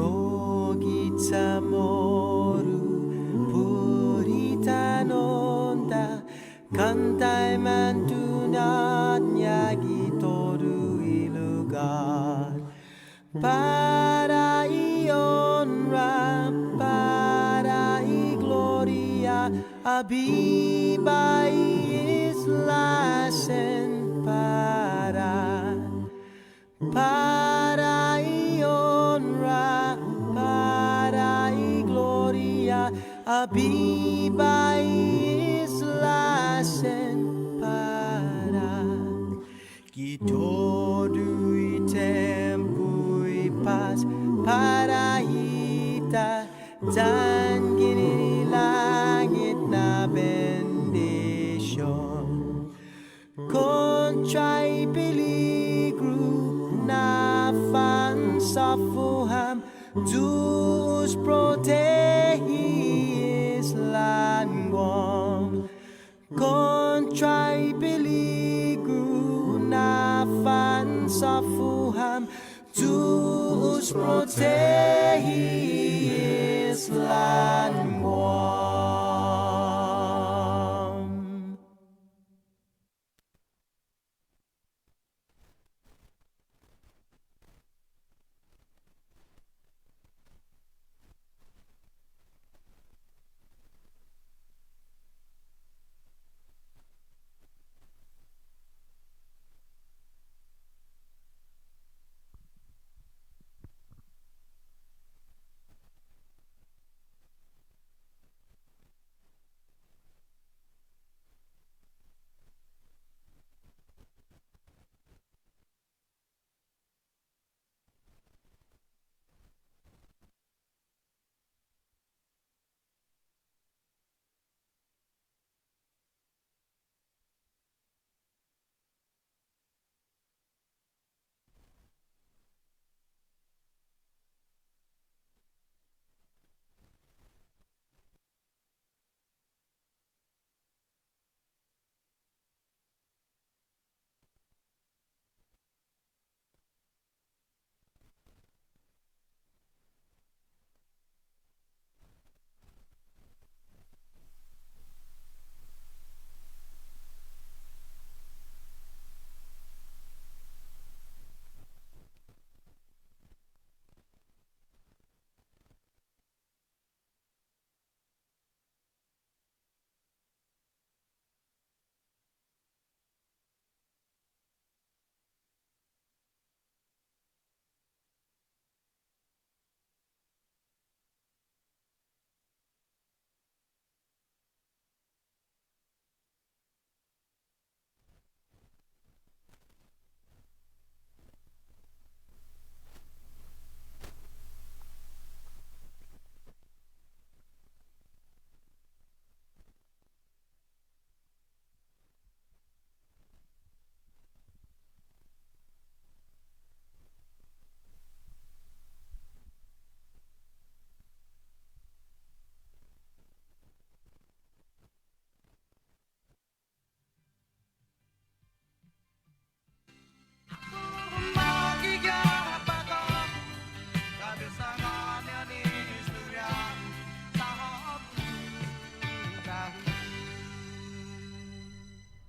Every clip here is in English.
고기차 모루 불이타 논다 간달만 두낫 야기 도루 이루가 para y honra para y gloria abiba y islasen para y honra para y gloria abiba y islasen para Gitodu y tempo y paz para ita dan gini langit na bendición contra y peligro na fan sa fuham Deus protegis languam contra y peligro na fan sa fuham Deus protegis languam.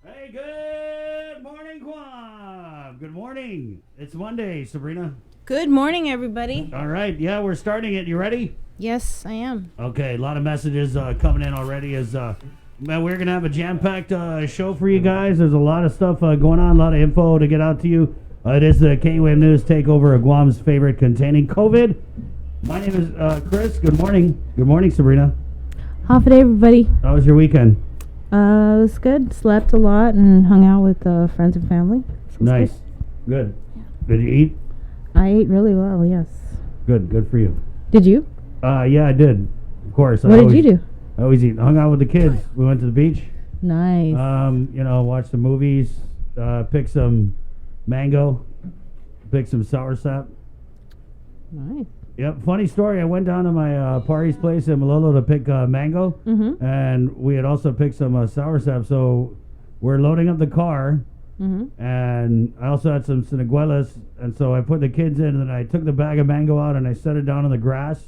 Hey, good morning, Guam. Good morning. It's Monday, Sabrina. Good morning, everybody. All right, yeah, we're starting it. You ready? Yes, I am. Okay, a lot of messages coming in already. Man, we're gonna have a jam-packed show for you guys. There's a lot of stuff going on, a lot of info to get out to you. It is the K-Wave News takeover of Guam's favorite containing COVID. My name is Chris. Good morning. Good morning, Sabrina. Half a day, everybody. How was your weekend? It was good. Slept a lot and hung out with friends and family. So it was Nice. Good. Did you eat? I ate really well, yes. Good. Good for you. Did you? Yeah, I did. Of course. What did you do? I always eat. Hung out with the kids. We went to the beach. Nice. Watched some movies. Picked some mango. Picked some soursop. Nice. Yep. Funny story. I went down to my party's place in Malolo to pick mango, Mm-hmm. and we had also picked some soursop. So we're loading up the car, and I also had some Siniguelas, and so I put the kids in, and then I took the bag of mango out and I set it down on the grass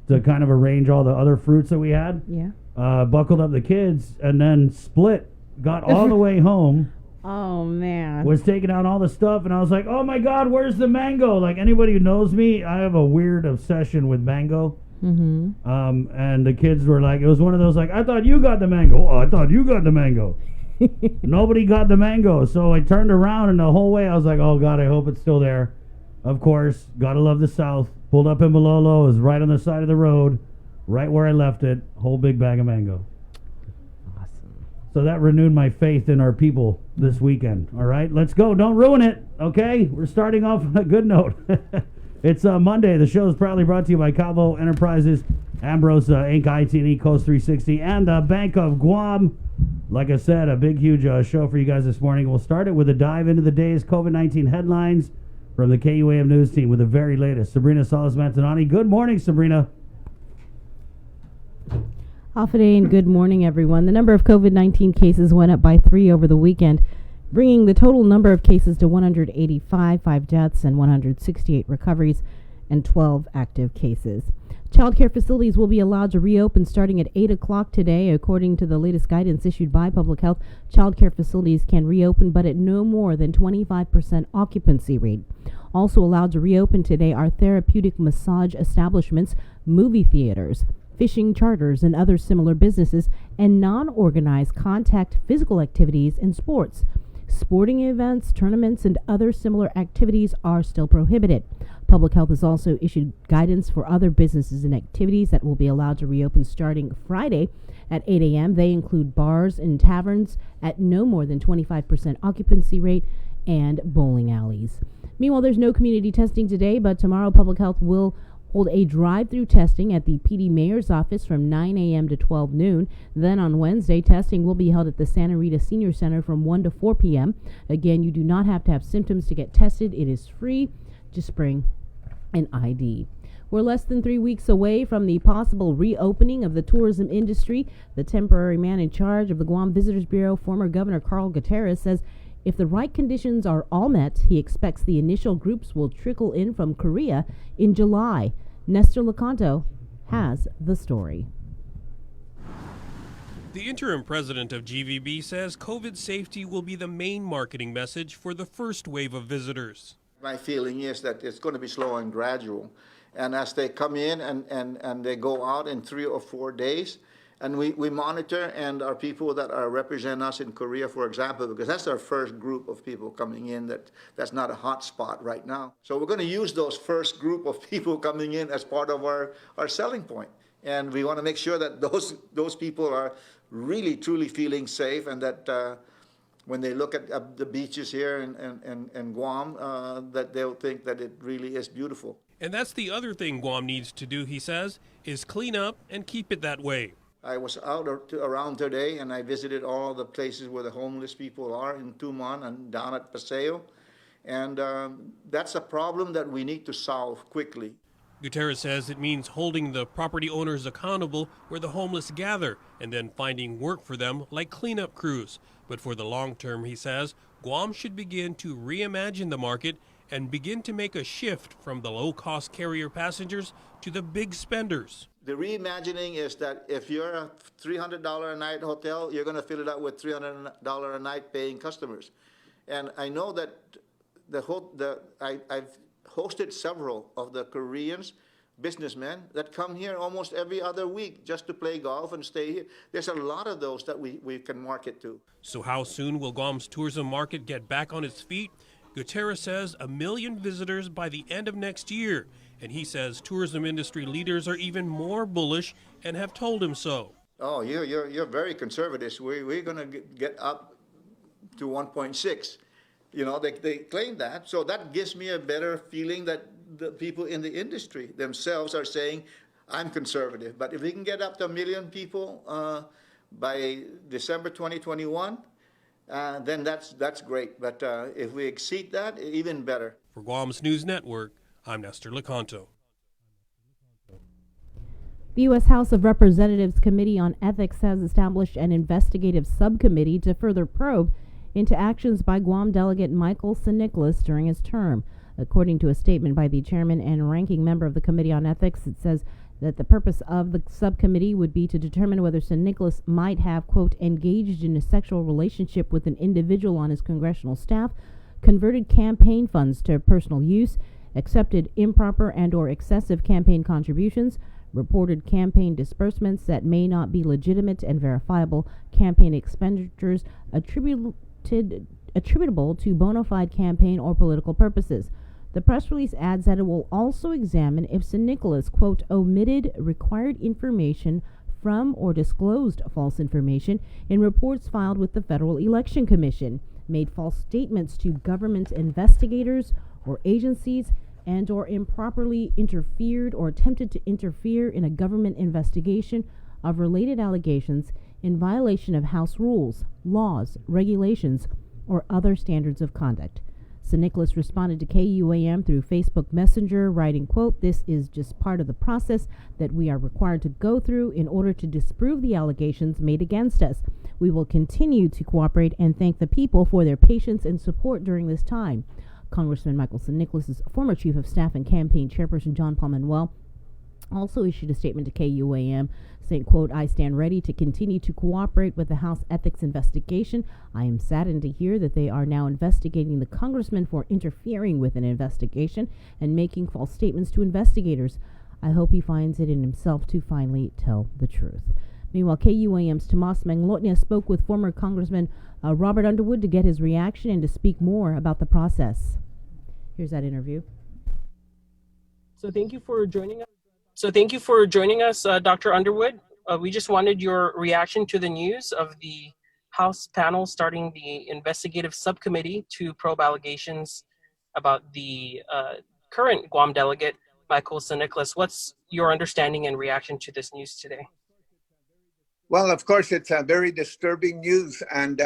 to kind of arrange all the other fruits that we had. Yeah. Buckled up the kids, and then split, got all the way home. Oh, man. Was taking out all the stuff, and I was like, oh my God, where's the mango? Like, anybody who knows me, I have a weird obsession with mango. And the kids were like, it was one of those like, I thought you got the mango. Oh, I thought you got the mango. Nobody got the mango. So I turned around, and the whole way I was like, oh God, I hope it's still there. Of course, gotta love the South. Pulled up in Malolo, it was right on the side of the road, right where I left it, whole big bag of mango. Awesome. So that renewed my faith in our people this weekend. All right, let's go. Don't ruin it, okay? We're starting off on a good note. It's Monday. The show is proudly brought to you by Calvo Enterprises, Ambrose Inc., IT&E, Coast 360, and the Bank of Guam. Like I said, a big, huge show for you guys this morning. We'll start it with a dive into the day's COVID-19 headlines from the KUAM News team with the very latest. Sabrina Salas-Mantanani. Good morning, Sabrina. Alfadane, good morning, everyone. The number of COVID-19 cases went up by 3 over the weekend, bringing the total number of cases to 185, 5 deaths, and 168 recoveries, and 12 active cases. Child care facilities will be allowed to reopen starting at 8 o'clock today. According to the latest guidance issued by Public Health, child care facilities can reopen, but at no more than 25% occupancy rate. Also allowed to reopen today are therapeutic massage establishments, movie theaters, fishing charters, and other similar businesses, and non-organized contact physical activities and sports. Sporting events, tournaments, and other similar activities are still prohibited. Public Health has also issued guidance for other businesses and activities that will be allowed to reopen starting Friday at 8 a.m. They include bars and taverns at no more than 25% occupancy rate and bowling alleys. Meanwhile, there's no community testing today, but tomorrow Public Health will hold a drive-through testing at the PD Mayor's office from 9 a.m. to 12 noon. Then on Wednesday, testing will be held at the Santa Rita Senior Center from 1 to 4 p.m. Again, you do not have to have symptoms to get tested. It is free. Just bring an ID. We're less than 3 weeks away from the possible reopening of the tourism industry. The temporary man in charge of the Guam Visitors Bureau, former Governor Carl Gutierrez, says if the right conditions are all met, he expects the initial groups will trickle in from Korea in July. Nestor Lecanto has the story. The interim president of GVB says COVID safety will be the main marketing message for the first wave of visitors. My feeling is that it's going to be slow and gradual. And as they come in and they go out in 3 or 4 days, and we monitor, and our people that are represent us in Korea, for example, because that's our first group of people coming in that's not a hot spot right now. So we're going to use those first group of people coming in as part of our selling point. And we want to make sure that those people are really, truly feeling safe, and that when they look at the beaches here in Guam, that they'll think that it really is beautiful. And that's the other thing Guam needs to do, he says, is clean up and keep it that way. I was out around today, and I visited all the places where the homeless people are in Tuman and down at Paseo. And that's a problem that we need to solve quickly. Gutierrez says it means holding the property owners accountable where the homeless gather and then finding work for them like cleanup crews. But for the long term, he says, Guam should begin to reimagine the market and begin to make a shift from the low-cost carrier passengers to the big spenders. The reimagining is that if you're a $300 a night hotel, you're going to fill it up with $300 a night paying customers. And I know that I've hosted several of the Koreans, businessmen, that come here almost every other week just to play golf and stay here. There's a lot of those that we can market to. So how soon will Guam's tourism market get back on its feet? Gutierrez says 1 million visitors by the end of next year. And he says tourism industry leaders are even more bullish and have told him so. Oh, you're very conservative. We're going to get up to 1.6. You know, they claim that. So that gives me a better feeling that the people in the industry themselves are saying, I'm conservative. But if we can get up to 1 million people by December 2021, then that's great. But if we exceed that, even better. For Guam's News Network, I'm Nestor Lecanto. The U.S. House of Representatives Committee on Ethics has established an investigative subcommittee to further probe into actions by Guam delegate Michael San Nicolas during his term. According to a statement by the chairman and ranking member of the Committee on Ethics, it says that the purpose of the subcommittee would be to determine whether San Nicolas might have, quote, engaged in a sexual relationship with an individual on his congressional staff, converted campaign funds to personal use, accepted improper and or excessive campaign contributions, reported campaign disbursements that may not be legitimate and verifiable, campaign expenditures attributable to bona fide campaign or political purposes. The press release adds that it will also examine if San Nicolas, quote, omitted required information from or disclosed false information in reports filed with the Federal Election Commission, made false statements to government investigators or agencies, and or improperly interfered or attempted to interfere in a government investigation of related allegations in violation of House rules, laws, regulations, or other standards of conduct. San Nicolas responded to KUAM through Facebook Messenger, writing, quote, this is just part of the process that we are required to go through in order to disprove the allegations made against us. We will continue to cooperate and thank the people for their patience and support during this time. Congressman Michael San Nicolas' former chief of staff and campaign chairperson John Paul Manuel also issued a statement to KUAM saying, quote, I stand ready to continue to cooperate with the House ethics investigation. I am saddened to hear that they are now investigating the congressman for interfering with an investigation and making false statements to investigators. I hope he finds it in himself to finally tell the truth. Meanwhile, KUAM's Tomas Manglotnia spoke with former Congressman Robert Underwood to get his reaction and to speak more about the process. Here's that interview. So thank you for joining us. Dr. Underwood. We just wanted your reaction to the news of the House panel starting the investigative subcommittee to probe allegations about the current Guam delegate, Michael San Nicolas. What's your understanding and reaction to this news today? Well, of course, it's a very disturbing news, and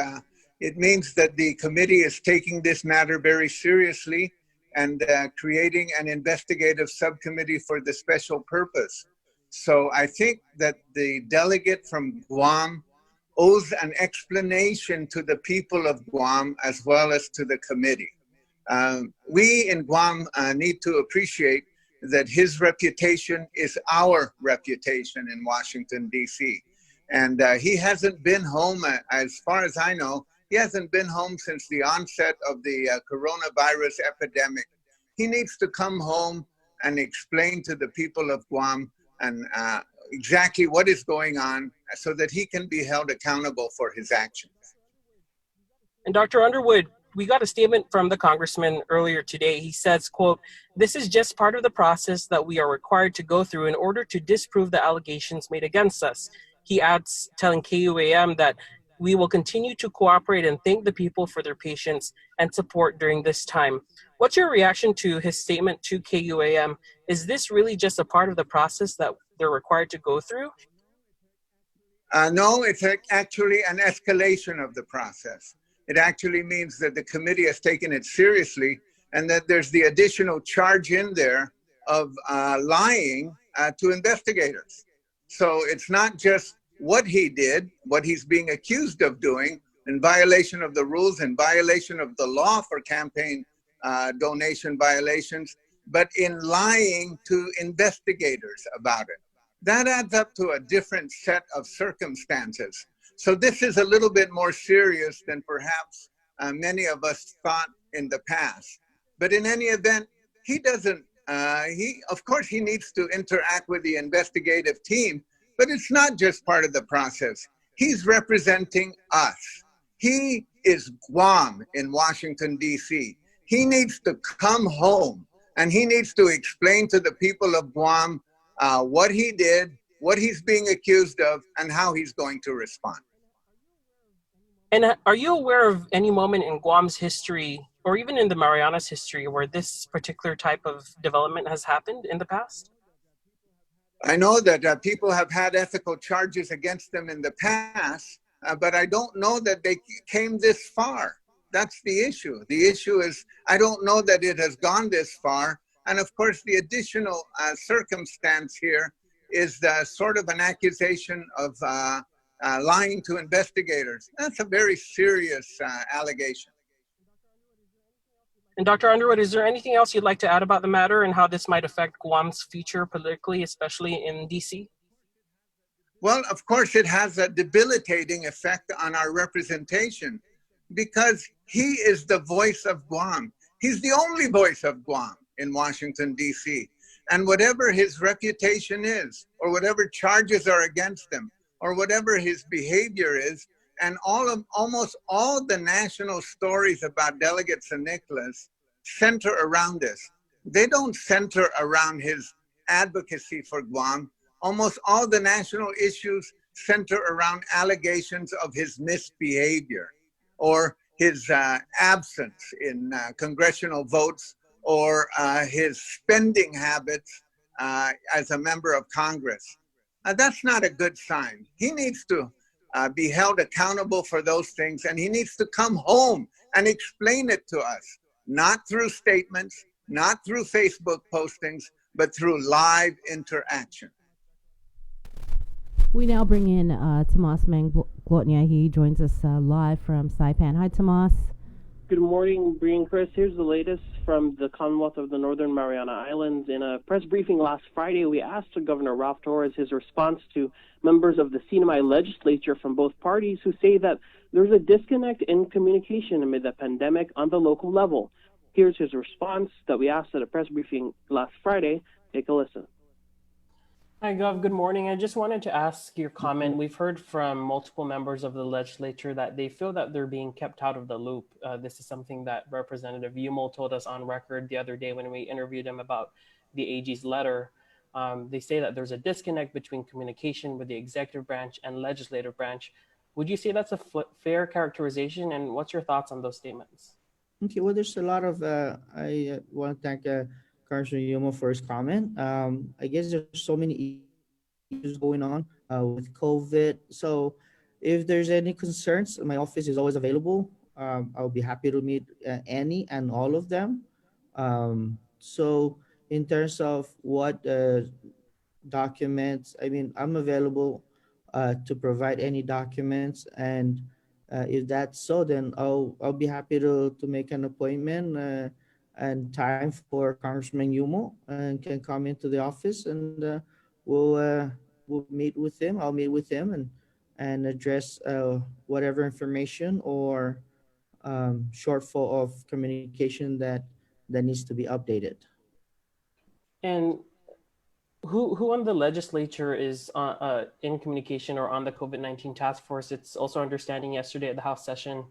it means that the committee is taking this matter very seriously and creating an investigative subcommittee for the special purpose. So I think that the delegate from Guam owes an explanation to the people of Guam as well as to the committee. We in Guam need to appreciate that his reputation is our reputation in Washington, D.C. And he hasn't been home, as far as I know, he hasn't been home since the onset of the coronavirus epidemic. He needs to come home and explain to the people of Guam and exactly what is going on so that he can be held accountable for his actions. And Dr. Underwood, we got a statement from the congressman earlier today. He says, quote, this is just part of the process that we are required to go through in order to disprove the allegations made against us. He adds, telling KUAM that we will continue to cooperate and thank the people for their patience and support during this time. What's your reaction to his statement to KUAM? Is this really just a part of the process that they're required to go through? No, it's actually an escalation of the process. It actually means that the committee has taken it seriously and that there's the additional charge in there of lying to investigators. So it's not just what he did, what he's being accused of doing in violation of the rules, in violation of the law for campaign donation violations, but in lying to investigators about it. That adds up to a different set of circumstances. So this is a little bit more serious than perhaps many of us thought in the past. But in any event, he doesn't, of course he needs to interact with the investigative team, but it's not just part of the process. He's representing us. He is Guam in Washington, D.C. He needs to come home and he needs to explain to the people of Guam what he did, what he's being accused of, and how he's going to respond. And are you aware of any moment in Guam's history, or even in the Marianas history, where this particular type of development has happened in the past? I know that people have had ethical charges against them in the past, but I don't know that they came this far. That's the issue. The issue is, I don't know that it has gone this far. And of course, the additional circumstance here is sort of an accusation of lying to investigators. That's a very serious allegation. And Dr. Underwood, is there anything else you'd like to add about the matter and how this might affect Guam's future politically, especially in DC? Well, of course, it has a debilitating effect on our representation because he is the voice of Guam. He's the only voice of Guam in Washington, D.C. And whatever his reputation is, or whatever charges are against him, or whatever his behavior is, and almost all the national stories about Delegate San Nicolas center around this. They don't center around his advocacy for Guam. Almost all the national issues center around allegations of his misbehavior or his absence in congressional votes or his spending habits as a member of Congress. That's not a good sign. He needs to be held accountable for those things, and he needs to come home and explain it to us, not through statements, not through Facebook postings, but through live interaction. We now bring in Tomas Manglotnia. He joins us live from Saipan. Hi, Tomas. Good morning, Bree and Chris. Here's the latest from the Commonwealth of the Northern Mariana Islands. In a press briefing last Friday, we asked Governor Ralph Torres his response to members of the Sinamay legislature from both parties who say that there's a disconnect in communication amid the pandemic on the local level. Here's his response that we asked at a press briefing last Friday. Take a listen. Hi, Gov. Good morning. I just wanted to ask your comment. We've heard from multiple members of the legislature that they feel that they're being kept out of the loop. This is something that Representative Yumul told us on record the other day when we interviewed him about the AG's letter. They say that there's a disconnect between communication with the executive branch and legislative branch. Would you say that's a fair characterization? And what's your thoughts on those statements? Okay, well, there's a lot of, I want to thank Congressman Yumul for his comment. I guess there's so many issues going on with COVID. So if there's any concerns, my office is always available. I'll be happy to meet any and all of them. So in terms of what documents, I mean, I'm available to provide any documents, and if that's so, then I'll be happy to make an appointment and time for Congressman Yumul and can come into the office, and we'll meet with him. I'll meet with him and address whatever information or shortfall of communication that needs to be updated. And who on the legislature is in communication or on the COVID-19 task force? It's also understanding yesterday at the House session,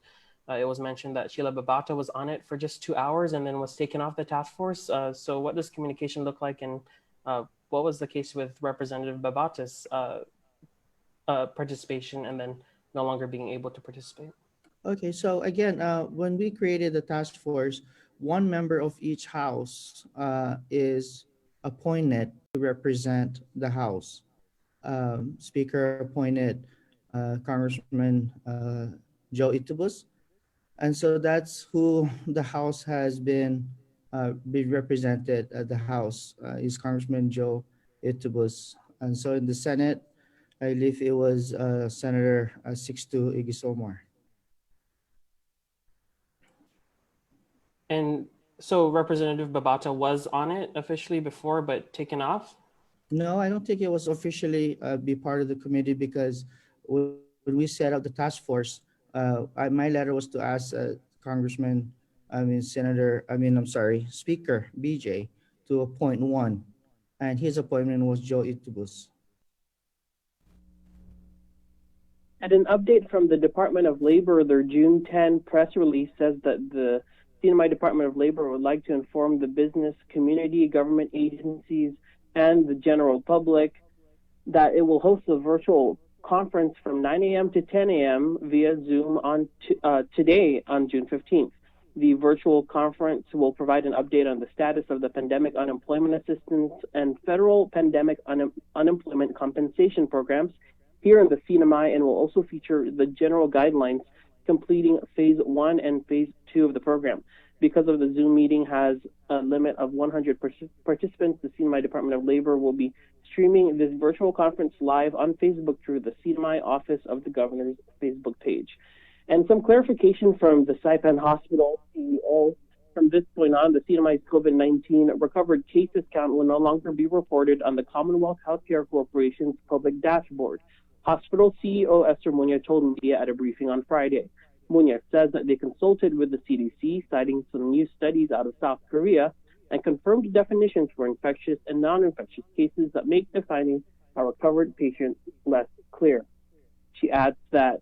it was mentioned that Sheila Babata was on it for just 2 hours and then was taken off the task force. So what does communication look like, and what was the case with Representative Babata's participation and then no longer being able to participate? Okay, so again, when we created the task force, one member of each house is appointed to represent the House. Speaker appointed Congressman Joe Itubus. And so that's who the House has been represented at the House, is Congressman Joe Itubus. And so in the Senate, I believe it was Senator Sixto Igisomar. And so Representative Babata was on it officially before, but taken off? No, I don't think it was officially be part of the committee, because when we set up the task force, my letter was to ask Speaker BJ to appoint one, and his appointment was Joe Itubus. At an update from the Department of Labor, their June 10 press release says that the CNMI Department of Labor would like to inform the business community, government agencies, and the general public that it will host a virtual conference from 9 a.m. to 10 a.m. via Zoom on today on June 15th. The virtual conference will provide an update on the status of the pandemic unemployment assistance and federal pandemic unemployment compensation programs here in the CNMI, and will also feature the general guidelines completing phase 1 and phase 2 of the program. Because of the Zoom meeting has a limit of 100 participants, the CNMI Department of Labor will be streaming this virtual conference live on Facebook through the CNMI Office of the Governor's Facebook page. And some clarification from the Saipan Hospital CEO. From this point on, the CNMI's COVID-19 recovered cases count will no longer be reported on the Commonwealth Healthcare Corporation's public dashboard. Hospital CEO Esther Muña told media at a briefing on Friday. Muña says that they consulted with the CDC, citing some new studies out of South Korea, and confirmed definitions for infectious and non-infectious cases that make defining a recovered patient less clear. She adds that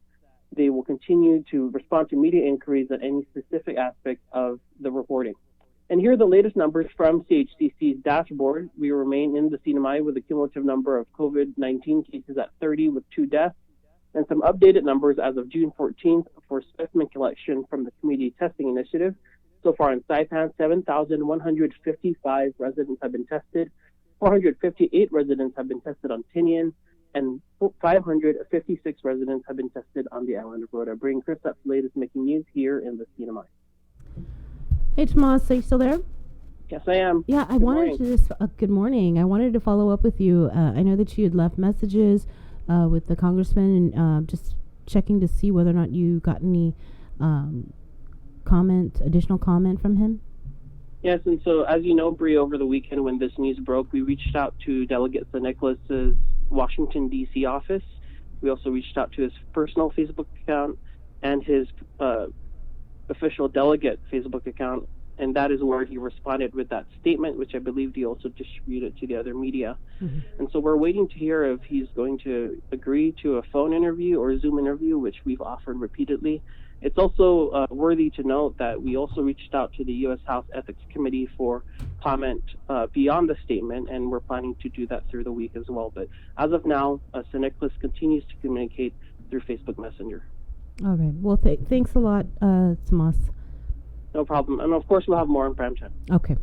they will continue to respond to media inquiries on any specific aspect of the reporting. And here are the latest numbers from CHCC's dashboard. We remain in the CNMI with a cumulative number of COVID-19 cases at 30 with 2 deaths, and some updated numbers as of June 14th for specimen collection from the Community Testing Initiative. So far in Saipan, 7,155 residents have been tested, 458 residents have been tested on Tinian, and 556 residents have been tested on the island of Rota. Bringing Chris up the latest making news here in the CNMI. Hey, Tomas, are you still there? Yes, I am. Yeah, I wanted to just, good morning. I wanted to follow up with you. I know that you had left messages with the congressman and just checking to see whether or not you got any additional comment from him. Yes, and so as you know, Bree, over the weekend when this news broke, we reached out to Delegate San Nicolas's Washington, D.C. office. We also reached out to his personal Facebook account and his official delegate Facebook account, and that is where he responded with that statement, which I believe he also distributed to the other media. Mm-hmm. And so we're waiting to hear if he's going to agree to a phone interview or a Zoom interview, which we've offered repeatedly. It's also worthy to note that we also reached out to the U.S. House Ethics Committee for comment beyond the statement, and we're planning to do that through the week as well. But as of now, San Nicolas continues to communicate through Facebook Messenger. All right. Well, thanks a lot, Tomas. No problem. And of course, we'll have more on prime time. Okay.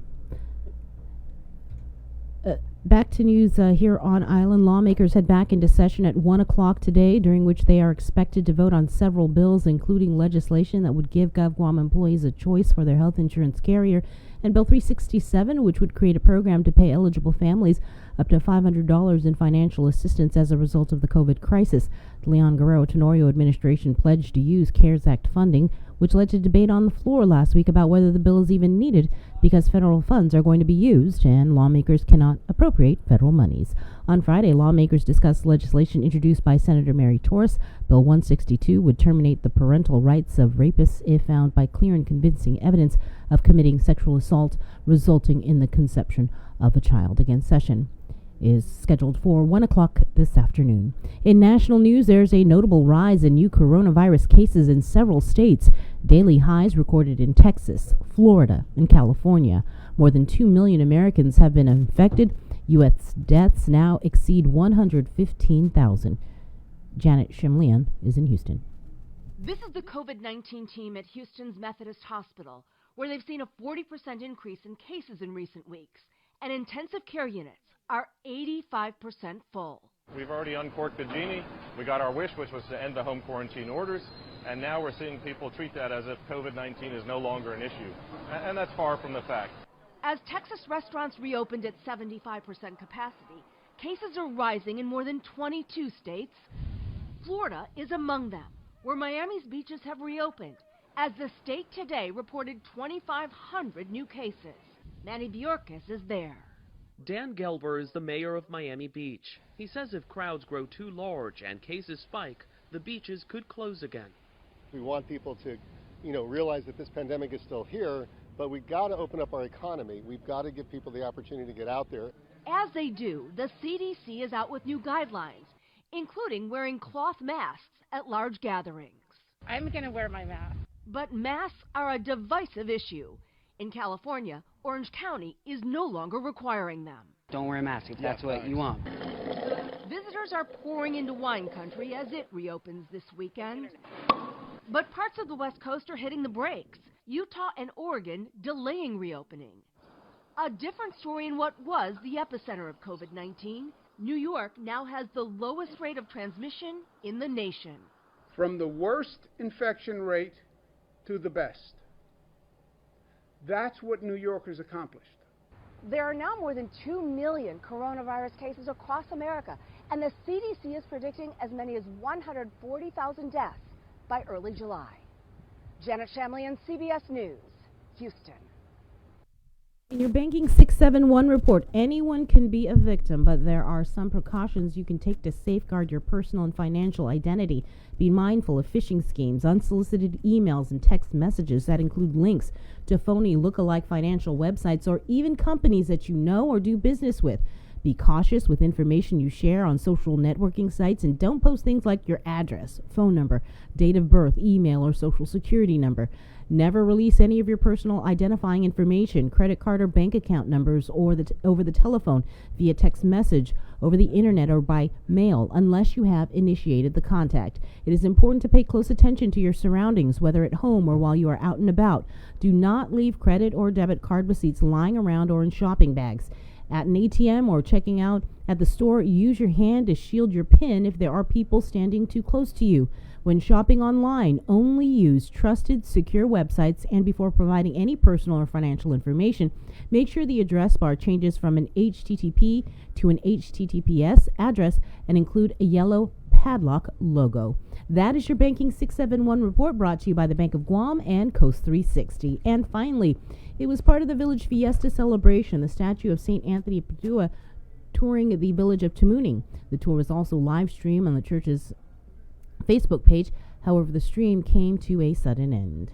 Back to news here on Island. Lawmakers head back into session at 1 o'clock today, during which they are expected to vote on several bills, including legislation that would give GovGuam employees a choice for their health insurance carrier, and Bill 367, which would create a program to pay eligible families up to $500 in financial assistance as a result of the COVID crisis. The Leon Guerrero Tenorio administration pledged to use CARES Act funding, which led to debate on the floor last week about whether the bill is even needed because federal funds are going to be used and lawmakers cannot appropriate federal monies. On Friday, lawmakers discussed legislation introduced by Senator Mary Torres. Bill 162 would terminate the parental rights of rapists if found by clear and convincing evidence of committing sexual assault resulting in the conception of a child. Again, session is scheduled for 1 o'clock this afternoon. In national news, there's a notable rise in new coronavirus cases in several states. Daily highs recorded in Texas, Florida, and California. More than 2 million Americans have been infected. U.S. deaths now exceed 115,000. Janet Shimlian is in Houston. This is the COVID-19 team at Houston's Methodist Hospital, where they've seen a 40% increase in cases in recent weeks, and intensive care units are 85% full. We've already uncorked the genie. We got our wish, which was to end the home quarantine orders, and now we're seeing people treat that as if COVID-19 is no longer an issue, and that's far from the fact. As Texas restaurants reopened at 75% capacity, cases are rising in more than 22 states. Florida is among them, where Miami's beaches have reopened, as the state today reported 2,500 new cases. Manny Bjorkis is there. Dan Gelber is the mayor of Miami Beach. He says if crowds grow too large and cases spike, the beaches could close again. We want people to, realize that this pandemic is still here, but we've got to open up our economy. We've got to give people the opportunity to get out there. As they do, the CDC is out with new guidelines, including wearing cloth masks at large gatherings. I'm going to wear my mask. But masks are a divisive issue. In California, Orange County is no longer requiring them. Don't wear a mask if that's what you want. Visitors are pouring into wine country as it reopens this weekend. But parts of the West Coast are hitting the brakes. Utah and Oregon delaying reopening. A different story in what was the epicenter of COVID-19. New York now has the lowest rate of transmission in the nation. From the worst infection rate to the best. That's what New Yorkers accomplished. There are now more than 2 million coronavirus cases across America, and the CDC is predicting as many as 140,000 deaths by early July. Janet Shamlian, CBS News, Houston. In your Banking 671 report, anyone can be a victim, but there are some precautions you can take to safeguard your personal and financial identity. Be mindful of phishing schemes, unsolicited emails, and text messages that include links to phony look-alike financial websites or even companies that you know or do business with. Be cautious with information you share on social networking sites, and don't post things like your address, phone number, date of birth, email, or social security number. Never release any of your personal identifying information, credit card or bank account numbers, or over the telephone, via text message, over the internet, or by mail, unless you have initiated the contact. It is important to pay close attention to your surroundings, whether at home or while you are out and about. Do not leave credit or debit card receipts lying around or in shopping bags. At an ATM or checking out at the store, use your hand to shield your PIN if there are people standing too close to you. When shopping online, only use trusted, secure websites, and before providing any personal or financial information, make sure the address bar changes from an HTTP to an HTTPS address and include a yellow padlock logo. That is your Banking 671 report, brought to you by the Bank of Guam and Coast 360. And finally, it was part of the Village Fiesta celebration, the statue of St. Anthony Padua touring the village of Tamuning. The tour was also live streamed on the church's Facebook page. However, the stream came to a sudden end.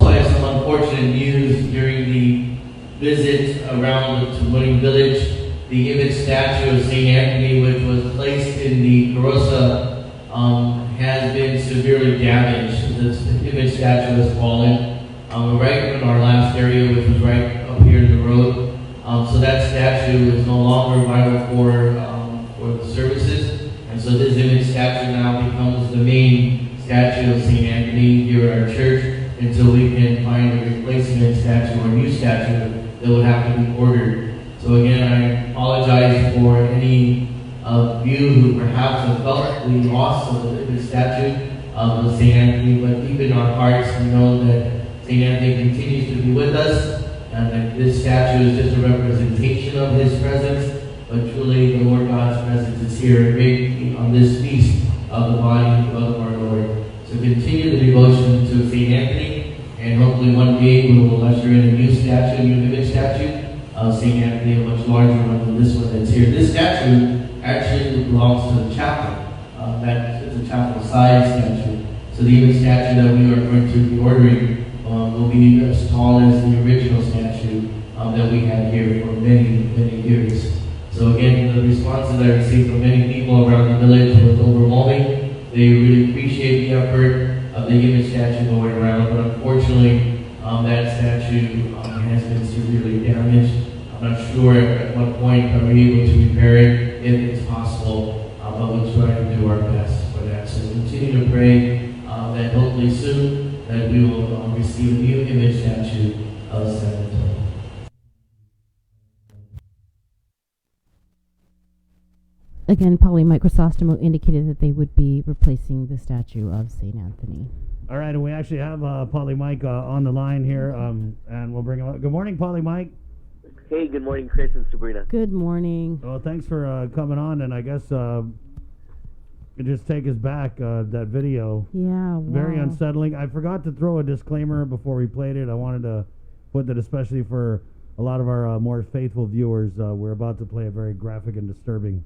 I had some unfortunate news during the visit around the Tamuning village. The image statue of St. Anthony, which was placed in the Carosa, has been severely damaged. This image statue has fallen right in our last area, which was right up here in the road. So that statue is no longer vital for the services. And so this image statue now becomes the main statue of St. Anthony here at our church until we can find a replacement statue or a new statue that would have to be ordered. So again, I apologize for any of you who perhaps have felt the loss of the statue of St. Anthony, but deep in our hearts we know that St. Anthony continues to be with us, and that this statue is just a representation of his presence, but truly the Lord God's presence is here on this feast of the body of our Lord. So continue the devotion to St. Anthony, and hopefully one day we will usher in a new statue, a new image statue of St. Anthony, a much larger one than this one that's here. This statue actually belongs to the chapel. That is a chapel-sized statue. So the image statue that we are going to be ordering will be as tall as the original statue that we had here for many, many years. So again, the responses I received from many people around the village was overwhelming. They really appreciate the effort of the image statue going around, but unfortunately, that statue has been severely damaged. I'm not sure at what point are we able to repair it, if it's possible, but we'll try to do our best for that. So continue to pray that hopefully soon that we will receive a new image statue of San Antonio. Again, Polly Mike Crisostomo indicated that they would be replacing the statue of St. Anthony. All right, and we actually have Polly Mike on the line here, and we'll bring him up. Good morning, Polly Mike. Hey, good morning, Chris and Sabrina. Good morning. Well, thanks for coming on, and I guess just take us back, that video. Yeah, wow. Very unsettling. I forgot to throw a disclaimer before we played it. I wanted to put that especially for a lot of our more faithful viewers. We're about to play a very graphic and disturbing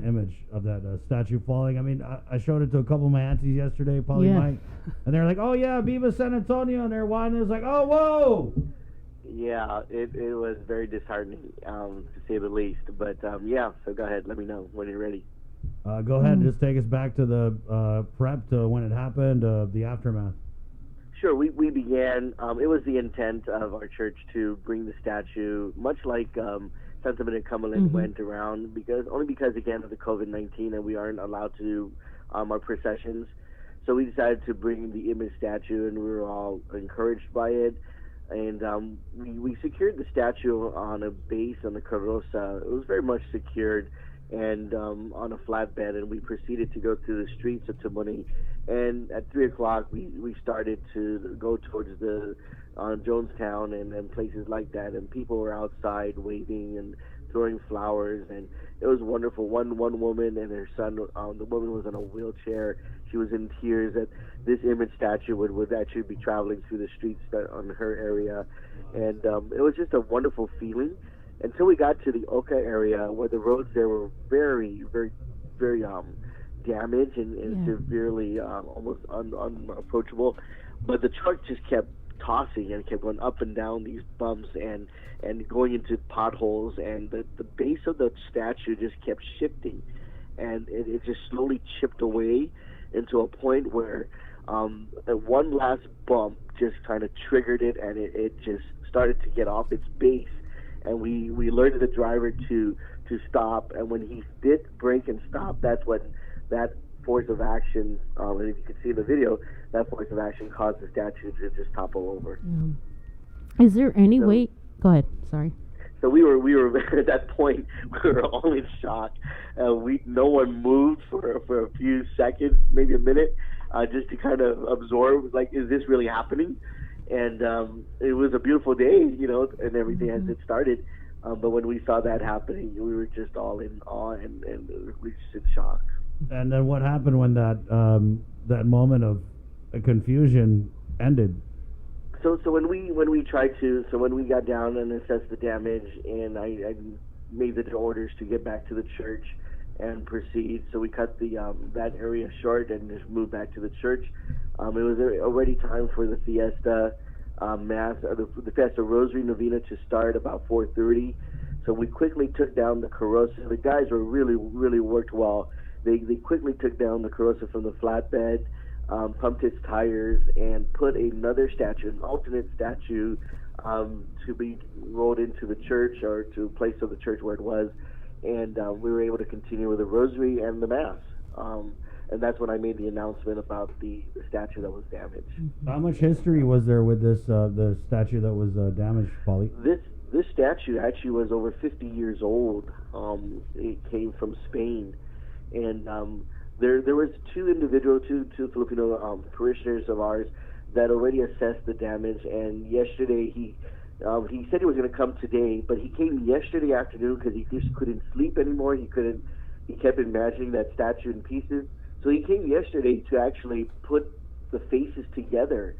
image of that statue falling. I mean, I showed it to a couple of my aunties yesterday, Polly Mike, and they're like, oh yeah, Viva San Antonio, and they're watching. It's like, oh, whoa. Yeah, it was very disheartening, to say the least. But yeah, so go ahead, let me know when you're ready. Go ahead and just take us back to the prep to when it happened, the aftermath. Sure, we began, it was the intent of our church to bring the statue, much like Sentiment and Cumberland went around, only because, again, of the COVID-19, and we aren't allowed to do our processions. So we decided to bring the image statue, and we were all encouraged by it. And we secured the statue on a base on the Carosa. It was very much secured and on a flatbed, and we proceeded to go through the streets of Tamuning. And at 3 o'clock, we started to go towards the on Jonestown and places like that, and people were outside waving and throwing flowers, and it was wonderful. One woman and her son, the woman was in a wheelchair. She was in tears that this image statue would actually be traveling through the streets on her area, and it was just a wonderful feeling until we got to the Oka area, where the roads there were very, very, very damaged and severely almost unapproachable. But the truck just kept tossing and kept going up and down these bumps and going into potholes, and the base of the statue just kept shifting, and it just slowly chipped away into a point where one last bump just kind of triggered it, and it just started to get off its base, and we alerted the driver to stop, and when he did brake and stop, that's when that force of action, and if you can see in the video, that force of action caused the statue to just topple over. Is there any way? Go ahead. Sorry. So we were at that point, we were all in shock. No one moved for a few seconds, maybe a minute, just to kind of absorb, like, is this really happening? And it was a beautiful day, and everything as it started. But when we saw that happening, we were just all in awe and we were just in shock. And then what happened when that moment of confusion ended? So when we got down and assessed the damage, and I made the orders to get back to the church and proceed. So we cut that area short and just moved back to the church. It was already time for the Fiesta Mass, the Fiesta Rosary Novena to start about 4:30. So we quickly took down the Carosa. The guys were really worked well. They quickly took down the Carosa from the flatbed, pumped its tires, and put another statue, an alternate statue, to be rolled into the church, or to a place of the church where it was. And we were able to continue with the Rosary and the Mass. And that's when I made the announcement about the statue that was damaged. How much history was there with this the statue that was damaged, Paulie? This statue actually was over 50 years old. It came from Spain, and there was two Filipino parishioners of ours that already assessed the damage. And yesterday he said he was going to come today, but he came yesterday afternoon because he just couldn't sleep anymore. He kept imagining that statue in pieces. So he came yesterday to actually put the faces together,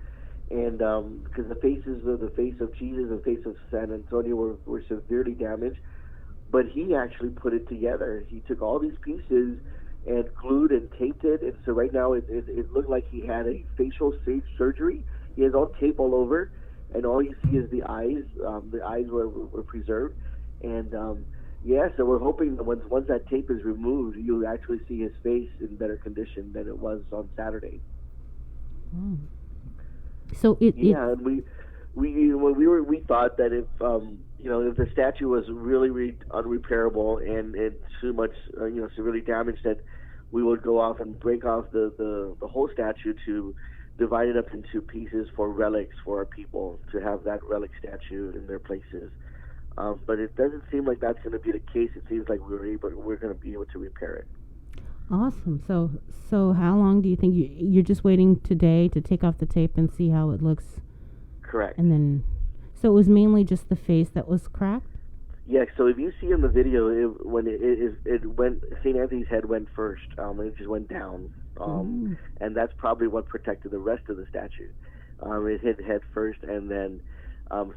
and because the face of Jesus and the face of San Antonio were severely damaged, but he actually put it together. He took all these pieces and glued and taped it, and so right now it looked like he had a facial surgery. He has all tape all over, and all you see is the eyes. The eyes were preserved, and so we're hoping that once that tape is removed, you'll actually see his face in better condition than it was on Saturday. Oh. So and we thought that if the statue was really unrepairable and too much severely damaged, that we would go off and break off the whole statue to divide it up into pieces for relics for our people, to have that relic statue in their places. But it doesn't seem like that's going to be the case. It seems like we're going to be able to repair it. Awesome. So how long do you think you're just waiting today to take off the tape and see how it looks? Correct. And then, so it was mainly just the face that was cracked? Yeah. So if you see in the video, when it went, St. Anthony's head went first. It just went down, and that's probably what protected the rest of the statue. It hit head first, and then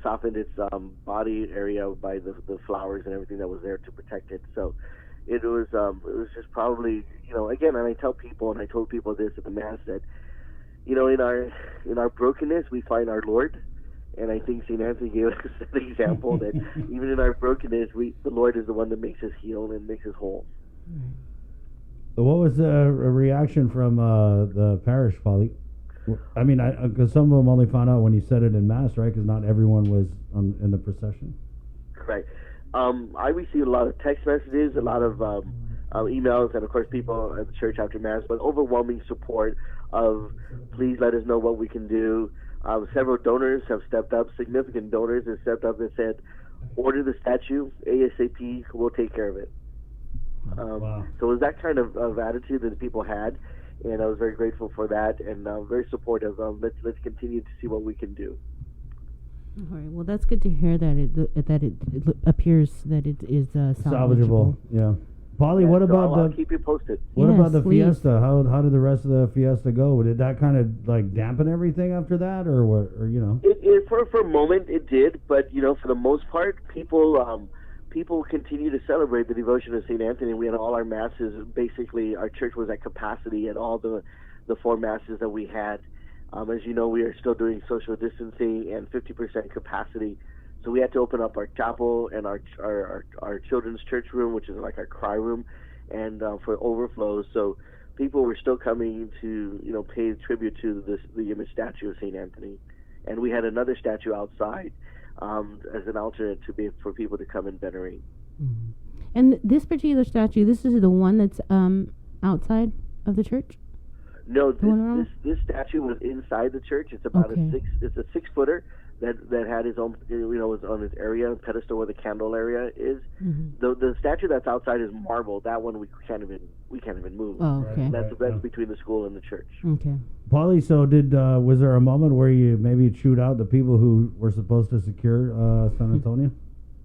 softened its body area by the flowers and everything that was there to protect it. So it was just probably, again, and I tell people, and I told people this at the Mass, that in our brokenness we find our Lord. And I think St. Anthony gave us an example that even in our brokenness, the Lord is the one that makes us heal and makes us whole. What was the reaction from the parish, Paulie? I mean, because some of them only found out when you said it in Mass, right? Because not everyone was in the procession. Right. I received a lot of text messages, a lot of emails, and of course people at the church after Mass, but overwhelming support of, please let us know what we can do. Several donors have stepped up, significant donors have stepped up and said, order the statue, ASAP, we'll take care of it. Wow. So it was that kind of attitude that the people had, and I was very grateful for that, and very supportive. Let's continue to see what we can do. All right. Well, that's good to hear that it appears that it is Salvageable. Yeah. Polly, what So about I'll the keep you posted. what about the please. fiesta? How did the rest of the fiesta go? Did that kind of like dampen everything after that, or what? Or you know? For a moment it did, but for the most part, people continue to celebrate the devotion of St. Anthony. We had all our masses. Basically, our church was at capacity at all the 4 masses that we had. As you know, we are still doing social distancing and 50% capacity. So we had to open up our chapel and our children's church room, which is like our cry room, and for overflows. So people were still coming to pay tribute to the image statue of St. Anthony, and we had another statue outside as an alternate for people to come and venerate. Mm-hmm. And this particular statue, this is the one that's outside of the church? No, this statue was inside the church. It's about a 6-footer that had his own, was on his area, pedestal where the candle area is. Mm-hmm. The statue that's outside is marble. That one we can't even move. Oh, okay. That's between the school and the church. Okay. Polly, so was there a moment where you maybe chewed out the people who were supposed to secure San Antonio?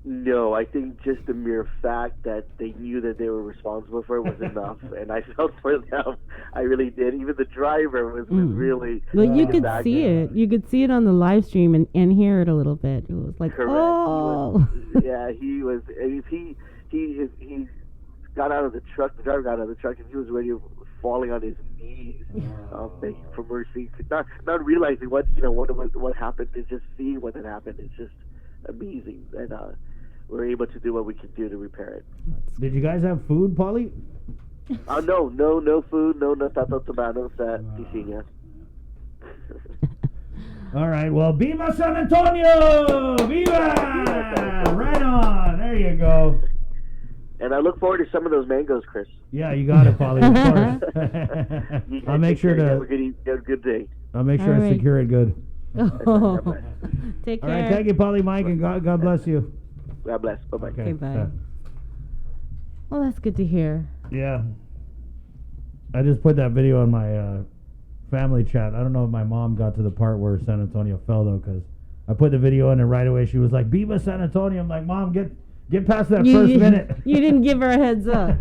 No, I think just the mere fact that they knew that they were responsible for it was enough, and I felt for them. I really did. Even the driver was really. Well, you could see it. You could see it on the live stream and hear it a little bit. It was like, correct. oh. He was. He got out of the truck. The driver got out of the truck, and he was ready, falling on his knees, begging for mercy, not realizing what happened, and just seeing what had happened. It's just amazing, and we're able to do what we can do to repair it. Did you guys have food, Polly? No food, no tatos tomatos at Piscina. All right, well, Viva San Antonio! Viva! Right on, there you go. And I look forward to some of those mangoes, Chris. Yeah, you got it, Polly, of course. I'll make sure to... Have a good day. I'll make sure to secure it good. Oh. Take care. All right, thank you, Polly, Mike, and God bless you. God bless. Bye-bye. Okay, bye. Well, that's good to hear. Yeah. I just put that video on my family chat. I don't know if my mom got to the part where San Antonio fell, though, because I put the video in, and right away she was like, Viva San Antonio. I'm like, Mom, get past that first minute. You didn't give her a heads up.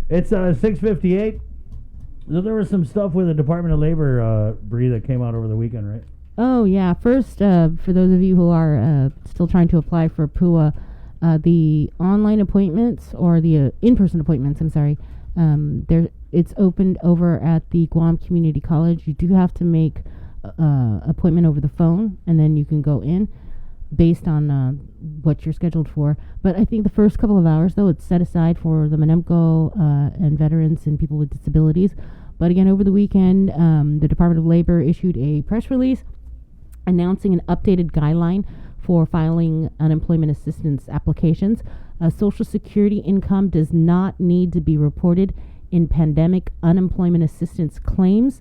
It's 6:58. So there was some stuff with the Department of Labor, Bree, that came out over the weekend, right? Oh, yeah. First, for those of you who are still trying to apply for PUA, the online appointments or the in-person appointments, it's opened over at the Guam Community College. You do have to make appointment over the phone, and then you can go in based on what you're scheduled for. But I think the first couple of hours, though, it's set aside for the Menemco and veterans and people with disabilities. But again, over the weekend, the Department of Labor issued a press release announcing an updated guideline for filing unemployment assistance applications. Social Security income does not need to be reported in pandemic unemployment assistance claims.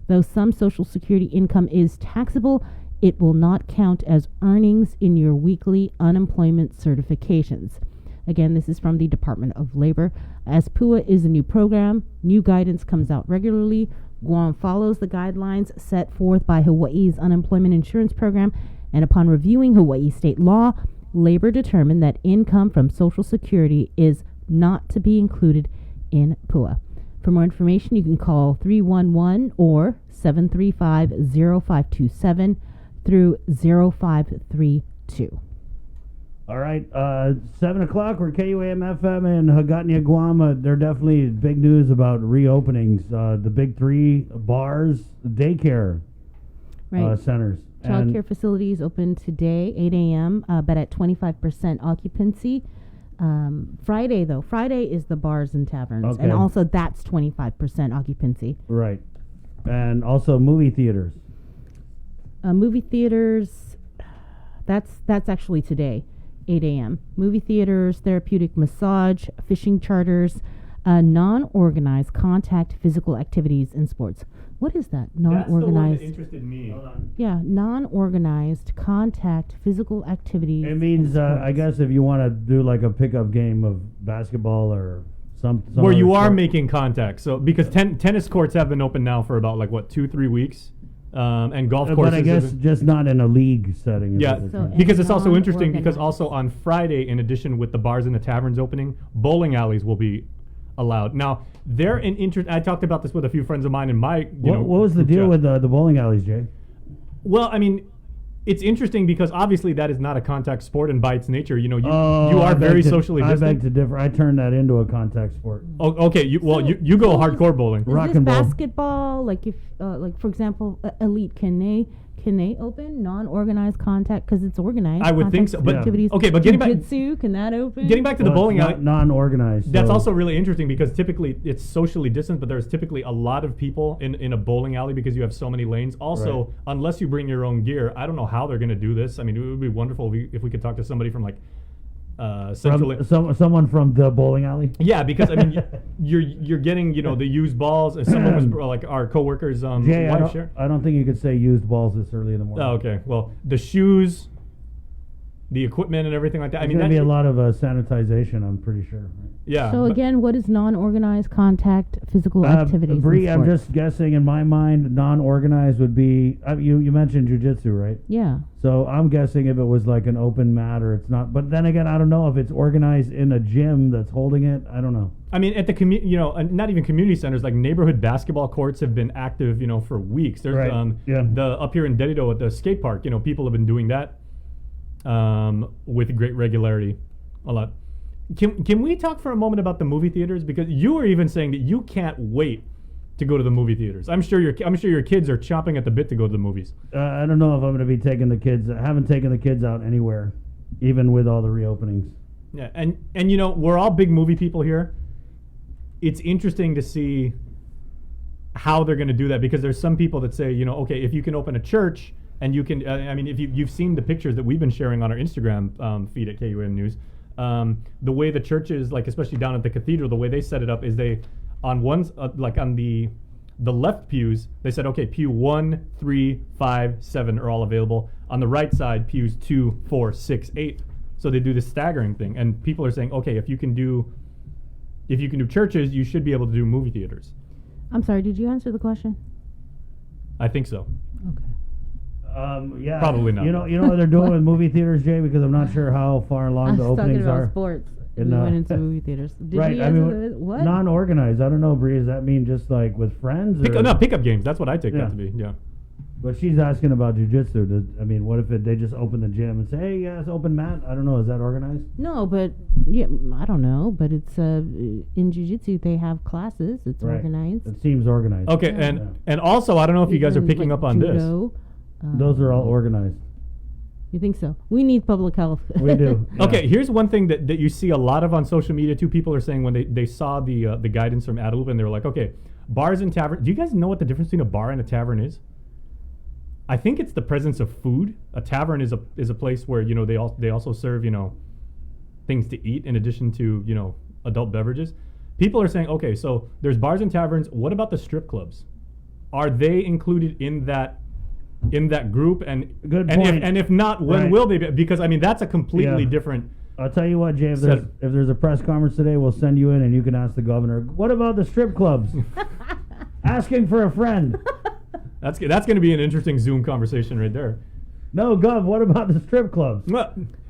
Though some Social Security income is taxable, it will not count as earnings in your weekly unemployment certifications. Again, this is from the Department of Labor. As PUA is a new program, new guidance comes out regularly. Guam follows the guidelines set forth by Hawaii's unemployment insurance program, and upon reviewing Hawaii state law, Labor determined that income from Social Security is not to be included in PUA. For more information, you can call 311 or 735-0527 through 0532. All right, 7 o'clock, we're KUAM-FM in Hagåtña, Guam. There are definitely big news about reopenings. The big 3 bars, daycare centers. Child care facilities open today, 8 a.m., but at 25% occupancy. Friday is the bars and taverns. Okay. And also that's 25% occupancy. Right. And also movie theaters. Movie theaters, that's actually today. 8 a.m. Movie theaters, therapeutic massage, fishing charters, non-organized contact physical activities and sports. What is that? Non-organized. That's the one that interested me. Yeah, non-organized contact physical activities. It means, I guess, if you want to do like a pickup game of basketball or some where you are making contact. So because tennis courts have been open now for about 2-3 weeks. and golf But courses. I guess just not in a league setting. is Yeah, what they're saying. because it's also interesting because also on Friday, in addition with the bars and the taverns opening, bowling alleys will be allowed. Now, they're an I talked about this with a few friends of mine in my, What was the group deal chat. with the bowling alleys, Jay? Well, I mean, it's interesting because obviously that is not a contact sport, and by its nature, you I are beg very to- socially I distant. beg to differ. I turned that into a contact sport. Oh, okay, you go hardcore bowling. Is this basketball, like if, like for example, elite, can they open non-organized contact because it's organized? I would think so, but activities. okay, but getting back- Jiu-jitsu, can that open? Getting back to the bowling alley, non-organized. That's so- also really interesting because typically it's socially distant, but there's typically a lot of people in a bowling alley because you have so many lanes. Also, Right. unless you bring your own gear, I don't know how they're going to do this. I mean, it would be wonderful if we could talk to somebody from like Central. Someone from the bowling alley. Yeah, because I mean, you're getting the used balls, and someone was like our coworkers. Jay, wife share. I don't think you could say used balls this early in the morning. Oh, okay. Well, the shoes, the equipment, and everything like that. There's I mean, going to be that- a lot of sanitization, I'm pretty sure. Yeah. So but- again, what is non-organized contact physical activities? Bree, in I'm sports? just guessing in my mind, non-organized would be, you mentioned jiu-jitsu, right? Yeah. So I'm guessing if it was like an open mat or it's not. But then again, I don't know if it's organized in a gym that's holding it. I don't know. I mean, at the not even community centers, like neighborhood basketball courts have been active, for weeks. There's Right. the up here in Derrida at the skate park. People have been doing that with great regularity, a lot. Can we talk for a moment about the movie theaters, because you were even saying that you can't wait to go to the movie theaters. I'm sure your kids are chomping at the bit to go to the movies. I don't know if I'm going to be taking the kids. I haven't taken the kids out anywhere, even with all the reopenings. Yeah, and we're all big movie people here. It's interesting to see how they're going to do that, because there's some people that say, okay, if you can open a church and you can, I mean, if you've seen the pictures that we've been sharing on our Instagram feed at KUM News, the way the churches, like especially down at the cathedral, the way they set it up is they, on one, like on the left pews, they said, okay, pew 1, 3, 5, 7 are all available. On the right side, pews 2, 4, 6, 8. So they do this staggering thing, and people are saying, okay, if you can do churches, you should be able to do movie theaters. I'm sorry, did you answer the question? I think so. Yeah, Probably not. You know what they're doing with movie theaters, Jay? Because I'm not sure how far along the I was talking openings about are. sports. In, We went into movie theaters. Did right. we I answer mean, what? non-organized. I don't know, Bree. Does that mean just like with friends? or? Pickup games. That's what I take Yeah. that to be. Yeah. But she's asking about jujitsu. I mean, what if they just open the gym and say, "Hey, yeah, it's open mat"? I don't know. Is that organized? No, but yeah, I don't know. But it's in jiu-jitsu they have classes. It's Right. organized. It seems organized. Okay, and also I don't know if you guys are Even, picking like, up on this. judo, Those are all organized. You think so? We need public health. We do. Yeah. Okay, here's one thing that you see a lot of on social media too. People are saying when they saw the guidance from Adelupa, and they were like, okay, bars and taverns. Do you guys know what the difference between a bar and a tavern is? I think it's the presence of food. A tavern is a place where they also serve things to eat in addition to adult beverages. People are saying, okay, so there's bars and taverns. What about the strip clubs? Are they included in that group? And Good and point. if not, when Right. will they be? Because I mean that's a completely Yeah. different. I'll tell you what, Jay. If Set- there's a press conference today, we'll send you in and you can ask the governor. What about the strip clubs? Asking for a friend. That's going to be an interesting Zoom conversation right there. No, Gov. What about the strip clubs? No,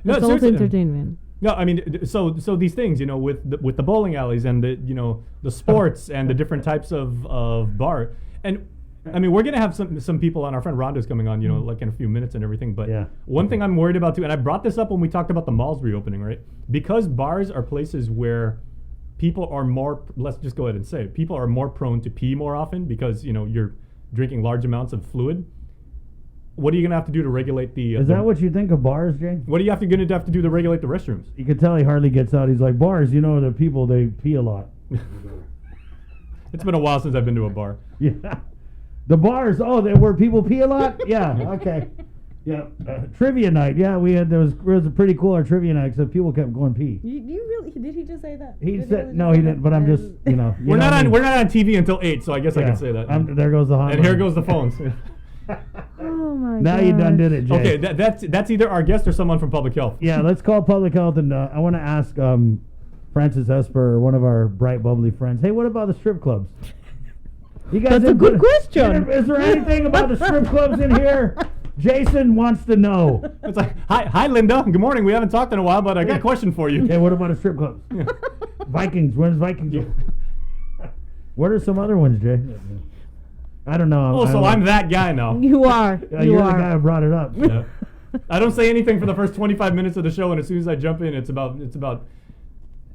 Adult seriously. entertainment. No, I mean, so these things, with the bowling alleys and the sports and the different types of bar, and I mean, we're gonna have some people on. Our friend Rhonda's coming on, like in a few minutes and everything. But one thing I'm worried about too, and I brought this up when we talked about the malls reopening, right? Because bars are places where people are more. Let's just go ahead and say it, people are more prone to pee more often because you're drinking large amounts of fluid. What are you gonna have to do to regulate the? Is that what you think of bars, Jay? What are you gonna have to do to regulate the restrooms? You can tell he hardly gets out. He's like, bars, the people, they pee a lot. It's been a while since I've been to a bar. Yeah. The bars, where people pee a lot? Yeah, okay. Yeah. Trivia night. Yeah, there was a pretty cool our trivia night, except people kept going pee. You really? Did he just say that? He said, no, he didn't, but I'm just, We're not on TV until 8, so I guess I Yeah. can say that. There goes the hotline. And here goes the phones. Oh my Now you done did it, Jay. Okay, that's either our guest or someone from public health. Yeah, let's call public health, and I want to ask Francis Esper, one of our bright, bubbly friends, hey, what about the strip clubs? You guys That's a didn't good put question. Is there anything about the strip clubs in here? Jason wants to know. It's like, hi, Linda. Good morning. We haven't talked in a while, but I got a question for you. Yeah, what about the strip clubs? Vikings. When's Vikings? What are some other ones, Jay? I don't know. I'm that guy now. You are. You're the guy who brought it up. Yeah. I don't say anything for the first 25 minutes of the show, and as soon as I jump in, it's about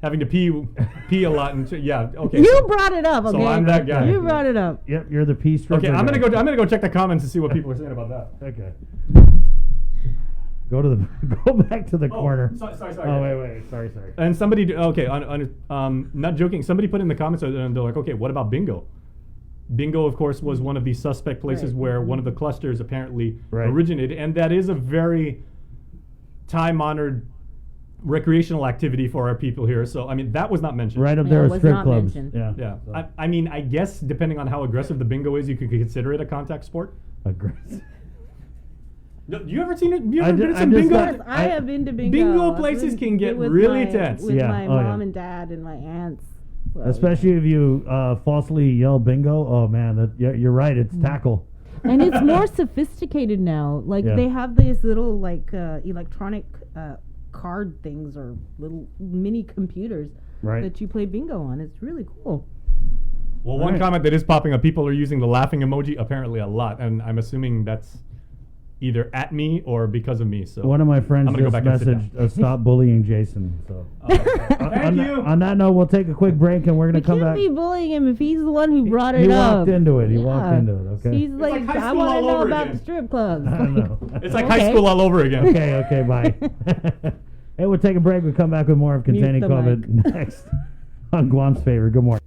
having to pee a lot. And yeah, okay. You brought it up. Okay. So I'm that guy. You brought it up. Yep, you're the pee stripper. Okay, I'm guy. gonna go check the comments and see what people are saying about that. Okay. Go back to the corner. Sorry. Oh wait. Sorry. And somebody, not joking. Somebody put in the comments and they're like, okay, what about bingo? Bingo, of course, was one of the suspect places where one of the clusters apparently originated, and that is a very time-honored recreational activity for our people here. So, I mean, that was not mentioned. Right up there with strip clubs. Yeah. So. I mean, I guess depending on how aggressive the bingo is, you could consider it a contact sport. Aggressive. No, you ever seen it? You ever been to some bingo? Yes, I have been to bingo. Bingo places can get really tense. With my mom and dad and my aunts. So, especially if you falsely yell bingo. Oh man, you're right. It's tackle. And it's more sophisticated now. Like they have these little electronic card things or little mini computers that you play bingo on. It's really cool. Well, one comment that is popping up: people are using the laughing emoji apparently a lot, and I'm assuming that's either at me or because of me. So one of my friends I'm gonna just go back and messaged stop bullying Jason. So thank you. On that note, we'll take a quick break and we're gonna come back. You can't be bullying him if he's the one who brought it He up. walked into it. He walked into it. Okay. He's like I want to know about the strip clubs. I know. It's like high school all over again. Okay, bye. Hey, we'll take a break. We'll come back with more of Containing COVID next on Guam's Favor. Good morning.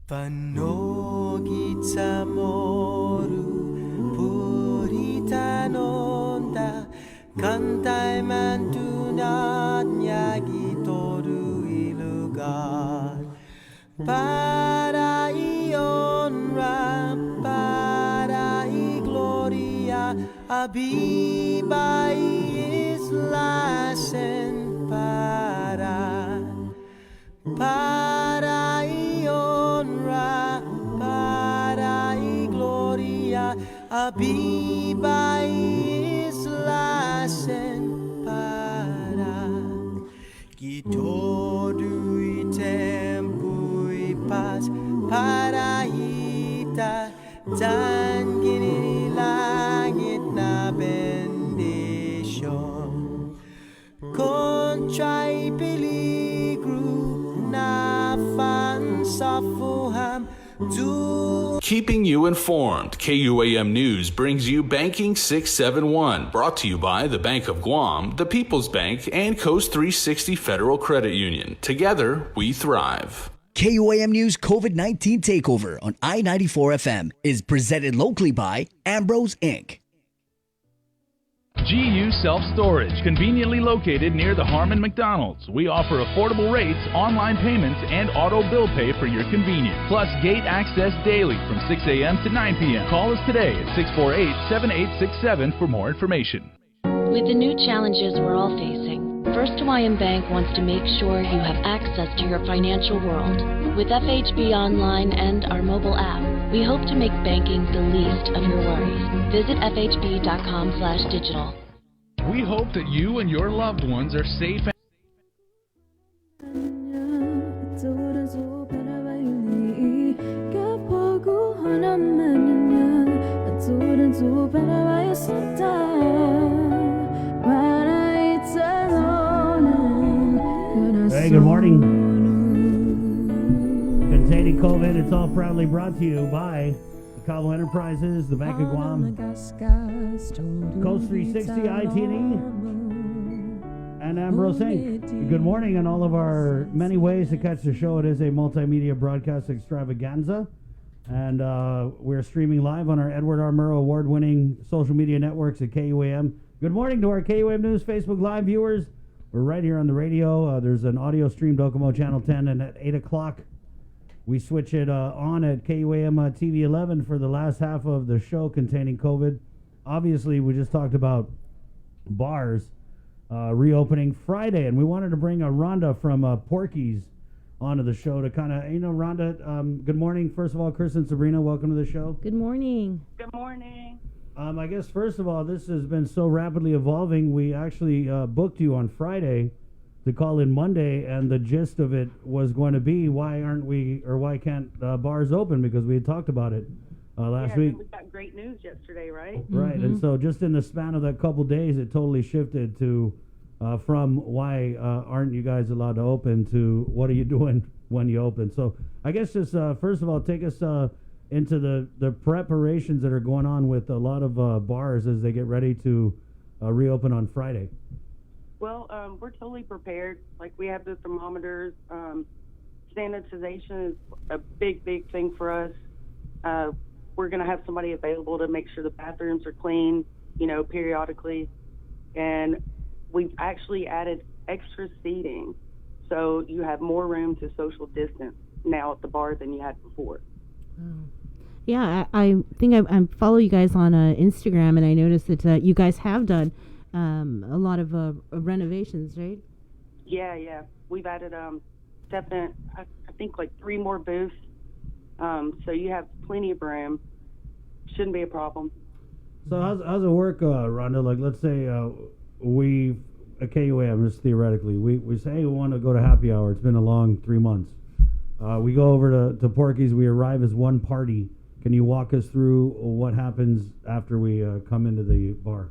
Panogit sa moru purita nonda kantai mantunat nyagi toru ilugar para ion ra para I gloria abibai islasen para honra, para y gloria, aviva islasen para que todo y tiempo y paz para ita dan gini langit na bendición contra y peligro na fansafuham to. Keeping you informed, KUAM News brings you Banking 671, brought to you by the Bank of Guam, the People's Bank, and Coast 360 Federal Credit Union. Together, we thrive. KUAM News COVID-19 Takeover on I-94 FM is presented locally by Ambrose Inc. GU Self-Storage, conveniently located near the Harmon McDonald's. We offer affordable rates, online payments, and auto bill pay for your convenience. Plus gate access daily from 6 a.m. to 9 p.m. Call us today at 648-7867 for more information. With the new challenges we're all facing, First Hawaiian Bank wants to make sure you have access to your financial world. With FHB Online and our mobile app, we hope to make banking the least of your worries. Visit fhb.com/digital. We hope that you and your loved ones are safe and Hey, good morning. Containing COVID, it's all proudly brought to you by the Cabo Enterprises, the Bank of Guam, Coast 360, ITNE, and Ambrose Inc. Good morning on all of our many ways to catch the show. It is a multimedia broadcast extravaganza, and we're streaming live on our Edward R. Murrow award-winning social media networks at KUAM. Good morning to our KUAM News Facebook Live viewers. We're right here on the radio. There's an audio stream, Docomo Channel 10, and at 8 o'clock, we switch it on at KUAM TV 11 for the last half of the show containing COVID. Obviously, we just talked about bars reopening Friday, and we wanted to bring Rhonda from Porky's onto the show to kind of, Rhonda, good morning. First of all, Chris and Sabrina, welcome to the show. Good morning. Good morning. I guess, first of all, this has been so rapidly evolving. We actually booked you on Friday to call in Monday, and the gist of it was going to be why can't bars open, because we had talked about it last week. We got great news yesterday, right? Right, and so just in the span of that couple days, it totally shifted to from why aren't you guys allowed to open to what are you doing when you open. So I guess just first of all, take us into the preparations that are going on with a lot of bars as they get ready to reopen on Friday. Well, we're totally prepared. Like, we have the thermometers. Sanitization is a big thing for us. We're going to have somebody available to make sure the bathrooms are clean, periodically. And we've actually added extra seating, so you have more room to social distance now at the bar than you had before. Yeah, I think I follow you guys on Instagram, and I noticed that you guys have done a lot of renovations, right? Yeah. We've added I think like 3 more booths. So you have plenty of room. Shouldn't be a problem. So how's it work, Rhonda? Like, let's say we at KUAM, just theoretically, we say we want to go to happy hour. It's been a long 3 months. We go over to Porky's. We arrive as one party. Can you walk us through what happens after we come into the bar?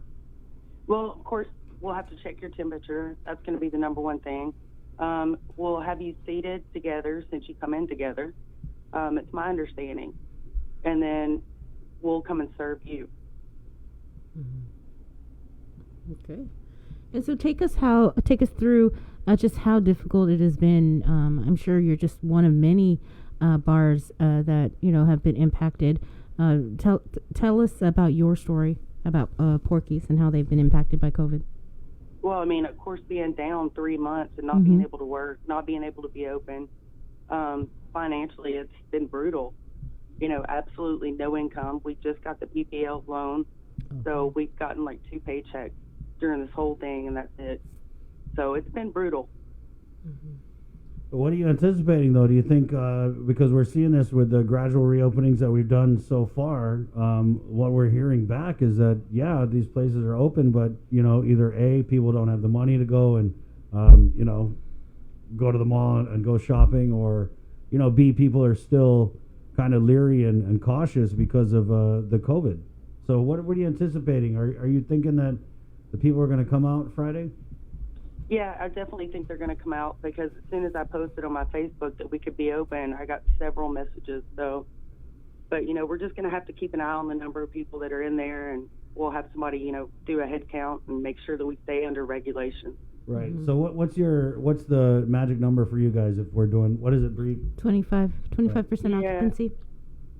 Well, of course, we'll have to check your temperature. That's going to be the number one thing. We'll have you seated together since you come in together. It's my understanding. And then we'll come and serve you. Mm-hmm. Okay. And so take us through just how difficult it has been. I'm sure you're just one of many bars that have been impacted. Tell us about your story about Porky's and how they've been impacted by COVID. Well, I mean, of course, being down 3 months and not being able to work, not being able to be open, financially, it's been brutal. Absolutely no income. We just got the PPL loan, so we've gotten like 2 paychecks during this whole thing, and that's it. So it's been brutal. What are you anticipating, though? Do you think, because we're seeing this with the gradual reopenings that we've done so far, what we're hearing back is that, yeah, these places are open, but, either A, people don't have the money to go and, go to the mall and go shopping, or, B, people are still kind of leery and cautious because of the COVID. So what are you anticipating? Are you thinking that the people are going to come out Friday? Yeah, I definitely think they're going to come out, because as soon as I posted on my Facebook that we could be open, I got several messages. So, but we're just going to have to keep an eye on the number of people that are in there, and we'll have somebody, do a head count and make sure that we stay under regulation. Right. So what's the magic number for you guys if we're doing, what is it, Bree? 25% occupancy.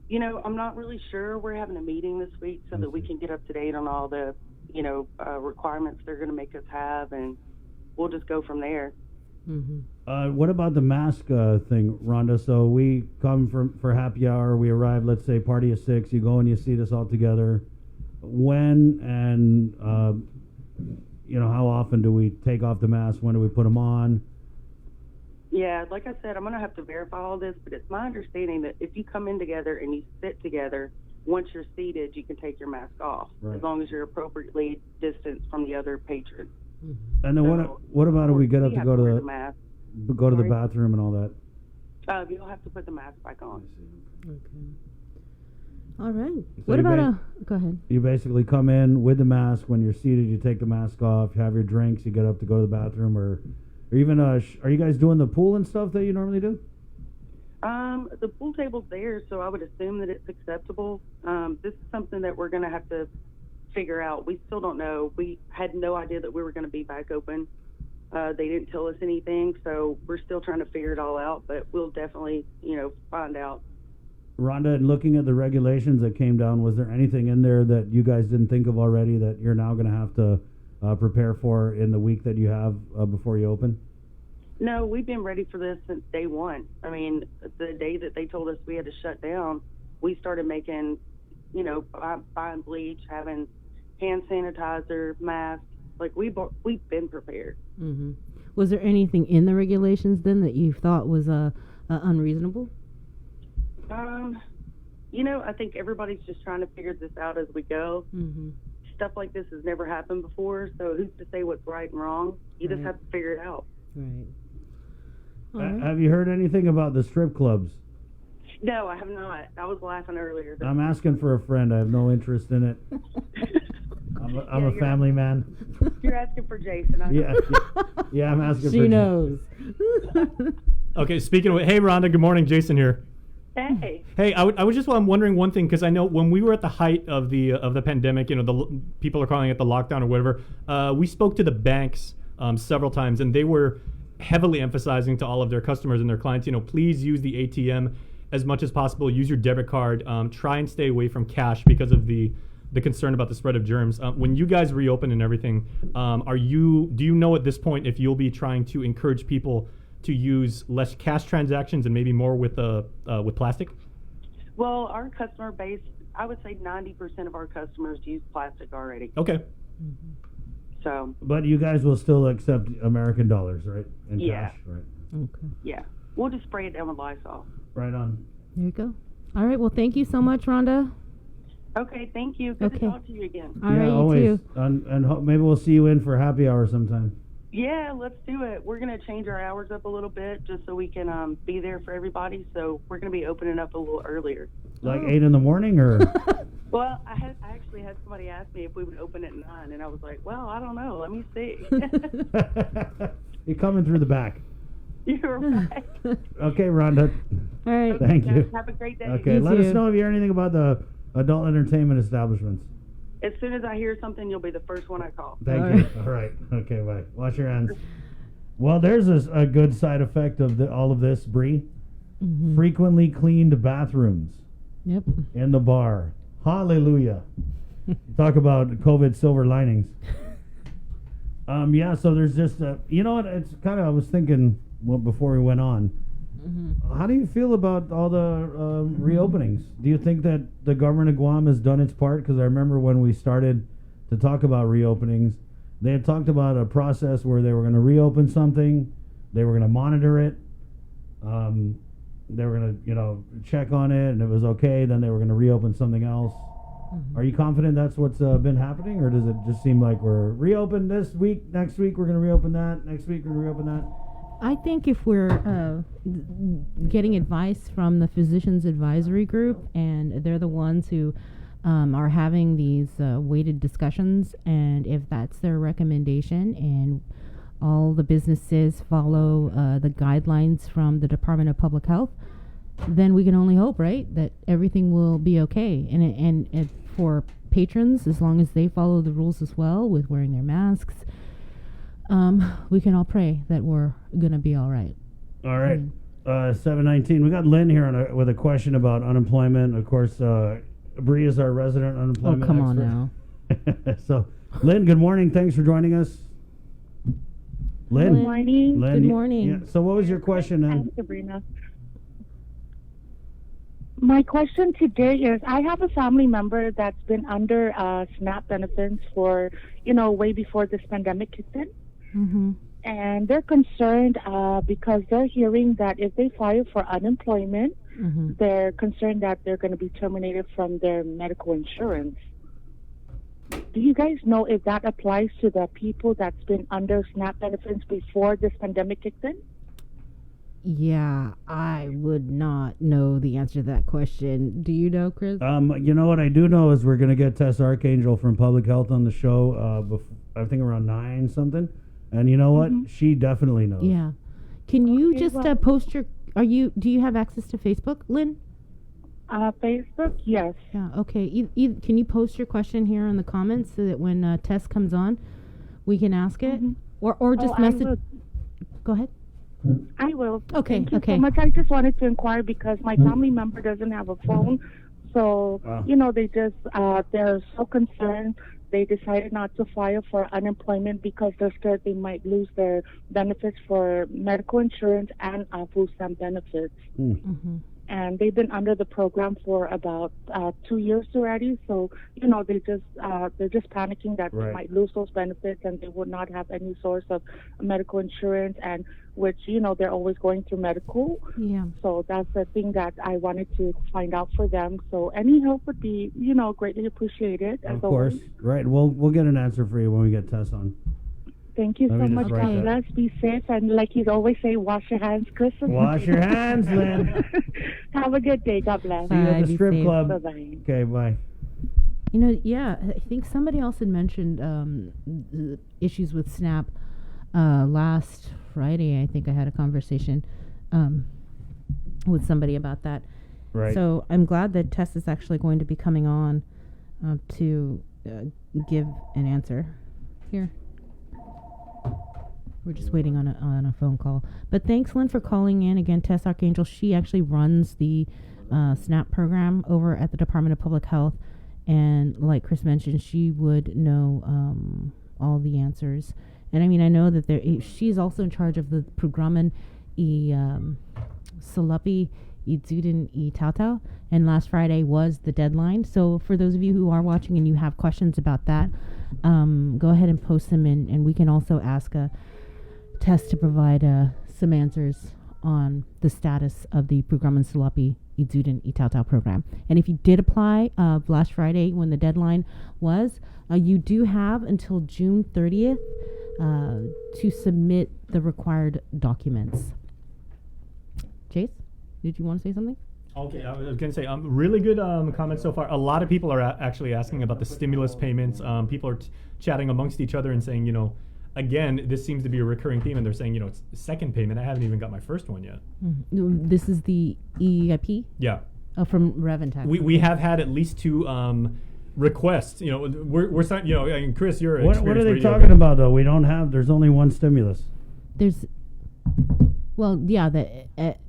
I'm not really sure. We're having a meeting this week so that we can get up to date on all the requirements they're going to make us have, and we'll just go from there. What about the mask thing, Rhonda? So we come for happy hour. We arrive, let's say, party of 6. You go and you seat us all together. When and how often do we take off the mask? When do we put them on? Yeah, like I said, I'm going to have to verify all this, but it's my understanding that if you come in together and you sit together, once you're seated, you can take your mask off, as long as you're appropriately distanced from the other patrons. And then what about if we get up to go to the mask? Go to the bathroom and all that? You'll have to put the mask back on. Okay. All right. So What about go ahead. You basically come in with the mask. When you're seated, you take the mask off. You have your drinks. You get up to go to the bathroom, or even are you guys doing the pool and stuff that you normally do? The pool table's there, so I would assume that it's acceptable. This is something that we're going to have to figure out. We still don't know. We had no idea that we were going to be back open. They didn't tell us anything, so we're still trying to figure it all out, but we'll definitely, find out. Rhonda, looking at the regulations that came down, was there anything in there that you guys didn't think of already that you're now going to have to prepare for in the week that you have before you open? No, we've been ready for this since day one. I mean, the day that they told us we had to shut down, we started making, buying bleach, having hand sanitizer, masks. Like, we've been prepared. Was there anything in the regulations then that you thought was unreasonable? I think everybody's just trying to figure this out as we go. Stuff like this has never happened before, so who's to say what's right and wrong? You just have to figure it out. Right. Have you heard anything about the strip clubs? No, I have not. I was laughing earlier. I'm asking for a friend. I have no interest in it. I'm a family man. You're asking for Jason. Yeah, I'm asking for She knows. Okay, speaking of, hey Rhonda, good morning, Jason here. Hey. Hey, I was just wondering one thing, because I know when we were at the height of the pandemic, the people are calling it the lockdown or whatever. We spoke to the banks several times, and they were heavily emphasizing to all of their customers and their clients, please use the ATM as much as possible. Use your debit card. Try and stay away from cash because of the concern about the spread of germs. When you guys reopen and everything, do you know at this point if you'll be trying to encourage people to use less cash transactions and maybe more with plastic? Well, our customer base, I would say 90% of our customers use plastic already. Okay. So. But you guys will still accept American dollars, right? And Yeah. cash, right? Okay. Yeah. We'll just spray it down with Lysol. Right on. There you go. All right. Well, thank you so much, Rhonda. Okay, thank you. Good to talk to you again. All right, you always. too. And maybe we'll see you in for happy hour sometime. Yeah, let's do it. We're going to change our hours up a little bit just so we can be there for everybody. So we're going to be opening up a little earlier. Like 8 in the morning, or? Well, I actually had somebody ask me if we would open at 9, and I was like, well, I don't know. Let me see. You're coming through the back. You're right. Okay, Rhonda. All right. Thank you. Have a great day. Okay, let us know if you hear anything about the adult entertainment establishments. As soon as I hear something, you'll be the first one I call. Thank you. All right. Okay, bye. Wash your hands. Well, there's a good side effect of all of this, Bree. Frequently cleaned bathrooms. Yep. In the bar. Hallelujah. Talk about COVID silver linings. Yeah, so there's just it's kind of, I was thinking before we went on, how do you feel about all the reopenings? Do you think that the government of Guam has done its part? Because I remember when we started to talk about reopenings, they had talked about a process where they were going to reopen something, they were going to monitor it, they were going to check on it, and it was okay, then they were going to reopen something else. Are you confident that's what's been happening, or does it just seem like we're reopened this week, next week we're going to reopen that, next week we're going to reopen that? I think if we're getting advice from the Physicians Advisory Group, and they're the ones who are having these weighted discussions, and if that's their recommendation and all the businesses follow the guidelines from the Department of Public Health, then we can only hope, right, that everything will be okay. And for patrons, as long as they follow the rules as well with wearing their masks, we can all pray that we're going to be all right. All right. 719. We got Lynn here with a question about unemployment. Of course, Bree is our resident unemployment expert. Oh, come expert. on now. So, Lynn, good morning. Thanks for joining us. Lynn. Good morning. Lynn, Good morning. Yeah. So, what was your question? I'm Sabrina. My question today is, I have a family member that's been under SNAP benefits for, way before this pandemic kicked in. Mm-hmm. And they're concerned because they're hearing that if they file for unemployment, Mm-hmm. they're concerned that they're going to be terminated from their medical insurance. Do you guys know if that applies to the people that's been under SNAP benefits before this pandemic kicked in? Yeah, I would not know the answer to that question. Do you know, Chris? You know what I do know is we're going to get Tess Archangel from Public Health on the show, I think around 9 something. And you know what? She definitely knows. Yeah. Can you Okay, just well- post your... Do you have access to Facebook, Lynn? Facebook, yes. Yeah, okay. Can you post your question here in the comments so that when Tess comes on, we can ask it? Or just I message... will. Go ahead. I will. Okay, Thank you okay. so much. I just wanted to inquire because my family member doesn't have a phone. So, Wow. they just, they're so concerned. They decided not to file for unemployment because they're scared they might lose their benefits for medical insurance and food stamp benefits. Mm-hmm. And they've been under the program for about 2 years already. So, they're just panicking that they Right. might lose those benefits and they would not have any source of medical insurance, and which, they're always going through medical. Yeah. So that's the thing that I wanted to find out for them. So any help would be, greatly appreciated. As Of course. always. Right. We'll get an answer for you when we get Tess on. Thank you Let so me just much. write God that. bless. Be safe. And like you always say, wash your hands, Chris. Wash your hands, Lynn. Have a good day. God bless. See you at Bye, the be strip safe. club. Bye-bye. Okay, bye. Yeah, I think somebody else had mentioned the issues with SNAP last Friday. I think I had a conversation with somebody about that. Right. So I'm glad that Tess is actually going to be coming on to give an answer. Here. We're just waiting on a phone call. But thanks, Lynn, for calling in. Again, Tess Archangel, she actually runs the SNAP program over at the Department of Public Health. And like Chris mentioned, she would know all the answers. And I mean, I know that she's also in charge of the Programan Salapi Idzudin I Tautau. And last Friday was the deadline. So for those of you who are watching and you have questions about that, go ahead and post them in. And we can also ask Tess to provide some answers on the status of the Programan Salapi Idzudin I Tautau program. And if you did apply last Friday when the deadline was, you do have until June 30th to submit the required documents. Chase, did you want to say something? Okay, I was going to say, really good comments so far. A lot of people are actually asking about the stimulus payments. People are chatting amongst each other and saying, again, this seems to be a recurring theme, and they're saying, it's the second payment. I haven't even got my first one yet. Mm-hmm. This is the EIP? Yeah. From Reventax. We have had at least 2 requests. We're starting, and Chris, you're What are they talking about, though? There's only one stimulus. The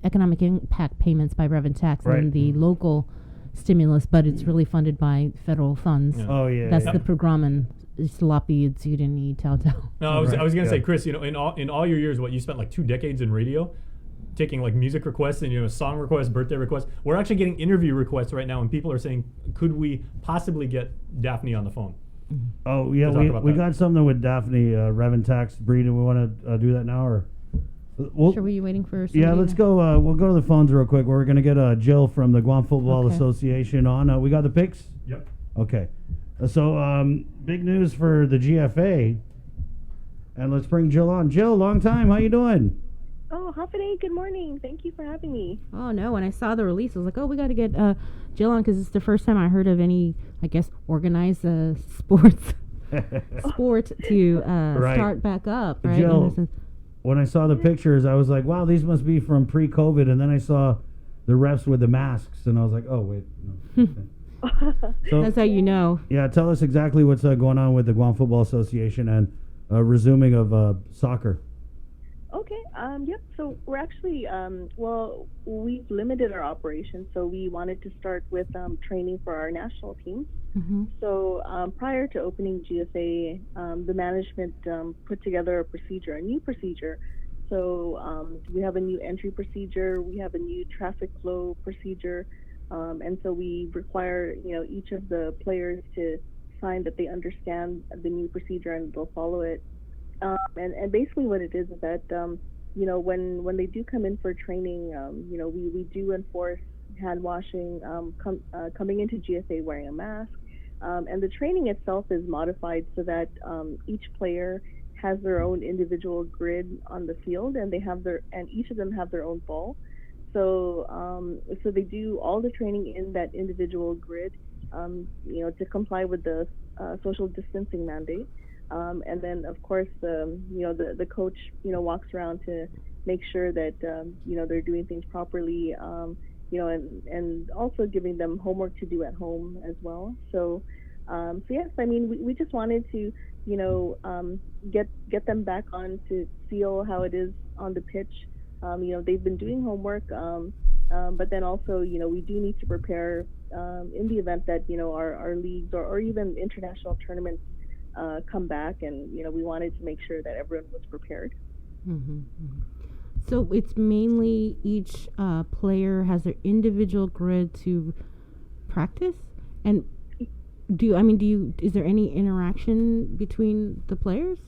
economic impact payments by Reventax, Right. and then the local stimulus, but it's really funded by federal funds. Yeah. Oh, yeah. That's yeah. the Programan Salapi Idzudin I Tautau. No, I was Right, going to yeah. say, Chris, in all your years, you spent like 2 decades in radio, taking like music requests and song requests, birthday requests. We're actually getting interview requests right now, and people are saying, could we possibly get Daphne on the phone? Oh, yeah, to talk about we that? got something with Daphne, Reventax. Bree, do we want to do that now? Or Sure, were you waiting for somebody? Yeah, let's go. We'll go to the phones real quick. We're going to get Jill from the Guam Football Okay. Association on. We got the picks? Yep. Okay. So, big news for the GFA. And let's bring Jill on. Jill, long time. How you doing? Oh, Hafide, good morning. Thank you for having me. Oh, no. When I saw the release, I was like, we got to get Jill on because it's the first time I heard of any, I guess, organized sports sport to Right. start back up, right? Jill, when I saw the pictures, I was like, wow, these must be from pre-COVID. And then I saw the refs with the masks, and I was like, oh, wait. No. Okay. So, that's how you know. Yeah, tell us exactly what's going on with the Guam Football Association and resuming of soccer. Okay. Yep. So we're actually, we've limited our operations. So we wanted to start with training for our national teams. So prior to opening GSA, the management put together a new procedure. So we have a new entry procedure, we have a new traffic flow procedure, and so we require each of the players to sign that they understand the new procedure and they'll follow it. And basically what it is that when they do come in for training, we do enforce hand washing, coming into GSA wearing a mask, and the training itself is modified so that each player has their own individual grid on the field, and each of them have their own ball. So so they do all the training in that individual grid, to comply with the social distancing mandate. And then, of course, the coach, walks around to make sure that, they're doing things properly, and also giving them homework to do at home as well. So yes, I mean, we just wanted to, get them back on to feel how it is on the pitch. They've been doing homework, but then also, we do need to prepare in the event that, our leagues or even international tournaments come back, and we wanted to make sure that everyone was prepared. So it's mainly each player has their individual grid to practice, and is there any interaction between the players?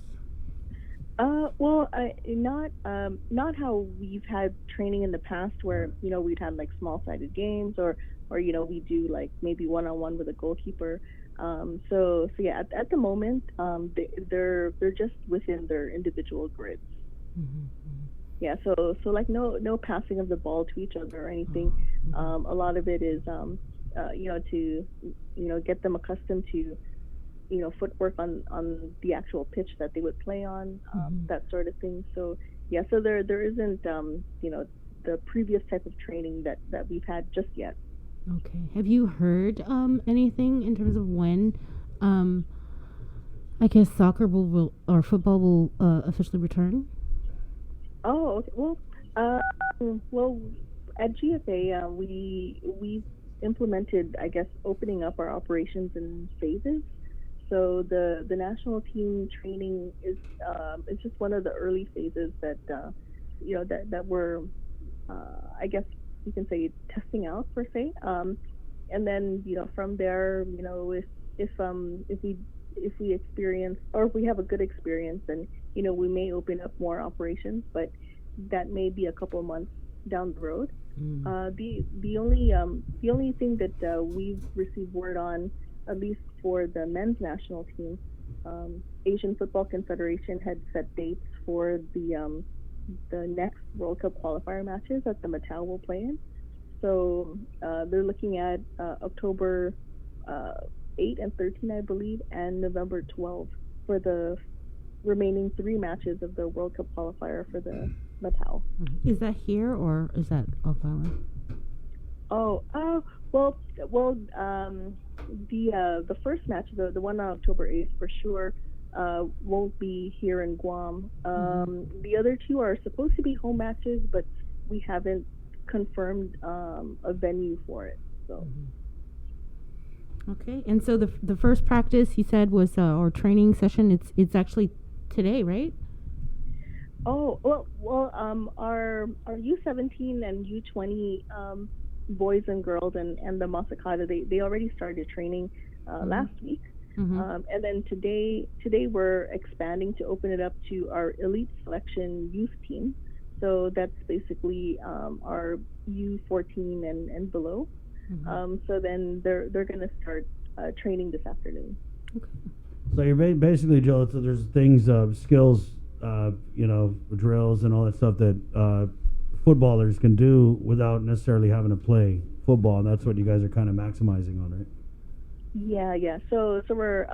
Not how we've had training in the past, where we'd had like small-sided games, or we do like maybe one-on-one with a goalkeeper. So yeah, at the moment, they're just within their individual grids. Yeah, so like no passing of the ball to each other or anything. A lot of it is to get them accustomed to footwork on the actual pitch that they would play on, that sort of thing. So yeah, so there isn't the previous type of training that we've had just yet. Okay. Have you heard anything in terms of when, I guess, soccer will or football will officially return? Oh, okay. Well, at GFA, we implemented, I guess, opening up our operations in phases. So the national team training is just one of the early phases that that we're I guess you can say testing out per se, and then from there, if we experience, or if we have a good experience, then we may open up more operations, but that may be a couple of months down the road. The only thing that we've received word on, at least for the men's national team, Asian Football Confederation had set dates for the next World Cup qualifier matches that the Mattel will play in. So they're looking at October 8 and 13, I believe, and November 12 for the remaining 3 matches of the World Cup qualifier for the Mattel. Is that here or is that off island? The first match, the one on October 8th, for sure won't be here in Guam. The other 2 are supposed to be home matches, but we haven't confirmed a venue for it. So. Okay, and so the first practice you said was or training session. It's actually today, right? Oh well, our U17 and U20 boys and girls and the Masakata, they already started training last week. And then today we're expanding to open it up to our elite selection youth team. So that's basically our U14 and below. So then they're going to start training this afternoon. Okay. So you're basically, Joe, so there's things, skills, drills and all that stuff that footballers can do without necessarily having to play football. And that's what you guys are kind of maximizing on, right? Yeah. So we're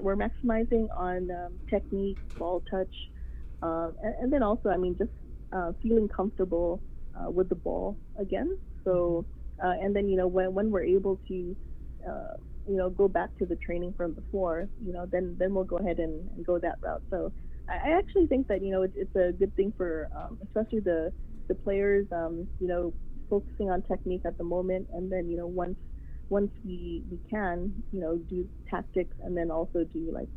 maximizing on technique, ball touch, and then also, just feeling comfortable with the ball again. So and then when we're able to go back to the training from before, then we'll go ahead and go that route. So I actually think that it's a good thing for especially the players, focusing on technique at the moment, and then once once we can, do tactics and then also do like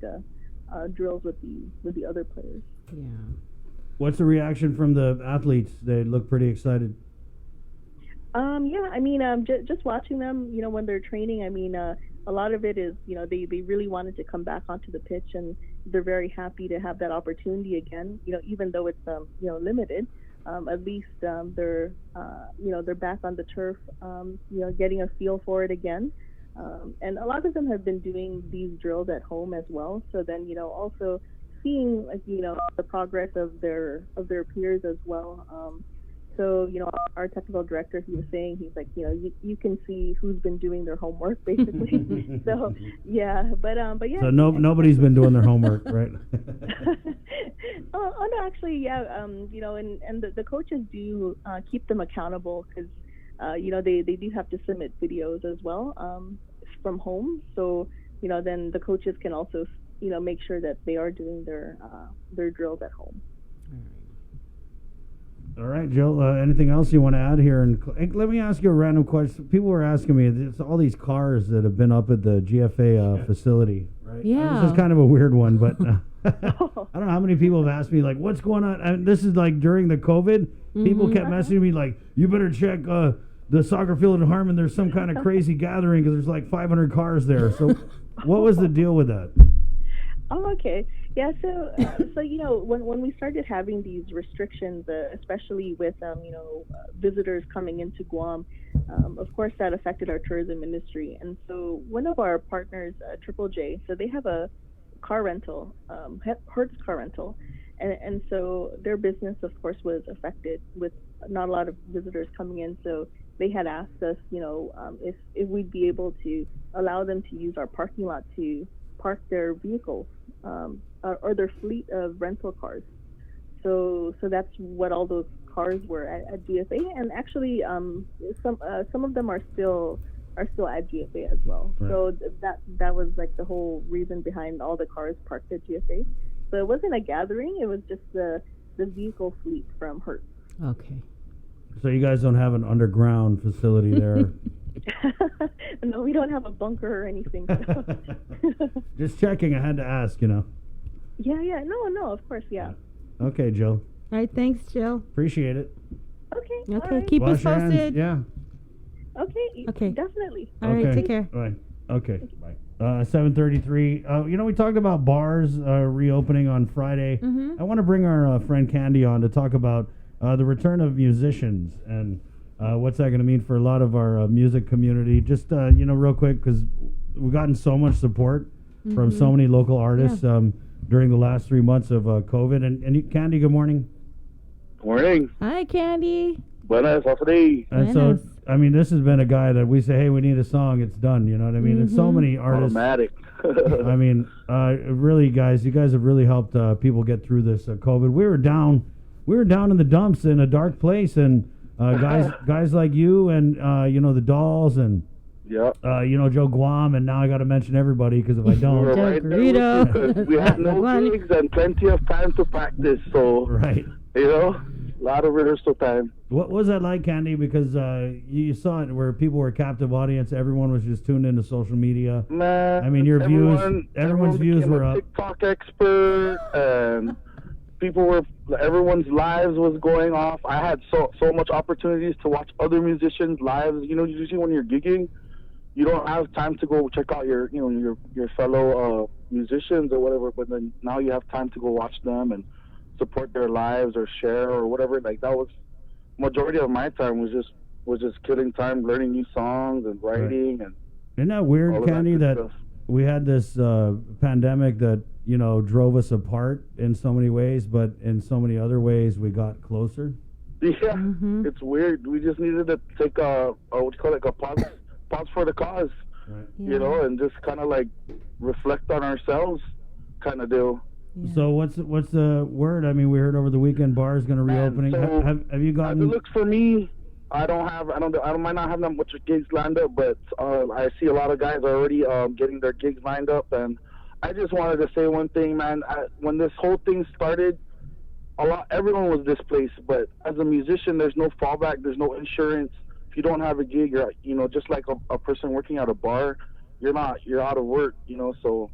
drills with the other players. Yeah. What's the reaction from the athletes? They look pretty excited. Yeah, I mean, just watching them, when they're training, I mean, a lot of it is, they really wanted to come back onto the pitch, and they're very happy to have that opportunity again, even though it's, limited. At least they're back on the turf, getting a feel for it again. And a lot of them have been doing these drills at home as well. So then, also seeing, the progress of their peers as well. So, our technical director, he was saying, he's like, you can see who's been doing their homework, basically. So, yeah, but yeah. So nobody's been doing their homework, right? Oh, no, actually, yeah, and the coaches do keep them accountable because, they do have to submit videos as well from home. So, then the coaches can also, make sure that they are doing their drills at home. All right, Jill, anything else you want to add here? And let me ask you a random question. People were asking me, it's all these cars that have been up at the GFA facility, right? Yeah. This is kind of a weird one, but I don't know how many people have asked me, like, what's going on? This is like during the COVID. People kept messaging me, like, you better check the soccer field in Harmon. There's some kind of crazy gathering because there's like 500 cars there. So what was the deal with that? Oh, okay. Yeah, so when we started having these restrictions, especially with visitors coming into Guam, of course that affected our tourism industry. And so one of our partners, Triple J, so they have a car rental, Hertz car rental, and so their business, of course, was affected with not a lot of visitors coming in. So they had asked us, if we'd be able to allow them to use our parking lot to park their vehicles. Or their fleet of rental cars. So that's what all those cars were at GFA, and actually some of them are still at GFA as well. Right. So that was like the whole reason behind all the cars parked at GFA. So it wasn't a gathering; it was just the vehicle fleet from Hertz. Okay. So you guys don't have an underground facility there? No, we don't have a bunker or anything. So. Just checking. I had to ask, Yeah. No, of course, yeah. Okay, Jill. All right, thanks, Jill. Appreciate it. Okay. Okay, right. keep Wash us posted. Yeah. Okay, definitely. All right, take care. All right. Okay. Bye. 7:33. We talked about bars reopening on Friday. I want to bring our friend Candy on to talk about the return of musicians and what's that going to mean for a lot of our music community. Just, real quick, because we've gotten so much support from so many local artists during the last 3 months of COVID. And Candy, good morning. Good morning. Hi, Candy. Buenas, how's And so, I mean, this has been a guy that we say, hey, we need a song, it's done, you know what I mean? And so many artists. Automatic. I mean, really, guys, you guys have really helped people get through this COVID. We were down in the dumps in a dark place, and guys like you and, the Dolls and, Joe Guam, and now I got to mention everybody because if I don't. Joe Garrido. We had no gigs and plenty of time to practice, so. Right. A lot of rehearsal time. What was that like, Candy? Because you saw it where people were a captive audience. Everyone was just tuned into social media. Man, I mean, everyone's views were up. TikTok expert, and everyone's lives was going off. I had so much opportunities to watch other musicians' lives. Usually when you're gigging, you don't have time to go check out your fellow musicians or whatever. But then now you have time to go watch them and support their lives or share or whatever. Like that was majority of my time was just killing time learning new songs and writing. Right. And isn't that weird, Candy, that we had this pandemic that drove us apart in so many ways, but in so many other ways we got closer? Yeah, It's weird. We just needed to take a pause for the cause, right. And just kind of like reflect on ourselves, kind of deal. Yeah. So what's the word? I mean, we heard over the weekend bars going to reopening. So have you gotten? As it looks for me, I might not have that much gigs lined up, but I see a lot of guys already getting their gigs lined up, and I just wanted to say one thing, man. When this whole thing started, everyone was displaced, but as a musician, there's no fallback, there's no insurance, if you don't have a gig, you're, you know, just like a person working at a bar, you're out of work, you know. So,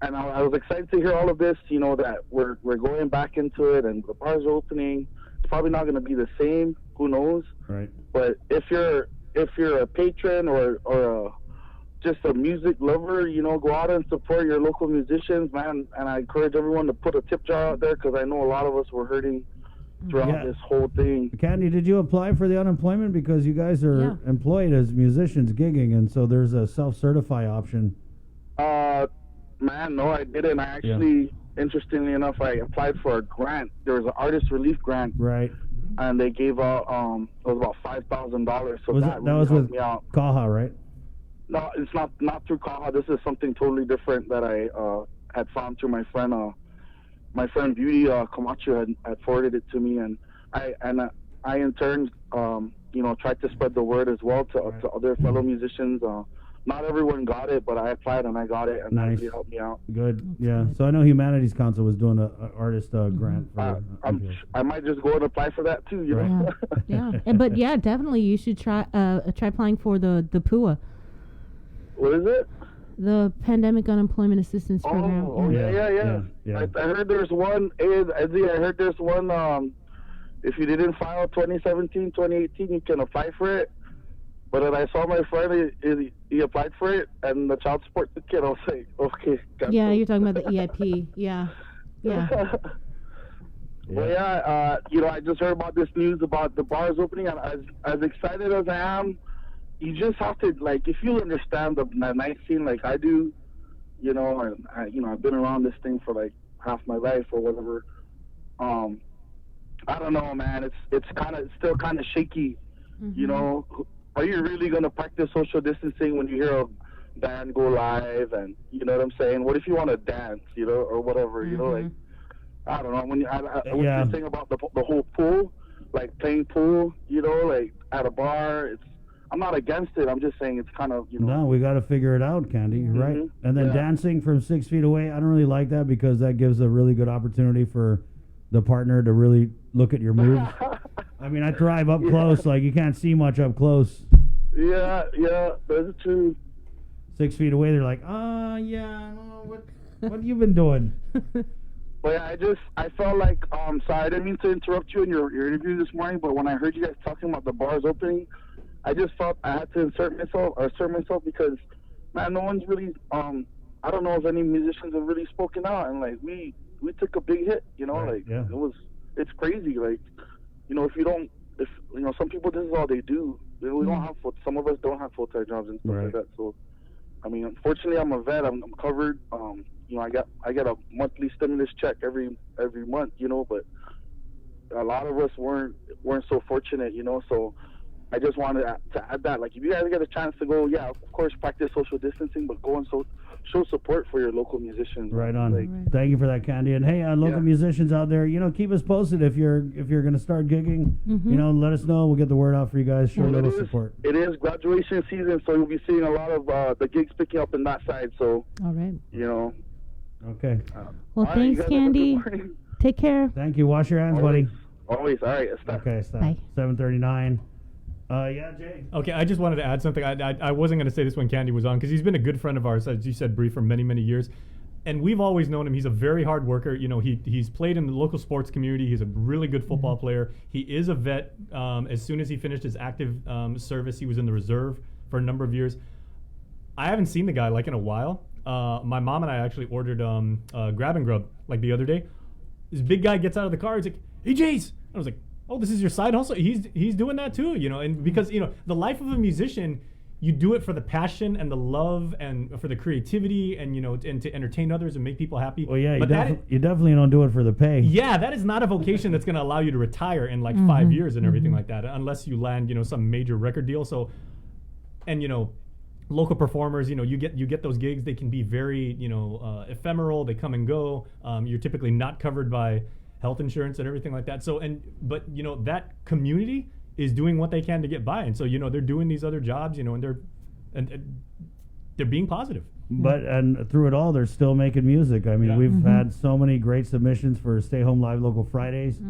and I was excited to hear all of this, you know, that we're going back into it and the bars are opening. It's probably not going to be the same, who knows? Right. But if you're a patron or just a music lover, you know, go out and support your local musicians, man. And I encourage everyone to put a tip jar out there, because I know a lot of us were hurting throughout this whole thing. Candy, did you apply for the unemployment? Because you guys are employed as musicians gigging, and so there's a self-certify option. Man, no, I didn't. I actually, interestingly enough, I applied for a grant. There was an artist relief grant. Right. And they gave out, it was about $5,000. So that was helped with me out. Kaha, right? No, it's not through Kaha. This is something totally different that I had found through my friend. My friend Beauty Camacho had forwarded it to me, and I in turn, you know, tried to spread the word as well to other fellow musicians. Not everyone got it, but I applied and I got it, and that really helped me out. Good, yeah. So I know Humanities Council was doing an artist grant for. I might just go and apply for that too, you know. Yeah, but yeah, definitely you should try applying for the PUA. What is it? The Pandemic Unemployment Assistance Program. Oh, yeah. I heard there's one. I heard there's one. If you didn't file 2017, 2018, you can apply for it. But then I saw my friend, he applied for it, and the child support kid, I was like, okay. Yeah, you're talking about the EIP. Yeah. Well, you know, I just heard about this news about the bars opening, and as excited as I am, you just have to, like, if you understand the night scene like I do, you know, and I've been around this thing for like half my life or whatever. I don't know, man. It's still kind of shaky, you know. Are you really gonna practice social distancing when you hear a band go live, and you know what I'm saying? What if you want to dance, you know, or whatever, you know, like, I don't know. When what you're saying about the whole pool, like playing pool, you know, like at a bar, I'm not against it. I'm just saying it's kind of, you know. No, we got to figure it out, Candy, right? And then dancing from 6 feet away, I don't really like that, because that gives a really good opportunity for the partner to really look at your moves. I mean, I drive up close, like you can't see much up close. Yeah, that's true. 6 feet away, they're like, yeah, what have you been doing? But yeah, I felt like, sorry, I didn't mean to interrupt you in your interview this morning, but when I heard you guys talking about the bars opening, I just felt I had to assert myself because, man, no one's really, I don't know if any musicians have really spoken out, and like we took a big hit, you know, it's crazy, like, you know, if you know, some people, this is all they do. We don't have some of us don't have full-time jobs and stuff like that. So, I mean, unfortunately, I'm a vet. I'm covered. You know, I get a monthly stimulus check every month. You know, but a lot of us weren't so fortunate. You know, so I just wanted to add that. Like, if you guys get a chance to go, of course, practice social distancing, but go and show support for your local musicians. Right on. Thank you for that, Candy. And hey, local musicians out there, you know, keep us posted if you're going to start gigging. You know, let us know. We'll get the word out for you guys. Show a little support. It is graduation season, so you'll be seeing a lot of the gigs picking up in that side. So, all right. You know. Okay. Well, thanks, Candy. Take care. Thank you. Wash your hands, buddy. Always. All right. Stop. Okay. Stop. Bye. 7:39. Yeah, Jay. Okay, I just wanted to add something. I wasn't going to say this when Candy was on, because he's been a good friend of ours, as you said, Bree, for many, many years. And we've always known him. He's a very hard worker. You know, he's played in the local sports community. He's a really good football player. He is a vet. As soon as he finished his active service, he was in the reserve for a number of years. I haven't seen the guy, like, in a while. My mom and I actually ordered Grab and Grub, like, the other day. This big guy gets out of the car. He's like, "Hey, Jace." I was like, "Oh, this is your side hustle?" He's doing that too, you know, and because, you know, the life of a musician, you do it for the passion and the love and for the creativity and, you know, and to entertain others and make people happy. Well, yeah, you definitely don't do it for the pay. Yeah, that is not a vocation that's going to allow you to retire in like 5 years and everything like that, unless you land, you know, some major record deal. So, and, you know, local performers, you know, you get those gigs. They can be very, you know, ephemeral. They come and go. You're typically not covered by health insurance and everything like that. So, but you know, that community is doing what they can to get by, and so, you know, they're doing these other jobs, you know, and they're being positive. But and through it all, they're still making music. I mean, we've had so many great submissions for Stay Home Live Local Fridays,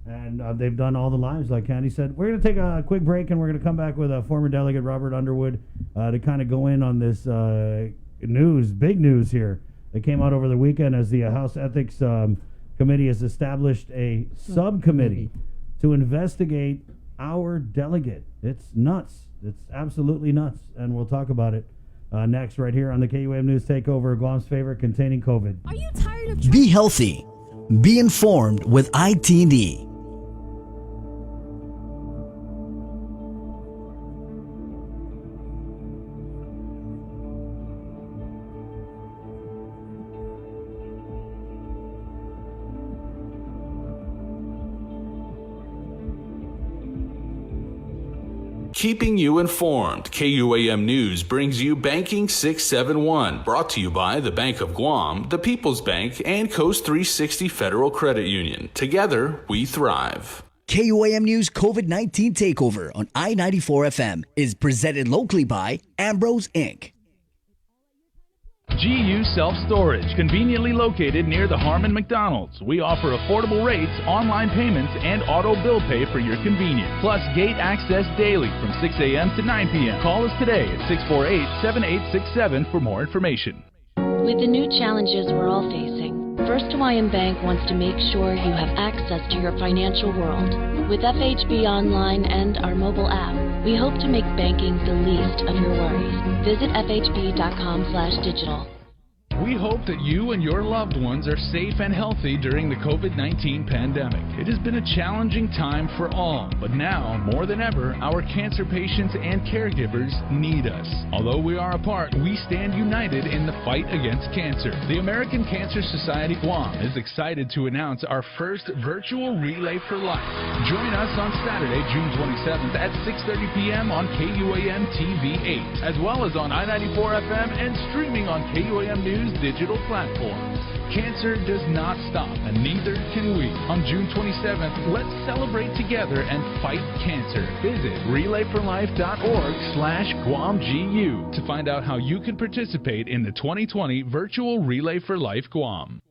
And they've done all the lives, like Candy said. We're going to take a quick break, and we're going to come back with former delegate Robert Underwood to kind of go in on this news, big news here that came out over the weekend as the House Ethics Committee has established a subcommittee to investigate our delegate. It's nuts. It's absolutely nuts, and we'll talk about it next right here on the KUAM News Takeover, Guam's favorite containing COVID. Are you tired of Be healthy. Be informed with ITD. Keeping you informed, KUAM News brings you Banking 671, brought to you by the Bank of Guam, the People's Bank, and Coast 360 Federal Credit Union. Together, we thrive. KUAM News COVID-19 Takeover on I-94 FM is presented locally by Ambrose Inc. GU Self-Storage, conveniently located near the Harmon McDonald's. We offer affordable rates, online payments, and auto bill pay for your convenience. Plus gate access daily from 6 a.m. to 9 p.m. Call us today at 648-7867 for more information. With the new challenges we're all facing, First Hawaiian Bank wants to make sure you have access to your financial world. With FHB Online and our mobile app, we hope to make banking the least of your worries. Visit fhb.com/digital. We hope that you and your loved ones are safe and healthy during the COVID-19 pandemic. It has been a challenging time for all, but now, more than ever, our cancer patients and caregivers need us. Although we are apart, we stand united in the fight against cancer. The American Cancer Society Guam is excited to announce our first virtual Relay for Life. Join us on Saturday, June 27th at 6:30 p.m. on KUAM TV 8, as well as on I-94 FM and streaming on KUAM News digital platforms. Cancer does not stop, and neither can we. On June 27th, let's celebrate together and fight cancer. Visit relayforlife.org/GuamGU to find out how you can participate in the 2020 virtual Relay for Life Guam.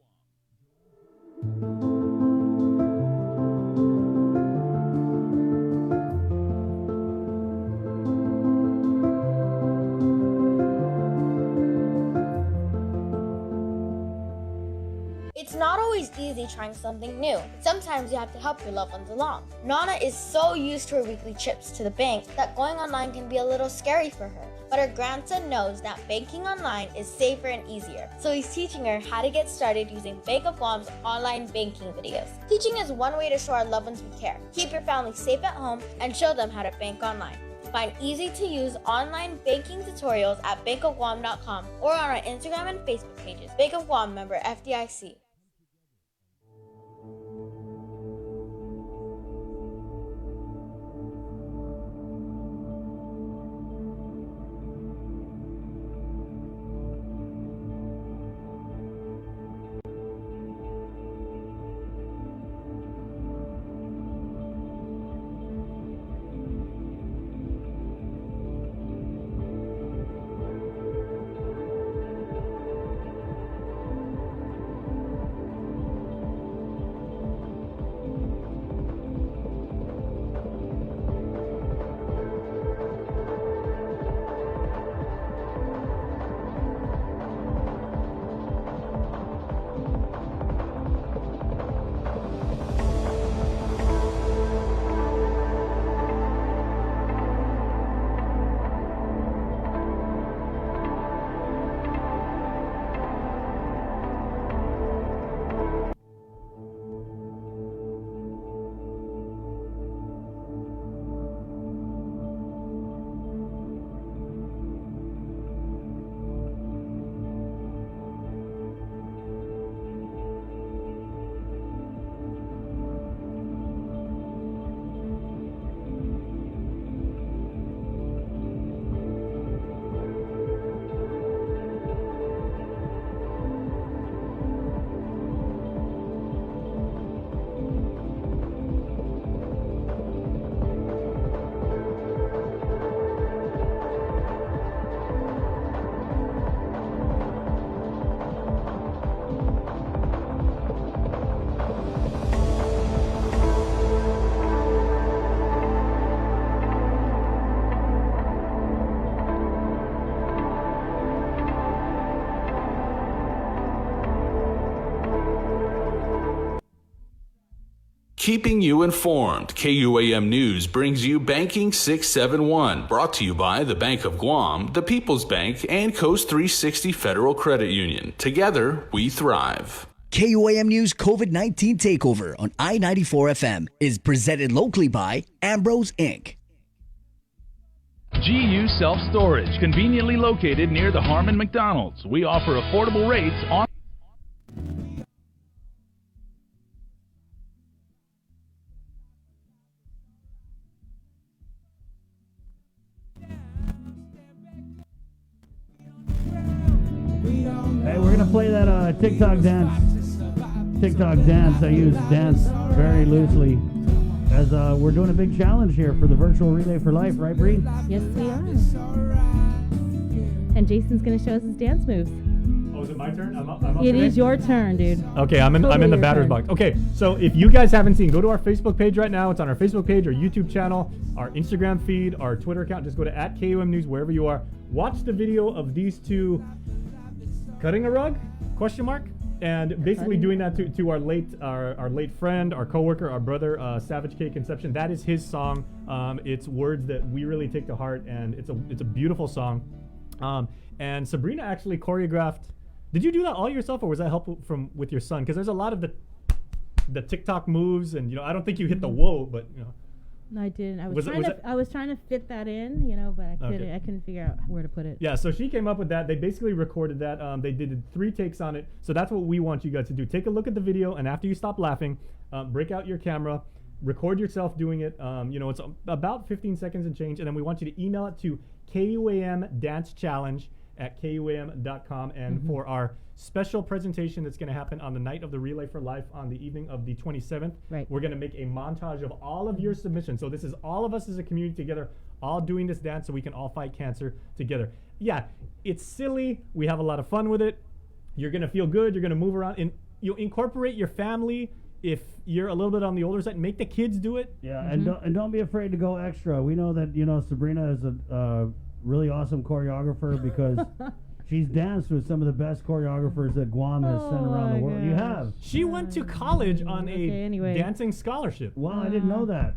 It's not always easy trying something new. Sometimes you have to help your loved ones along. Nana is so used to her weekly trips to the bank that going online can be a little scary for her. But her grandson knows that banking online is safer and easier. So he's teaching her how to get started using Bank of Guam's online banking videos. Teaching is one way to show our loved ones we care. Keep your family safe at home and show them how to bank online. Find easy-to-use online banking tutorials at bankofguam.com or on our Instagram and Facebook pages. Bank of Guam, member FDIC. Keeping you informed, KUAM News brings you Banking 671, brought to you by the Bank of Guam, the People's Bank, and Coast 360 Federal Credit Union. Together, we thrive. KUAM News COVID-19 Takeover on I-94 FM is presented locally by Ambrose Inc. GU Self Storage, conveniently located near the Harmon McDonald's. We offer affordable rates on. Hey, we're gonna play that TikTok dance. TikTok dance. I use dance very loosely, as we're doing a big challenge here for the virtual Relay for Life, right, Bree? Yes, we are. And Jason's going to show us his dance moves. Oh, is it my turn? I'm up It today? is your turn, dude. Okay, I'm in the batter's box. Okay, so if you guys haven't seen, go to our Facebook page right now. It's on our Facebook page, our YouTube channel, our Instagram feed, our Twitter account. Just go to @KUM News wherever you are. Watch the video of these two cutting a rug? Question mark. And basically doing that to our late friend, our coworker, our brother, Savage K Conception. That is his song. It's words that we really take to heart, and it's a beautiful song. And Sabrina actually choreographed. Did you do that all yourself, or was that help with your son? Because there's a lot of the TikTok moves, and I don't think you hit the whoa, but No, I didn't. I Was was trying to fit that in, but I couldn't figure out where to put it. Yeah, so she came up with that. They basically recorded that. They did 3 takes on it. So that's what we want you guys to do. Take a look at the video, and after you stop laughing, break out your camera, record yourself doing it. It's about 15 seconds and change, and then we want you to email it to KUAMDanceChallenge@KUAM.com. And for our special presentation that's going to happen on the night of the Relay for Life on the evening of the 27th, we're going to make a montage of all of your submissions. So this is all of us as a community together, all doing this dance so we can all fight cancer together. Yeah, it's silly. We have a lot of fun with it. You're going to feel good. You're going to move around. And you incorporate your family. If you're a little bit on the older side, make the kids do it. Yeah, and don't be afraid to go extra. We know that Sabrina is a really awesome choreographer because she's danced with some of the best choreographers that Guam has sent around the world. You have. She went to college on a dancing scholarship. Wow, I didn't know that.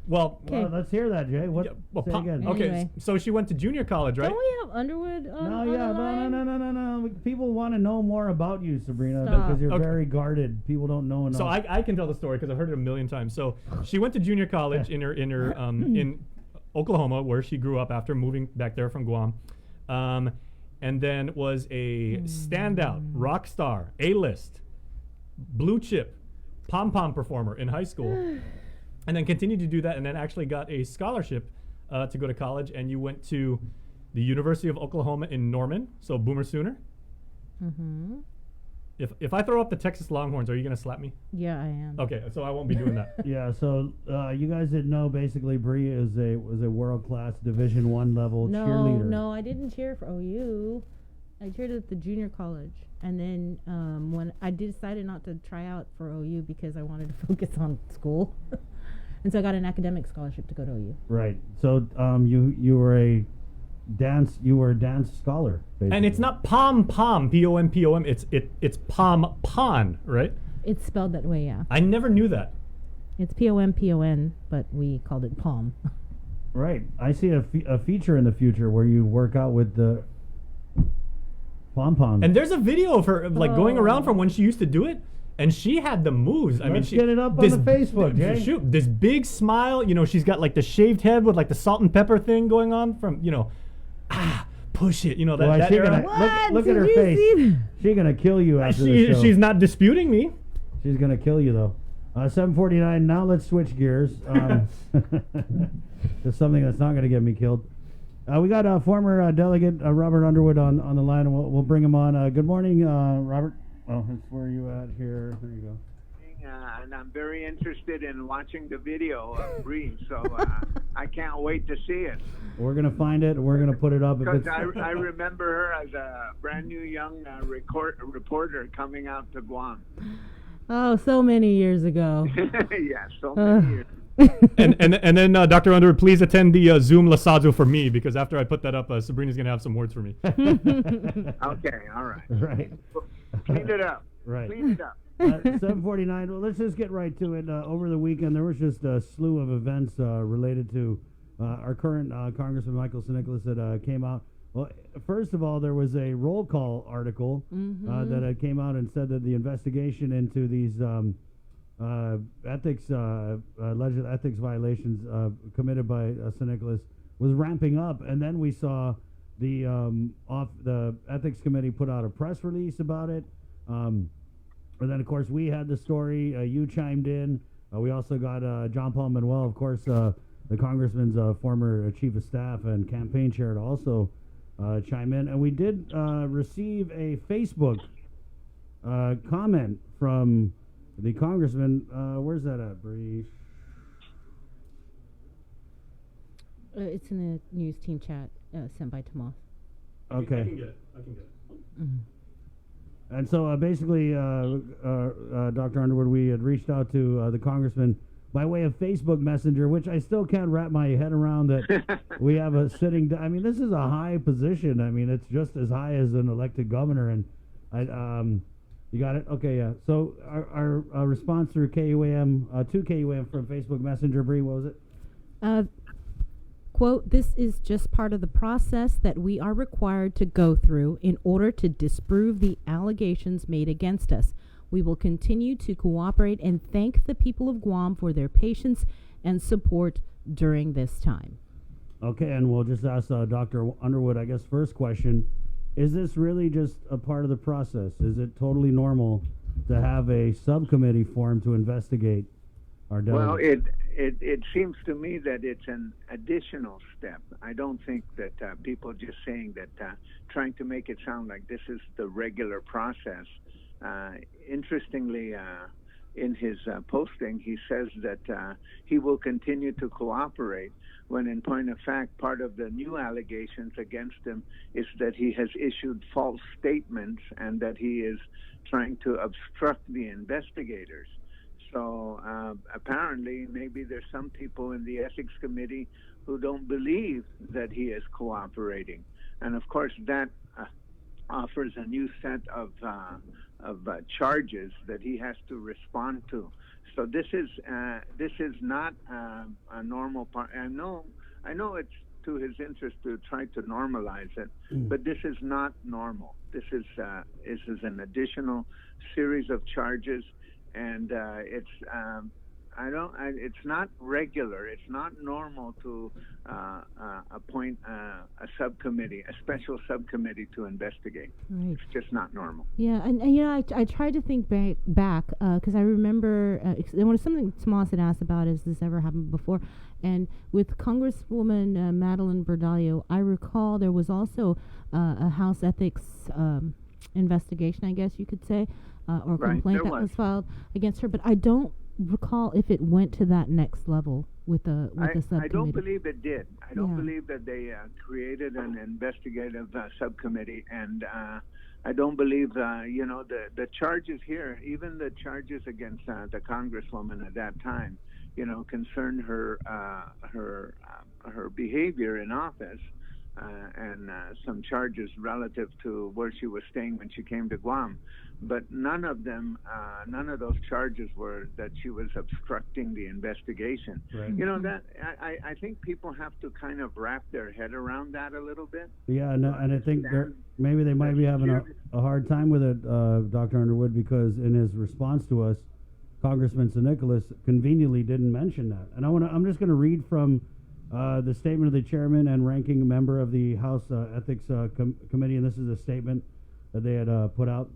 Well, let's hear that, Jay. Say again. Okay, so she went to junior college, right? Don't we have Underwood on No. line? People want to know more about you, Sabrina, Stop. because you're very guarded. People don't know enough. So I can tell the story because I've heard it a million times. So she went to junior college in Oklahoma, where she grew up after moving back there from Guam, and then was a standout rock star, A-list, blue chip, pom-pom performer in high school, and then continued to do that, and then actually got a scholarship to go to college. And you went to the University of Oklahoma in Norman, so Boomer Sooner. Mm-hmm. If I throw up the Texas Longhorns, are you going to slap me? Yeah, I am. Okay, so I won't be doing that. Yeah, so you guys didn't know, basically, Bree was a world-class Division I level cheerleader. No, I didn't cheer for OU. I cheered at the junior college. And then when I decided not to try out for OU because I wanted to focus on school. And so I got an academic scholarship to go to OU. Right. So you were a dance scholar, basically. And it's not pom-pom, P-O-M-P-O-M. It's pom-pon, right? It's spelled that way, yeah. I never knew that. It's P-O-M-P-O-N, but we called it POM. Right. I see a feature in the future where you work out with the pom-pom. And there's a video of her going around from when she used to do it. And she had the moves. Let's get it up on the Facebook, Jay. Shoot, this big smile. She's got like the shaved head with like the salt and pepper thing going on from, push it. That era. Look at her face. She's going to kill you after the show. She's not disputing me. She's going to kill you, though. 7:49. Now let's switch gears to something that's not going to get me killed. We got former delegate Robert Underwood on the line, and we'll bring him on. Good morning, Robert. Well, that's where you at here. There you go. And I'm very interested in watching the video of Bree, so I can't wait to see it. We're going to find it, and we're going to put it up. Because I remember her as a brand new young reporter coming out to Guam. Oh, so many years ago. Yeah, so many years. and then Dr. Underwood, please attend the Zoom Lasazo for me, because after I put that up, Sabrina's going to have some words for me. Okay, all right. Right. Clean it up. Right. Clean it up. 7:49. Well, let's just get right to it. Over the weekend, there was just a slew of events related to our current Congressman Michael St. Nicholas that came out. Well, first of all, there was a roll call article that came out and said that the investigation into these alleged ethics violations committed by St. Nicholas was ramping up, and then we saw the ethics committee put out a press release about it. And then, of course, we had the story. You chimed in. We also got John Paul Manuel, of course, the congressman's former chief of staff and campaign chair, to also chime in. And we did receive a Facebook comment from the congressman. Where's that at, Bree? It's in the news team chat sent by Tomas. Okay. I can get it. And so basically, Dr. Underwood, we had reached out to the congressman by way of Facebook Messenger, which I still can't wrap my head around that we have a sitting. I mean, this is a high position. I mean, it's just as high as an elected governor. And you got it? Okay, yeah. So our response through KUAM, to KUAM from Facebook Messenger, Bree, what was it? Quote, "This is just part of the process that we are required to go through in order to disprove the allegations made against us. We will continue to cooperate and thank the people of Guam for their patience and support during this time." Okay, and we'll just ask Dr. Underwood, I guess, first question. Is this really just a part of the process? Is it totally normal to have a subcommittee formed to investigate our delegates? Well, it seems to me that it's an additional step. I don't think that people just saying that, trying to make it sound like this is the regular process. Interestingly, in his posting, he says that he will continue to cooperate, when in point of fact, part of the new allegations against him is that he has issued false statements and that he is trying to obstruct the investigators. So apparently, maybe there's some people in the ethics committee who don't believe that he is cooperating, and of course that offers a new set of charges that he has to respond to. So this is not a normal part. I know it's to his interest to try to normalize it, but this is not normal. This is an additional series of charges. And it's not regular. It's not normal to appoint a subcommittee, a special subcommittee to investigate. Right. It's just not normal. Yeah, and you know, I tried to think back because I remember there was something Tomas had asked about, has this ever happened before? And with Congresswoman Madeline Bordallo, I recall there was also a House ethics investigation, I guess you could say, or complaint that was filed against her, but I don't recall if it went to that next level with the subcommittee. I don't believe it did. I don't believe that they created an investigative subcommittee, and I don't believe the charges here, even the charges against the Congresswoman at that time, concerned her behavior in office. And some charges relative to where she was staying when she came to Guam, but none of those charges were that she was obstructing the investigation. Right. That I think people have to kind of wrap their head around that a little bit. Yeah, and I think maybe they might be having a hard time with it, Dr. Underwood, because in his response to us, Congressman St. Nicholas conveniently didn't mention that. And I'm just going to read from the statement of the chairman and ranking member of the House Ethics Committee, and this is a statement that they had put out.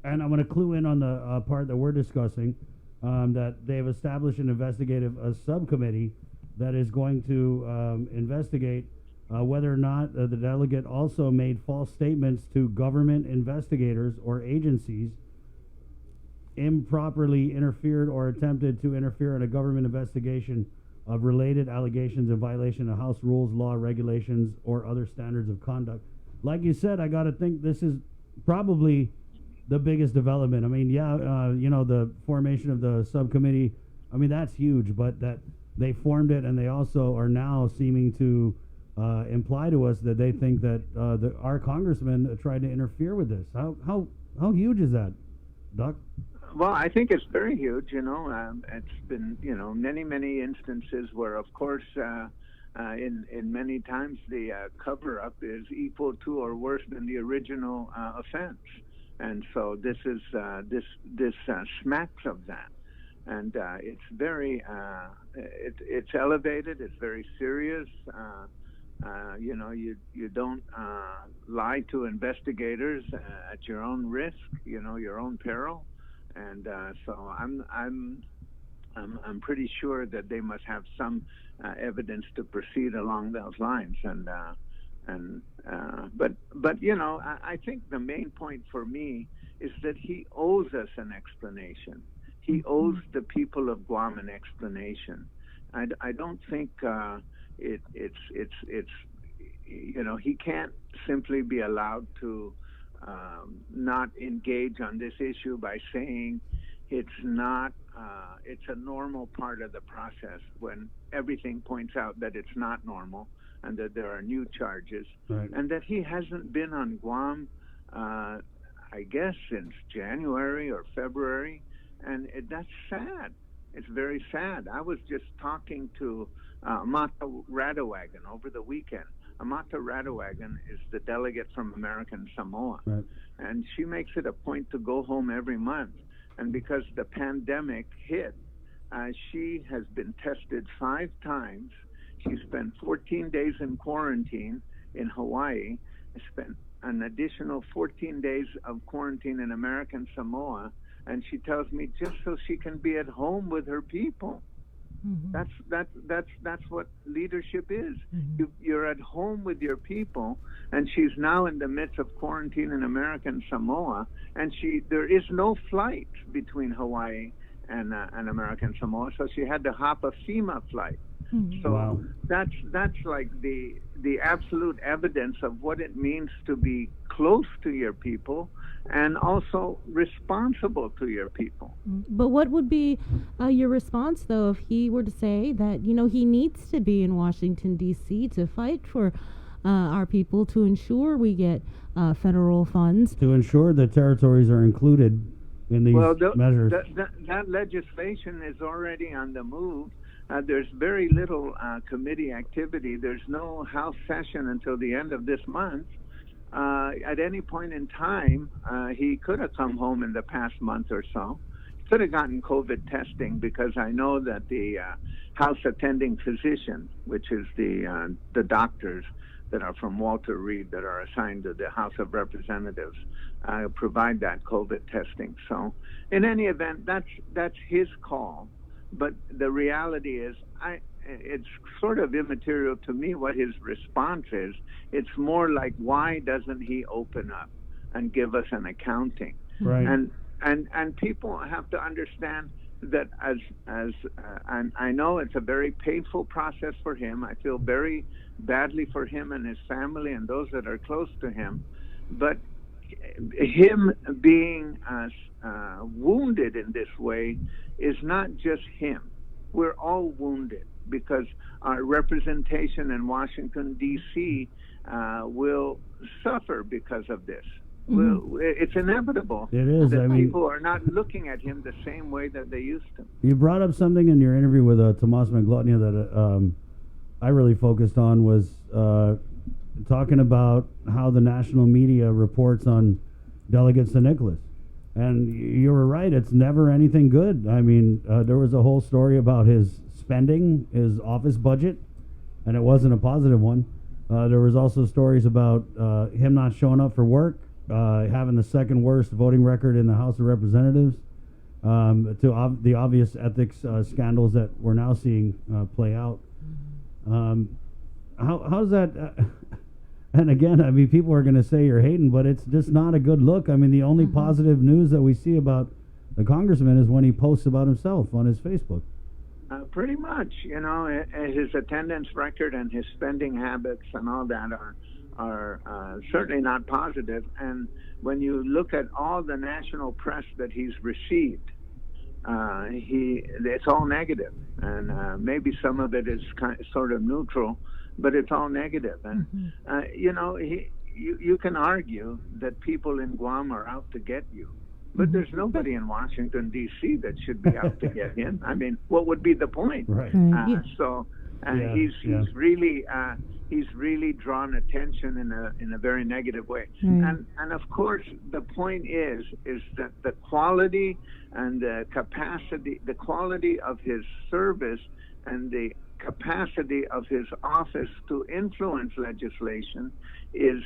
And I'm going to clue in on the part that we're discussing, that they have established an investigative subcommittee that is going to investigate whether or not the delegate also made false statements to government investigators or agencies, improperly interfered or attempted to interfere in a government investigation of related allegations in violation of House rules, law, regulations, or other standards of conduct. Like you said, I got to think this is probably the biggest development. I mean, the formation of the subcommittee, I mean, that's huge, but that they formed it and they also are now seeming to imply to us that they think that our congressman tried to interfere with this. How huge is that, Doc? Well, I think it's very huge. It's been many instances where, of course, in many times the cover-up is equal to or worse than the original offense, and so this is this smacks of that, and it's very it's elevated. It's very serious. You don't lie to investigators at your own risk, your own peril, and so I'm pretty sure that they must have some evidence to proceed along those lines, but I think the main point for me is that he owes us an explanation. He owes the people of Guam an explanation. I don't think it's he can't simply be allowed to not engage on this issue by saying it's not it's a normal part of the process when everything points out that it's not normal and that there are new charges, right, and that he hasn't been on Guam I guess since January or February, and that's sad. It's very sad. I was just talking to Amata Radawagan over the weekend. Amata Radawagan is the delegate from American Samoa, right, and she makes it a point to go home every month. And because the pandemic hit, she has been tested 5 times. She spent 14 days in quarantine in Hawaii, spent an additional 14 days of quarantine in American Samoa, and she tells me just so she can be at home with her people. Mm-hmm. That's what leadership is. Mm-hmm. You're at home with your people, and she's now in the midst of quarantine in American Samoa, and there is no flight between Hawaii and American Samoa, so she had to hop a FEMA flight. Mm-hmm. So wow, that's like the absolute evidence of what it means to be close to your people and also responsible to your people. But what would be your response, though, if he were to say that, he needs to be in Washington, D.C. to fight for our people, to ensure we get federal funds? To ensure that territories are included in these measures. That legislation is already on the move. There's very little committee activity. There's no House session until the end of this month. At any point in time, he could have come home in the past month or so. He could have gotten COVID testing, because I know that the House attending physician, which is the doctors that are from Walter Reed that are assigned to the House of Representatives, provide that COVID testing. So in any event, that's his call. But the reality is, it's sort of immaterial to me what his response is. It's more like, why doesn't he open up and give us an accounting? Right. And people have to understand that and I know it's a very painful process for him. I feel very badly for him and his family and those that are close to him. But him being wounded in this way is not just him. We're all wounded because our representation in Washington, D.C. Will suffer because of this. Mm-hmm. It's inevitable. It is. That people are not looking at him the same way that they used to. You brought up something in your interview with Tomas Maglotnia that I really focused on, was talking about how the national media reports on Delegate St. Nicholas. And you were right, it's never anything good. I mean, there was a whole story about his spending, his office budget, and it wasn't a positive one. There was also stories about him not showing up for work, having the second worst voting record in the House of Representatives, to the obvious ethics scandals that we're now seeing play out. How's that... And again, I mean, people are going to say you're hating, but it's just not a good look. I mean, the only positive news that we see about the congressman is when he posts about himself on his Facebook. Pretty much, his attendance record and his spending habits and all that are certainly not positive. And when you look at all the national press that he's received, it's all negative, and maybe some of it is sort of neutral, but it's all negative. And you can argue that people in Guam are out to get you, But there's nobody in Washington, D.C. that should be out to get him. I mean, what would be the point? Right. He's really drawn attention in a very negative way. Right. And of course, the point is that the quality and the capacity, the quality of his service and the capacity of his office to influence legislation is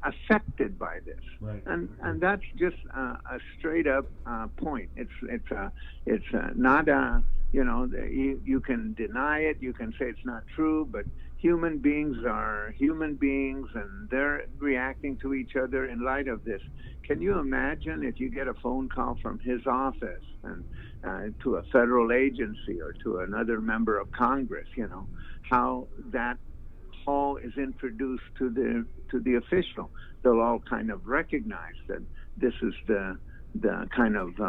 affected by this, right. and that's just a straight up point. It's not you can deny it, you can say it's not true, but human beings are human beings, and they're reacting to each other in light of this. Can you imagine if you get a phone call from his office and to a federal agency or to another member of Congress, how that call is introduced to the official? They'll all kind of recognize that this is the kind of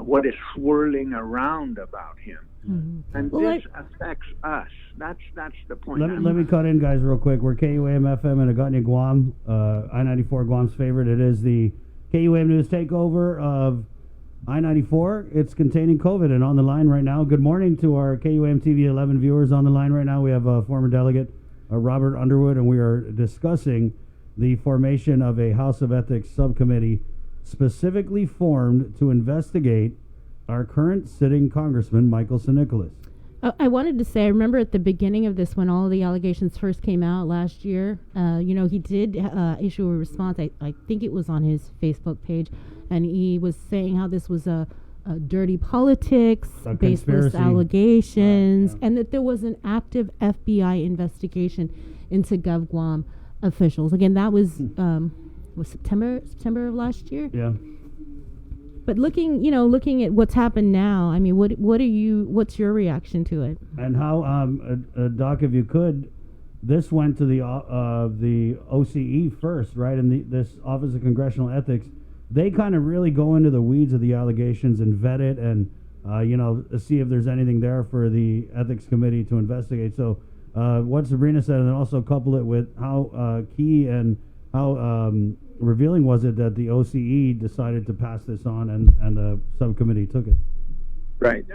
what is swirling around about him. Mm-hmm. And this affects us. That's the point. Let me cut in, guys, real quick. We're KUAM FM in Agutnia, Guam. I-94, Guam's favorite. It is the KUAM News takeover of I-94. It's containing COVID, and on the line right now. Good morning to our KUAM TV 11 viewers on the line right now. We have former delegate Robert Underwood, and we are discussing the formation of a House of Ethics subcommittee specifically formed to investigate our current sitting Congressman, Michael San Nicolas. I wanted to say, I remember at the beginning of this, when all the allegations first came out last year, he did issue a response. I think it was on his Facebook page, and he was saying how this was a dirty politics, baseless allegations, and that there was an active FBI investigation into GovGuam officials. Again, that was September of last year. Yeah. But looking at what's happened now, I mean, what's your reaction to it? And how, Doc, if you could, this went to the OCE first, right? And this Office of Congressional Ethics, they kind of really go into the weeds of the allegations and vet it and, see if there's anything there for the Ethics Committee to investigate. So what Sabrina said, and then also couple it with how key and how revealing was it that the OCE decided to pass this on and the subcommittee took it? Right.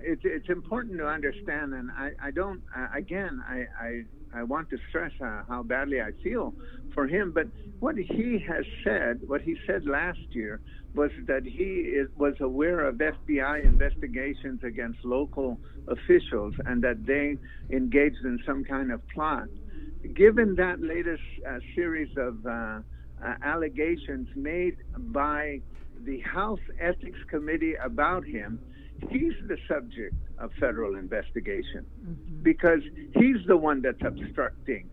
It's important to understand, and I want to stress how badly I feel for him. But what he said last year was that he was aware of FBI investigations against local officials and that they engaged in some kind of plot. Given that latest series of allegations made by the House Ethics Committee about him, he's the subject of federal investigation because he's the one that's obstructing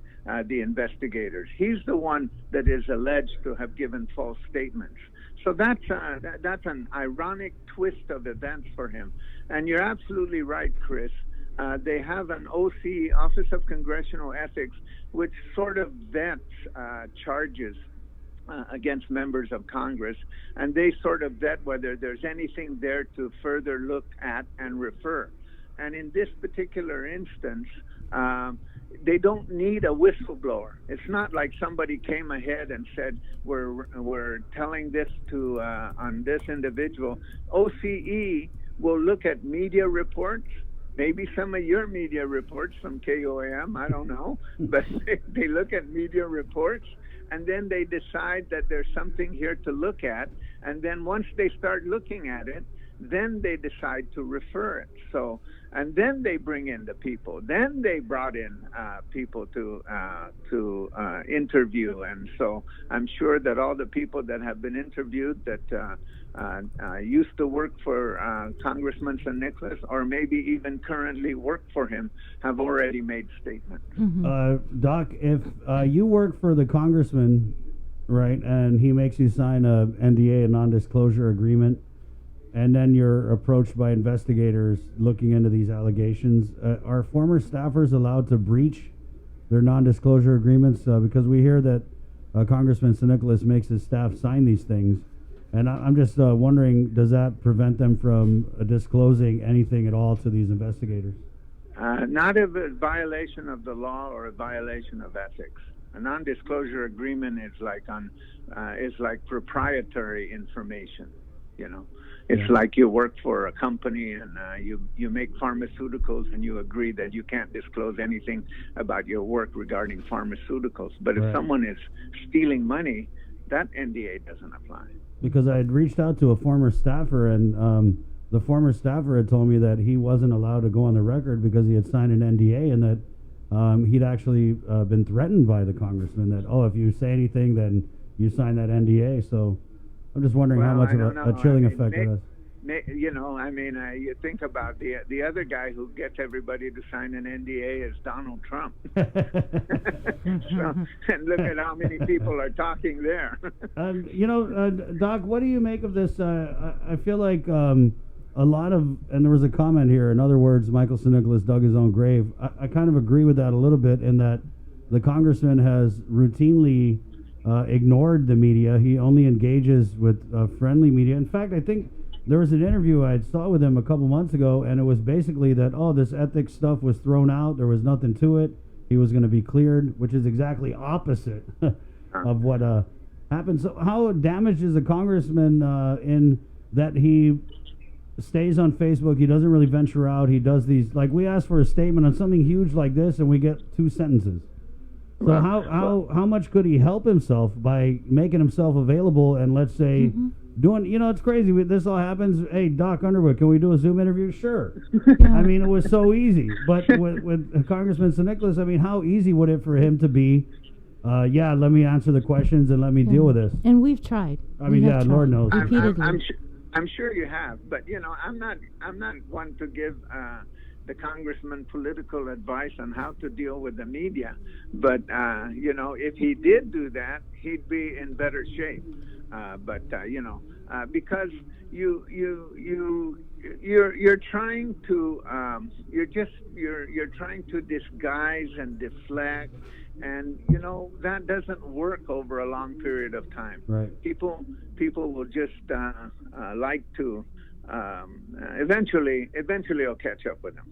the investigators. He's the one that is alleged to have given false statements. So that's an ironic twist of events for him. And you're absolutely right, Chris. They have an OCE, Office of Congressional Ethics, which sort of vets charges against members of Congress, and they sort of vet whether there's anything there to further look at and refer. And in this particular instance, they don't need a whistleblower. It's not like somebody came ahead and said, we're telling this to on this individual. OCE will look at media reports, maybe some of your media reports from KUAM, I don't know, but they look at media reports, and then they decide that there's something here to look at, and then once they start looking at it, then they decide to refer it. So, and then they bring in the people. Then they brought in people to interview, and so I'm sure that all the people that have been interviewed that used to work for Congressman San Nicolas, or maybe even currently work for him, have already made statements. Doc, if you work for the congressman, right, and he makes you sign a NDA, a non-disclosure agreement, and then you're approached by investigators looking into these allegations, are former staffers allowed to breach their non-disclosure agreements? Because we hear that Congressman San Nicolas makes his staff sign these things. And I'm just wondering, does that prevent them from disclosing anything at all to these investigators? Not if a violation of the law or a violation of ethics. A non-disclosure agreement is like proprietary information. It's like you work for a company and you make pharmaceuticals and you agree that you can't disclose anything about your work regarding pharmaceuticals. But if someone is stealing money, that NDA doesn't apply. Because I had reached out to a former staffer, and the former staffer had told me that he wasn't allowed to go on the record because he had signed an NDA, and that he'd actually been threatened by the congressman that, if you say anything, then you sign that NDA. So I'm just wondering how much of a chilling effect that has. You think about the other guy who gets everybody to sign an NDA is Donald Trump. And look at how many people are talking there. Doc, what do you make of this? I feel like a lot of, and there was a comment here, in other words, Michael St. Nicholas dug his own grave. I kind of agree with that a little bit, in that the congressman has routinely ignored the media. He only engages with friendly media. In fact, I think there was an interview I saw with him a couple months ago, and it was basically that, this ethics stuff was thrown out. There was nothing to it. He was going to be cleared, which is exactly opposite of what happened. So how damaged is a congressman in that he stays on Facebook, he doesn't really venture out, he does these, like, we ask for a statement on something huge like this, and we get 2 sentences. So how much could he help himself by making himself available and, let's say, doing, it's crazy. This all happens. Hey, Doc Underwood, can we do a Zoom interview? Sure. I mean, it was so easy. But with Congressman St. Nicholas, I mean, how easy would it for him to be, let me answer the questions and let me deal with this? And we've tried. Lord knows. Repeatedly. I'm sure you have, but I'm not one to give the congressman political advice on how to deal with the media. But if he did do that, he'd be in better shape. Because you're trying to you're trying to disguise and deflect, and that doesn't work over a long period of time. Right. People will just like to eventually it'll catch up with them.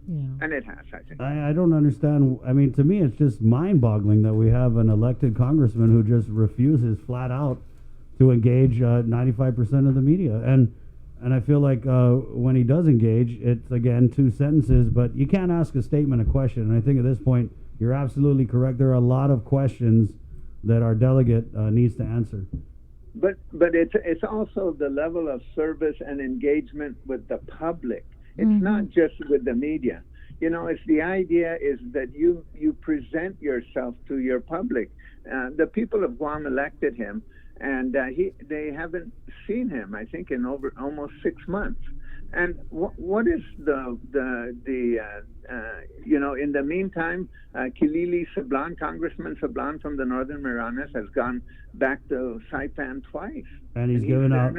Yeah. And it has, I think. I don't understand. I mean, to me, it's just mind-boggling that we have an elected congressman who just refuses flat out to engage 95% of the media. And I feel like when he does engage, it's, again, 2 sentences, but you can't ask a statement a question. And I think at this point, you're absolutely correct. There are a lot of questions that our delegate needs to answer. But it's also the level of service and engagement with the public. It's not just with the media. It's the idea is that you present yourself to your public. The people of Guam elected him, and they haven't seen him, I think, in over almost 6 months. And what is in the meantime, Kilili Sablan, Congressman Sablan from the Northern Marianas, has gone back to Saipan twice. And he's given out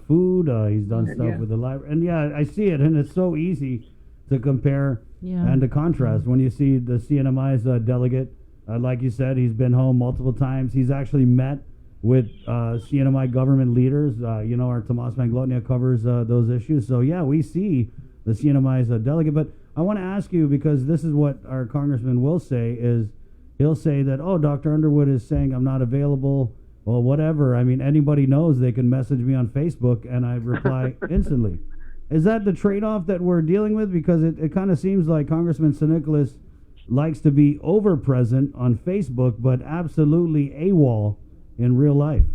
food. He's done stuff with the library. And I see it, and it's so easy to compare and to contrast when you see the CNMI's delegate. Like you said, he's been home multiple times. He's actually met with CNMI government leaders. Our Tomas Manglotnia covers those issues. So, we see the CNMI's delegate. But I want to ask you, because this is what our congressman will say, is he'll say that, Dr. Underwood is saying I'm not available. Well, whatever. I mean, anybody knows they can message me on Facebook, and I reply instantly. Is that the trade-off that we're dealing with? Because it kind of seems like Congressman St. Nicholas likes to be over-present on Facebook, but absolutely AWOL in real life.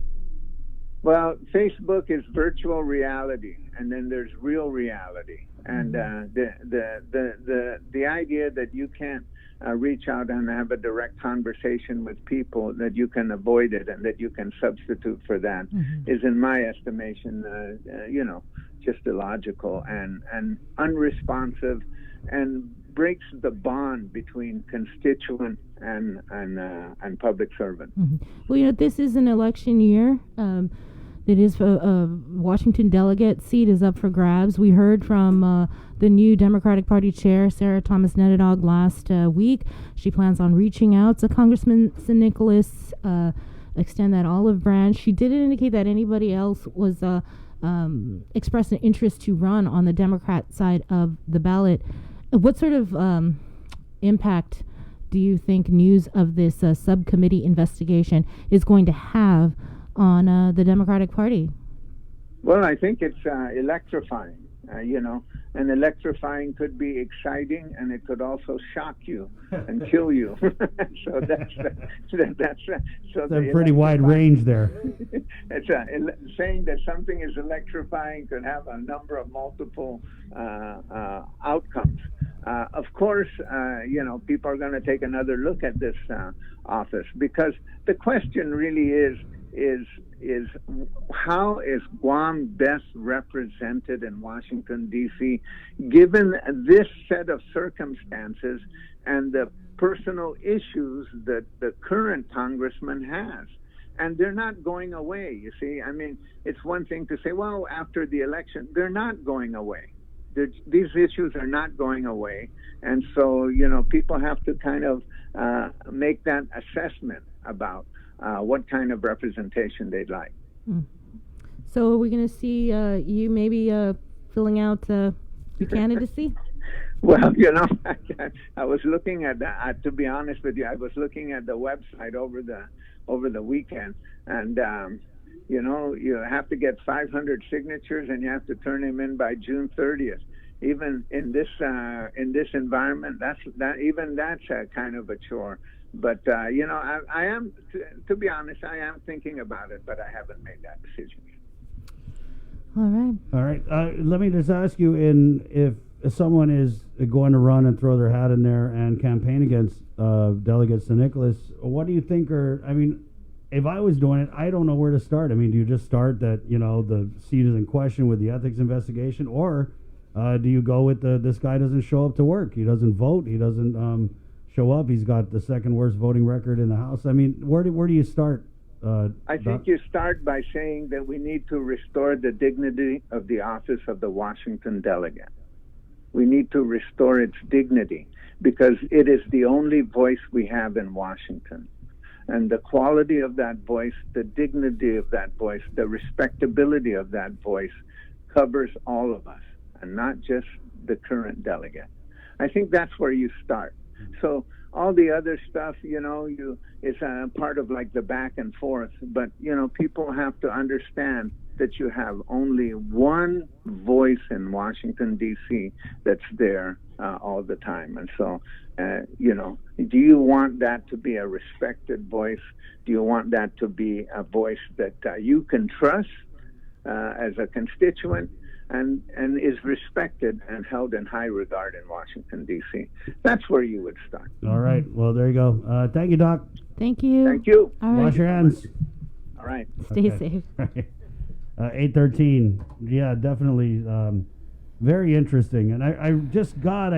Well, Facebook is virtual reality, and then there's real reality. And the idea that you can't reach out and have a direct conversation with people, that you can avoid it and that you can substitute for that, is, in my estimation, just illogical and unresponsive, and breaks the bond between constituent and public servant. Well, this is an election year. It is a Washington delegate seat is up for grabs. We heard from the new Democratic Party chair, Sarah Thomas Nedadog, last week. She plans on reaching out to Congressman St. Nicholas, extend that olive branch. She didn't indicate that anybody else was expressed an interest to run on the Democrat side of the ballot. What sort of impact do you think news of this subcommittee investigation is going to have on the Democratic Party? Well, I think it's electrifying. And electrifying could be exciting, and it could also shock you and kill you. So that's a pretty wide range there. It's saying that something is electrifying could have a number of multiple outcomes. Of course, people are going to take another look at this office, because the question really is how is Guam best represented in Washington, D.C., given this set of circumstances and the personal issues that the current congressman has? And they're not going away, you see. I mean, it's one thing to say, well, after the election, they're not going away. These issues are not going away. And so, people have to kind of make that assessment about what kind of representation they'd like. So are we going to see you maybe filling out your candidacy? Well, I was looking at that. To be honest with you, I was looking at the website over the weekend, and you have to get 500 signatures, and you have to turn them in by June 30th. Even in this environment, that's a kind of a chore. But I am, to be honest, I am thinking about it, but I haven't made that decision. All right. Let me just ask you: if someone is going to run and throw their hat in there and campaign against Delegate St. Nicholas, what do you think? If I was doing it, I don't know where to start. I mean, do you just start that the seat is in question with the ethics investigation, or do you go with this guy doesn't show up to work, he doesn't vote, he doesn't show up, he's got the second worst voting record in the House? I mean, where do you start? I think you start by saying that we need to restore the dignity of the office of the Washington delegate. We need to restore its dignity, because it is the only voice we have in Washington. And the quality of that voice, the dignity of that voice, the respectability of that voice covers all of us, and not just the current delegate. I think that's where you start. So all the other stuff, is part of like the back and forth. But, people have to understand that you have only one voice in Washington, D.C. that's there all the time. And so, do you want that to be a respected voice? Do you want that to be a voice that you can trust as a constituent and is respected and held in high regard in Washington, D.C.? That's where you would start. All right. Well, there you go. Thank you, Doc. Thank you. Thank you. All right. Wash your hands. All right. Stay safe. 8:13. Yeah, definitely. Very interesting. And I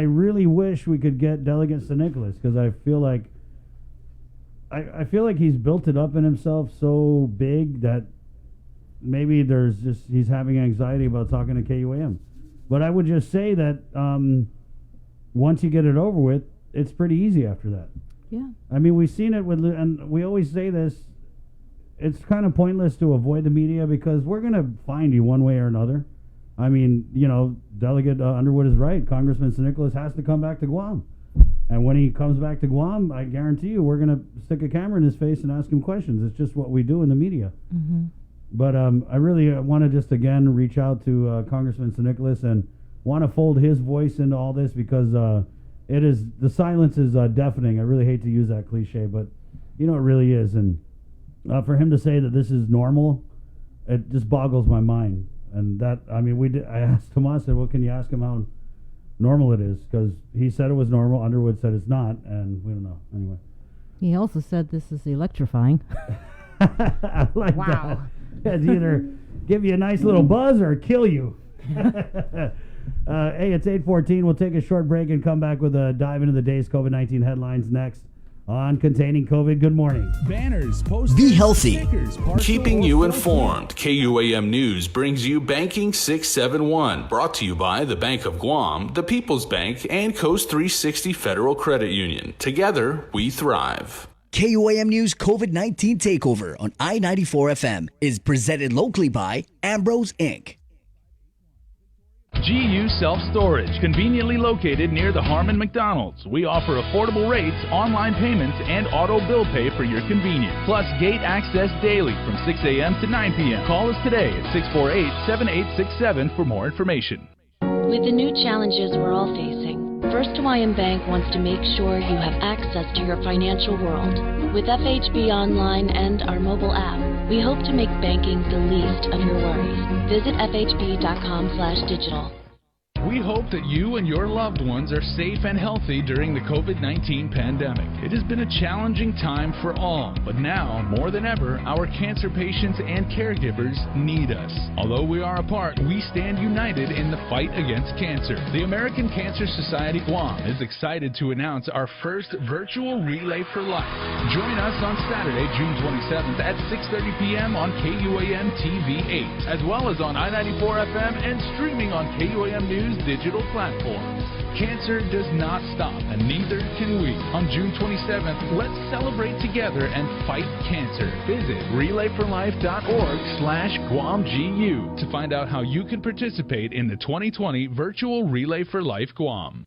really wish we could get Delegate St. Nicholas, because I feel like he's built it up in himself so big that maybe he's having anxiety about talking to KUAM. But I would just say that once you get it over with, it's pretty easy after that. Yeah. I mean, we've seen it and we always say this, it's kind of pointless to avoid the media, because we're going to find you one way or another. I mean, Delegate Underwood is right. Congressman St. Nicholas has to come back to Guam. And when he comes back to Guam, I guarantee you we're going to stick a camera in his face and ask him questions. It's just what we do in the media. Mm-hmm. But I really want to just again reach out to Congressman St. Nicholas and want to fold his voice into all this, because the silence is deafening. I really hate to use that cliche, but it really is. And for him to say that this is normal, it just boggles my mind. And I asked Tomas, I said, well, can you ask him how normal it is? Because he said it was normal. Underwood said it's not, and we don't know. Anyway. He also said this is electrifying. I like that. It's either give you a nice little buzz or kill you. Hey, it's 8:14. We'll take a short break and come back with a dive into the day's COVID-19 headlines next on Containing COVID. Good morning. Banners, posters, be healthy. Stickers, Keeping you informed, KUAM News brings you Banking 671, brought to you by the Bank of Guam, the People's Bank, and Coast 360 Federal Credit Union. Together, we thrive. KUAM News COVID-19 Takeover on I-94 FM is presented locally by Ambrose Inc. GU Self-Storage, conveniently located near the Harmon McDonald's. We offer affordable rates, online payments, and auto bill pay for your convenience. Plus, gate access daily from 6 a.m. to 9 p.m. Call us today at 648-7867 for more information. With the new challenges we're all facing, First Hawaiian Bank wants to make sure you have access to your financial world. With FHB Online and our mobile app, we hope to make banking the least of your worries. Visit fhb.com/digital. We hope that you and your loved ones are safe and healthy during the COVID-19 pandemic. It has been a challenging time for all, but now, more than ever, our cancer patients and caregivers need us. Although we are apart, we stand united in the fight against cancer. The American Cancer Society Guam is excited to announce our first virtual Relay for Life. Join us on Saturday, June 27th at 6:30 p.m. on KUAM TV 8, as well as on I-94 FM and streaming on KUAM News digital platforms. Cancer does not stop, and neither can we. On June 27th, let's celebrate together and fight cancer. Visit relayforlife.org/GuamGU to find out how you can participate in the 2020 Virtual Relay for Life Guam.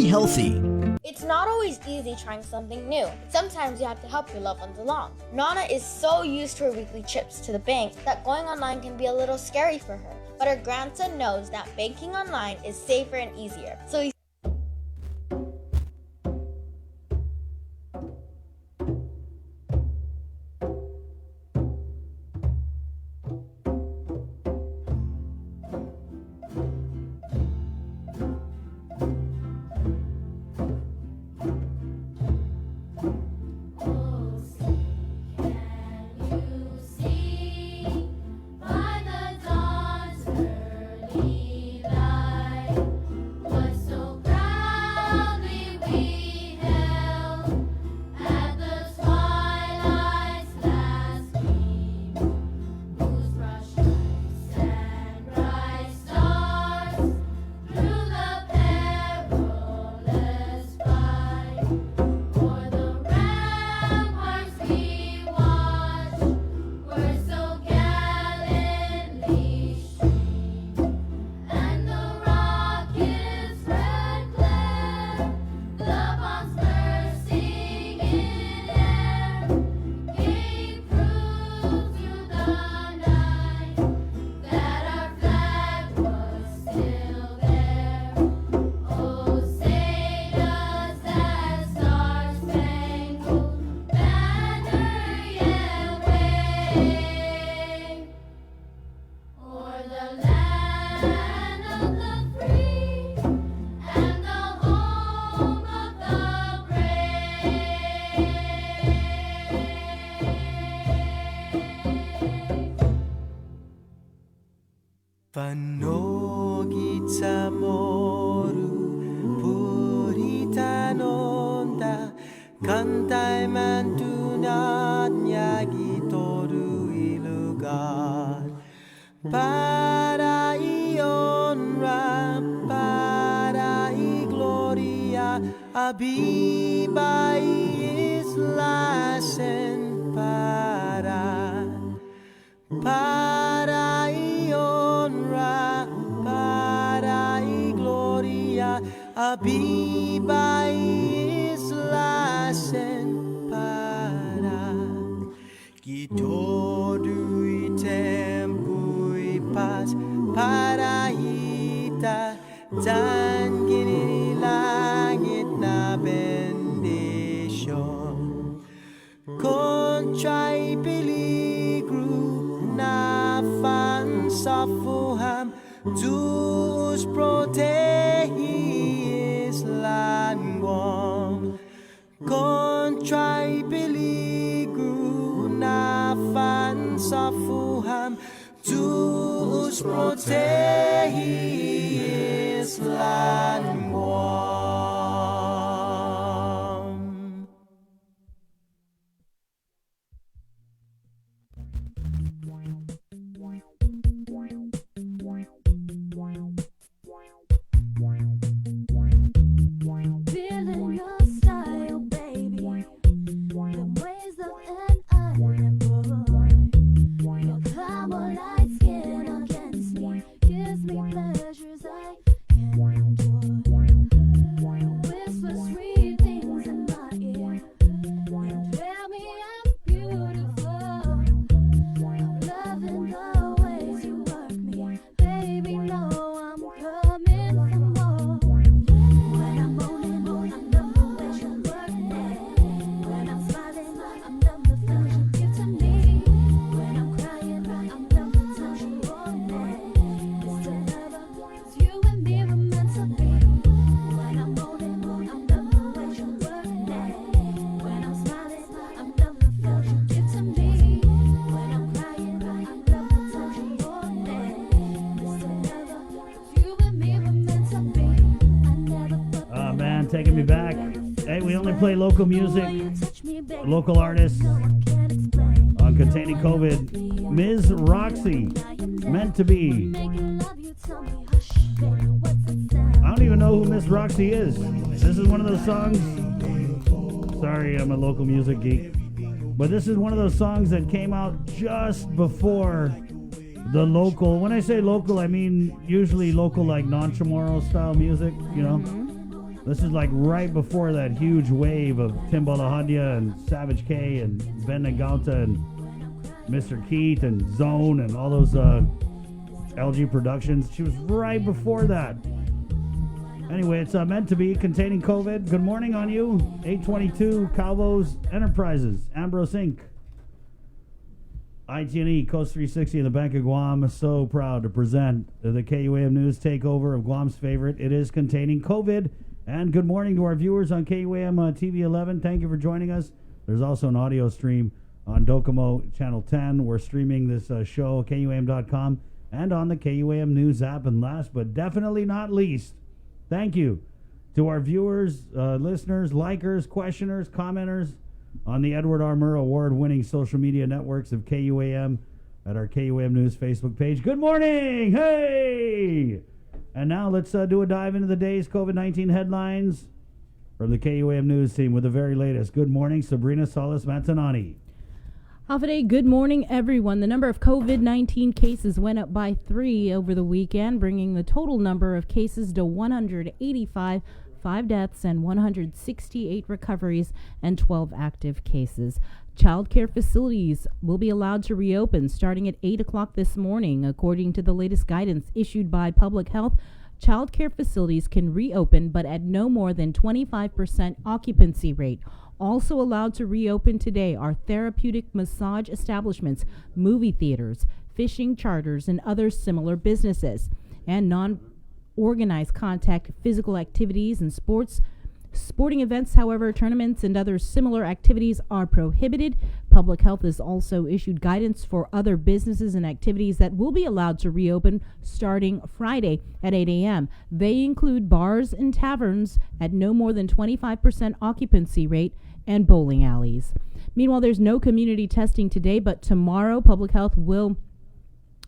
Healthy. It's not always easy trying something new. Sometimes you have to help your loved ones along. Nana is so used to her weekly trips to the bank that going online can be a little scary for her. But her grandson knows that banking online is safer and easier. So he Panogit sa moru purita nonda kantai mantunat nyagi toru ilugar para honra para gloria abibai islasen para honra para gloria abiba islasen para gitodu tempo paz para ita dan gini langit na bendition contrai peligro na fansafuham Deus protegis languam contrai peligro na fansafuham Deus protegis languam. Your glamour light skin against me gives me pleasures I can't enjoy. Whisper sweet things in my ear and tell me I'm beautiful. I'm loving the ways you work me, baby. No, I'm coming for more. When I'm moaning, I love the way you work me. When I'm smiling, I love the feels you give to me. When I'm crying, I love the touch you hold me. Mr. Lover, it's you and me were meant to be. When I'm moaning, I love the way you work me. When I'm smiling, I love the feels you give to me. When I'm crying, I love the touch you hold me. Mr. Lover, it's you and me were meant to be. I never thought Oh man, taking me back. Hey, we only play local music, local artists on Containing COVID. Ms. Roxy, Meant to Be. I don't even know who Miss Roxy is. This is one of those songs. Sorry, I'm a local music geek. But this is one of those songs that came out just before the local. When I say local, I mean usually local, like non-Chamorro style music, you know? This is like right before that huge wave of Timbalahadya and Savage K and Ben Nagauta and Mr. Keith and Zone and all those LG Productions. She was right before that. Anyway, it's Meant to Be, Containing COVID. Good morning on you. 822 Calvo's Enterprises, Ambrose Inc. IT&E, Coast 360, and the Bank of Guam. So proud to present the KUAM News takeover of Guam's favorite. It is Containing COVID. And good morning to our viewers on KUAM TV 11. Thank you for joining us. There's also an audio stream on Docomo Channel 10. We're streaming this show, KUAM.com, and on the KUAM News app. And last but definitely not least, thank you to our viewers, listeners, likers, questioners, commenters on the Edward R. Murrow award-winning social media networks of KUAM at our KUAM News Facebook page. Good morning! Hey! And now let's do a dive into the day's COVID-19 headlines from the KUAM News team with the very latest. Good morning, Sabrina Salas Mantanani. Holiday, good morning, everyone. The number of COVID-19 cases went up by 3 over the weekend, bringing the total number of cases to 185, 5 deaths and 168 recoveries and 12 active cases. Child care facilities will be allowed to reopen starting at 8 o'clock this morning. According to the latest guidance issued by Public Health, child care facilities can reopen, but at no more than 25% occupancy rate. Also allowed to reopen today are therapeutic massage establishments, movie theaters, fishing charters, and other similar businesses. And non-organized contact physical activities and sporting events, however, tournaments and other similar activities are prohibited. Public Health has also issued guidance for other businesses and activities that will be allowed to reopen starting Friday at 8 a.m. They include bars and taverns at no more than 25% occupancy rate and bowling alleys. Meanwhile, there's no community testing today, but tomorrow Public Health will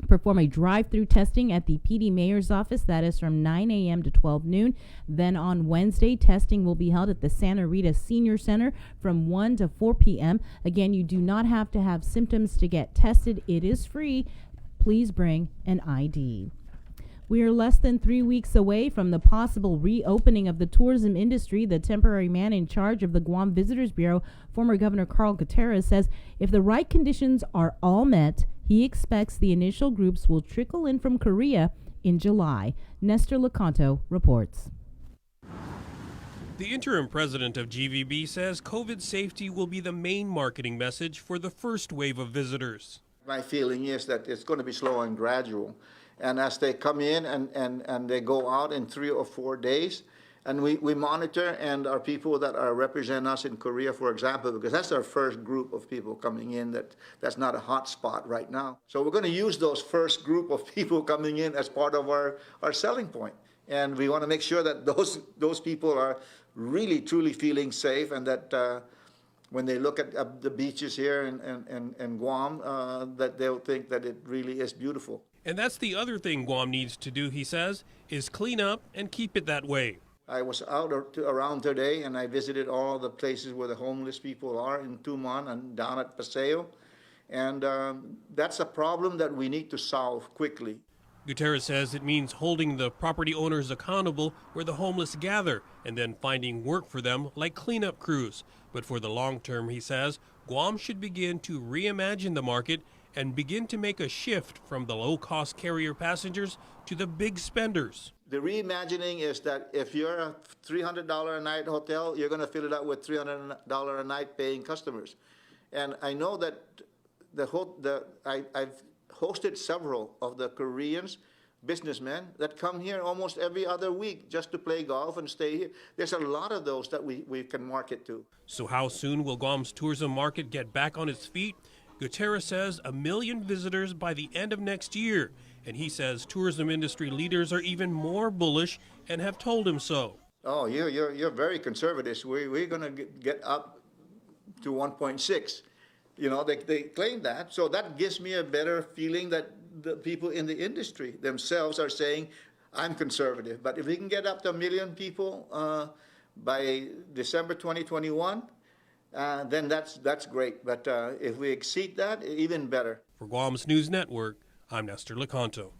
perform a drive-through testing at the PD Mayor's office. That is from 9 a.m. to 12 noon. Then on Wednesday, testing will be held at the Santa Rita Senior Center from 1 to 4 p.m. Again, you do not have to have symptoms to get tested. It is free. Please bring an ID. We are less than 3 weeks away from the possible reopening of the tourism industry. The temporary man in charge of the Guam Visitors Bureau, former Governor Carl Gutierrez, says if the right conditions are all met, he expects the initial groups will trickle in from Korea in July. Nestor Lecanto reports. The interim president of GVB says COVID safety will be the main marketing message for the first wave of visitors. My feeling is that it's going to be slow and gradual. And as they come in and they go out in 3 or 4 days, and we monitor, and our people that are represent us in Korea, for example, because that's our first group of people coming in that's not a hot spot right now. So we're going to use those first group of people coming in as part of our selling point. And we want to make sure that those people are really, truly feeling safe, and that when they look at the beaches here in Guam, that they'll think that it really is beautiful. And that's the other thing Guam needs to do, he says, is clean up and keep it that way. I was out around today, and I visited all the places where the homeless people are in Tumon and down at Paseo. And that's a problem that we need to solve quickly. Gutierrez says it means holding the property owners accountable where the homeless gather and then finding work for them like cleanup crews. But for the long term, he says, Guam should begin to reimagine the market and begin to make a shift from the low-cost carrier passengers to the big spenders. The reimagining is that if you're a $300 a night hotel, you're going to fill it up with $300 a night paying customers. And I know that I've hosted several of the Koreans, businessmen, that come here almost every other week just to play golf and stay here. There's a lot of those that we can market to. So how soon will Guam's tourism market get back on its feet? Gutierrez says 1 million visitors by the end of next year. And he says tourism industry leaders are even more bullish and have told him so. Oh, you're very conservative. We're going to get up to 1.6. You know, they claim that. So that gives me a better feeling that the people in the industry themselves are saying, I'm conservative. But if we can get up to 1 million people by December 2021, then that's great. But if we exceed that, even better. For Guam's News Network, I'm Nestor Lecanto.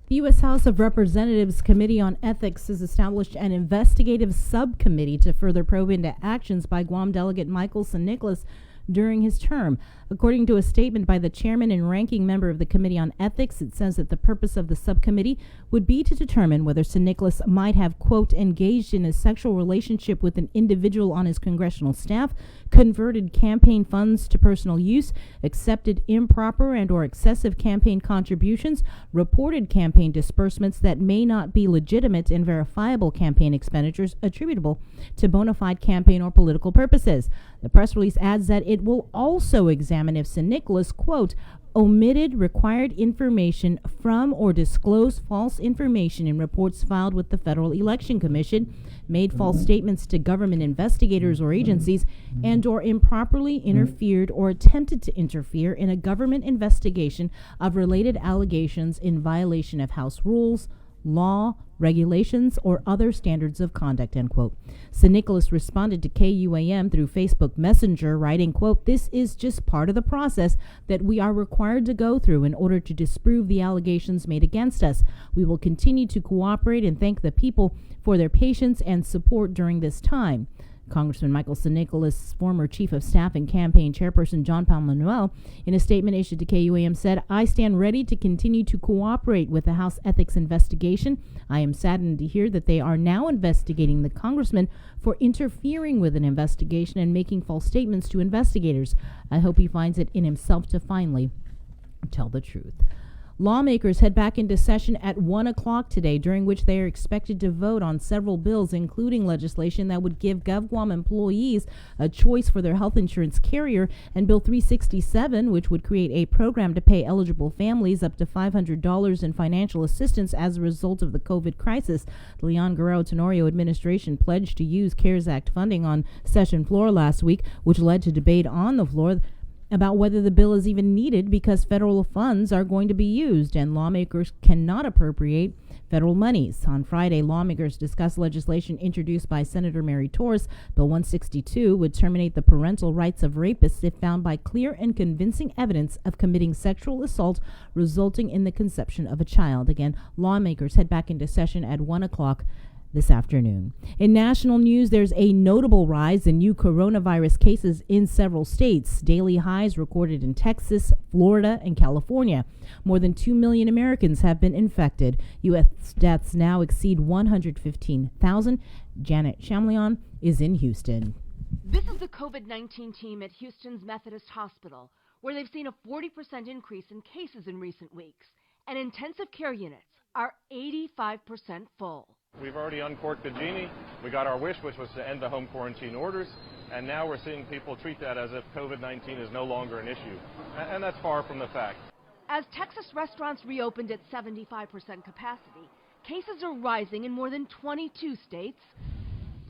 The U.S. House of Representatives Committee on Ethics has established an investigative subcommittee to further probe into actions by Guam Delegate Michael San Nicolas during his term. According to a statement by the chairman and ranking member of the Committee on Ethics, it says that the purpose of the subcommittee would be to determine whether San Nicolas might have, quote, engaged in a sexual relationship with an individual on his congressional staff, converted campaign funds to personal use, accepted improper and or excessive campaign contributions, reported campaign disbursements that may not be legitimate and verifiable campaign expenditures attributable to bona fide campaign or political purposes. The press release adds that it will also examine if San Nicolas, quote, omitted required information from or disclosed false information in reports filed with the Federal Election Commission, made false statements to government investigators or agencies, and or improperly interfered or attempted to interfere in a government investigation of related allegations in violation of House rules, law, regulations, or other standards of conduct, end quote. San Nicolas responded to KUAM through Facebook Messenger, writing, quote, this is just part of the process that we are required to go through in order to disprove the allegations made against us. We will continue to cooperate and thank the people for their patience and support during this time. Congressman Michael San Nicolas, former chief of staff and campaign chairperson John Palmanuel, in a statement issued to KUAM said, I stand ready to continue to cooperate with the House ethics investigation. I am saddened to hear that they are now investigating the congressman for interfering with an investigation and making false statements to investigators. I hope he finds it in himself to finally tell the truth. Lawmakers head back into session at 1 o'clock today, during which they are expected to vote on several bills, including legislation that would give GovGuam employees a choice for their health insurance carrier, and Bill 367, which would create a program to pay eligible families up to $500 in financial assistance as a result of the COVID crisis. The Leon Guerrero Tenorio administration pledged to use CARES Act funding on session floor last week, which led to debate on the floor about whether the bill is even needed because federal funds are going to be used and lawmakers cannot appropriate federal monies. On Friday, lawmakers discussed legislation introduced by Senator Mary Torres. Bill 162 would terminate the parental rights of rapists if found by clear and convincing evidence of committing sexual assault resulting in the conception of a child. Again, lawmakers head back into session at 1 o'clock this afternoon. In national news, there's a notable rise in new coronavirus cases in several states. Daily highs recorded in Texas, Florida, and California. More than 2 million Americans have been infected. U.S. deaths now exceed 115,000. Janet Shamlian is in Houston. This is the COVID-19 team at Houston's Methodist Hospital, where they've seen a 40% increase in cases in recent weeks, and intensive care units are 85% full. We've already uncorked the genie. We got our wish, which was to end the home quarantine orders, and now we're seeing people treat that as if COVID-19 is no longer an issue, and that's far from the fact. As Texas restaurants reopened at 75% capacity, cases are rising in more than 22 states.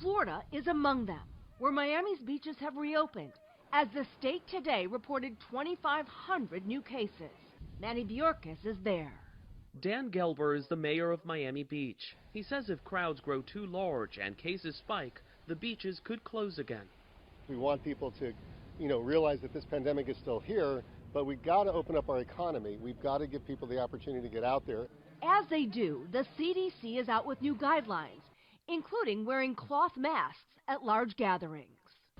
Florida is among them, where Miami's beaches have reopened, as the state today reported 2,500 new cases. Manny Bjorkis is there. Dan Gelber is the mayor of Miami Beach. He says if crowds grow too large and cases spike, the beaches could close again. We want people to, realize that this pandemic is still here, but we've got to open up our economy. We've got to give people the opportunity to get out there. As they do, the CDC is out with new guidelines, including wearing cloth masks at large gatherings.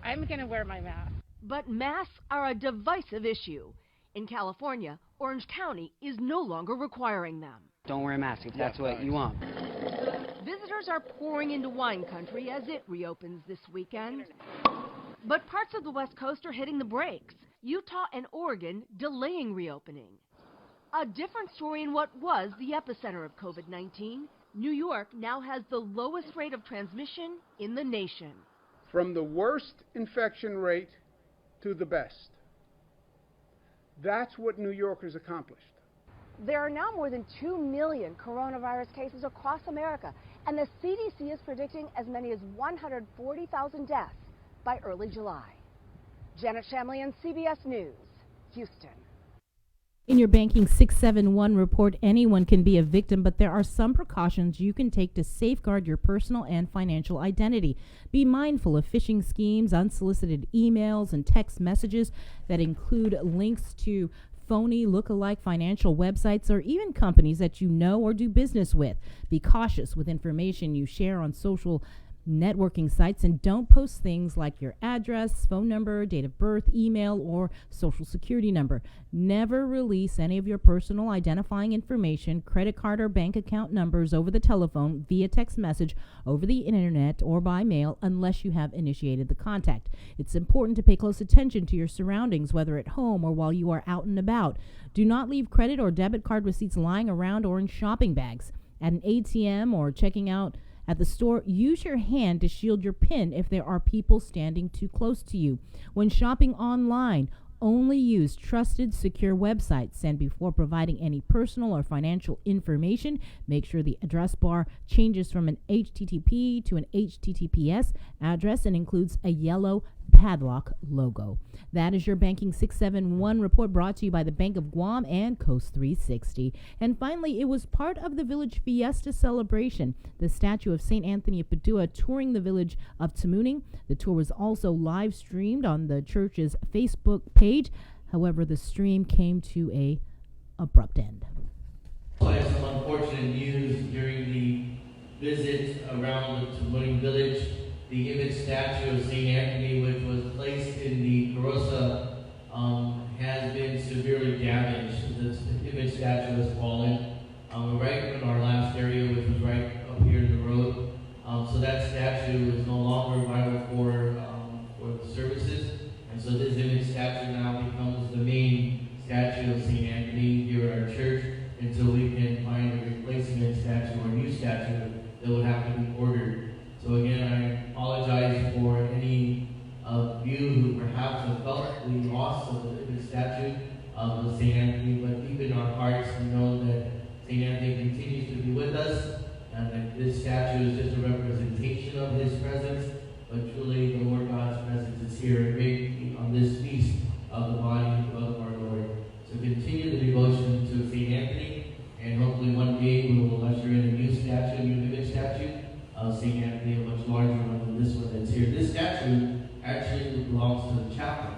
I'm going to wear my mask. But masks are a divisive issue. In California, Orange County is no longer requiring them. Don't wear a mask if that's what you want. Visitors are pouring into wine country as it reopens this weekend. But parts of the West Coast are hitting the brakes. Utah and Oregon delaying reopening. A different story in what was the epicenter of COVID-19. New York now has the lowest rate of transmission in the nation. From the worst infection rate to the best. That's what New York has accomplished. There are now more than 2 million coronavirus cases across America, and the CDC is predicting as many as 140,000 deaths by early July. Janet Shamlian, CBS News, Houston. In your Banking 671 report, anyone can be a victim, but there are some precautions you can take to safeguard your personal and financial identity. Be mindful of phishing schemes, unsolicited emails, and text messages that include links to phony, look-alike financial websites or even companies that you know or do business with. Be cautious with information you share on social networking sites, and don't post things like your address, phone number, date of birth, email, or social security number. Never release any of your personal identifying information, credit card or bank account numbers over the telephone, via text message, over the internet, or by mail unless you have initiated the contact. It's important to pay close attention to your surroundings, whether at home or while you are out and about. Do not leave credit or debit card receipts lying around or in shopping bags. At an ATM or checking out at the store, use your hand to shield your PIN if there are people standing too close to you. When shopping online, only use trusted, secure websites, and before providing any personal or financial information, make sure the address bar changes from an HTTP to an HTTPS address and includes a yellow padlock logo. That is your Banking 671 report, brought to you by the Bank of Guam and Coast 360. And finally, it was part of the Village Fiesta celebration, the statue of St. Anthony of Padua touring the village of Tamuning. The tour was also live streamed on the church's Facebook page. However, the stream came to a abrupt end. I had some unfortunate news during the visit around the Tamuning village. The image statue of St. Anthony, which was placed in the Carosa, has been severely damaged. The image statue has fallen right in our last area, which was right up here in the road. So that statue is no longer vital for the services. And so this image statue now becomes the main statue of St. Anthony here at our church until we can find a replacement statue or a new statue that would have to be ordered. So again, I apologize for any of you who perhaps have felt the loss of the statue of St. Anthony, but deep in our hearts we know that St. Anthony continues to be with us, and that this statue is just a representation of his presence, but truly the Lord God's presence is here on this feast of the body of our Lord. So continue the devotion to St. Anthony, and hopefully one day we will usher in a new statue, a new image statue of St. Anthony, a much larger one than this one that's here. This statue actually belongs to the chapel.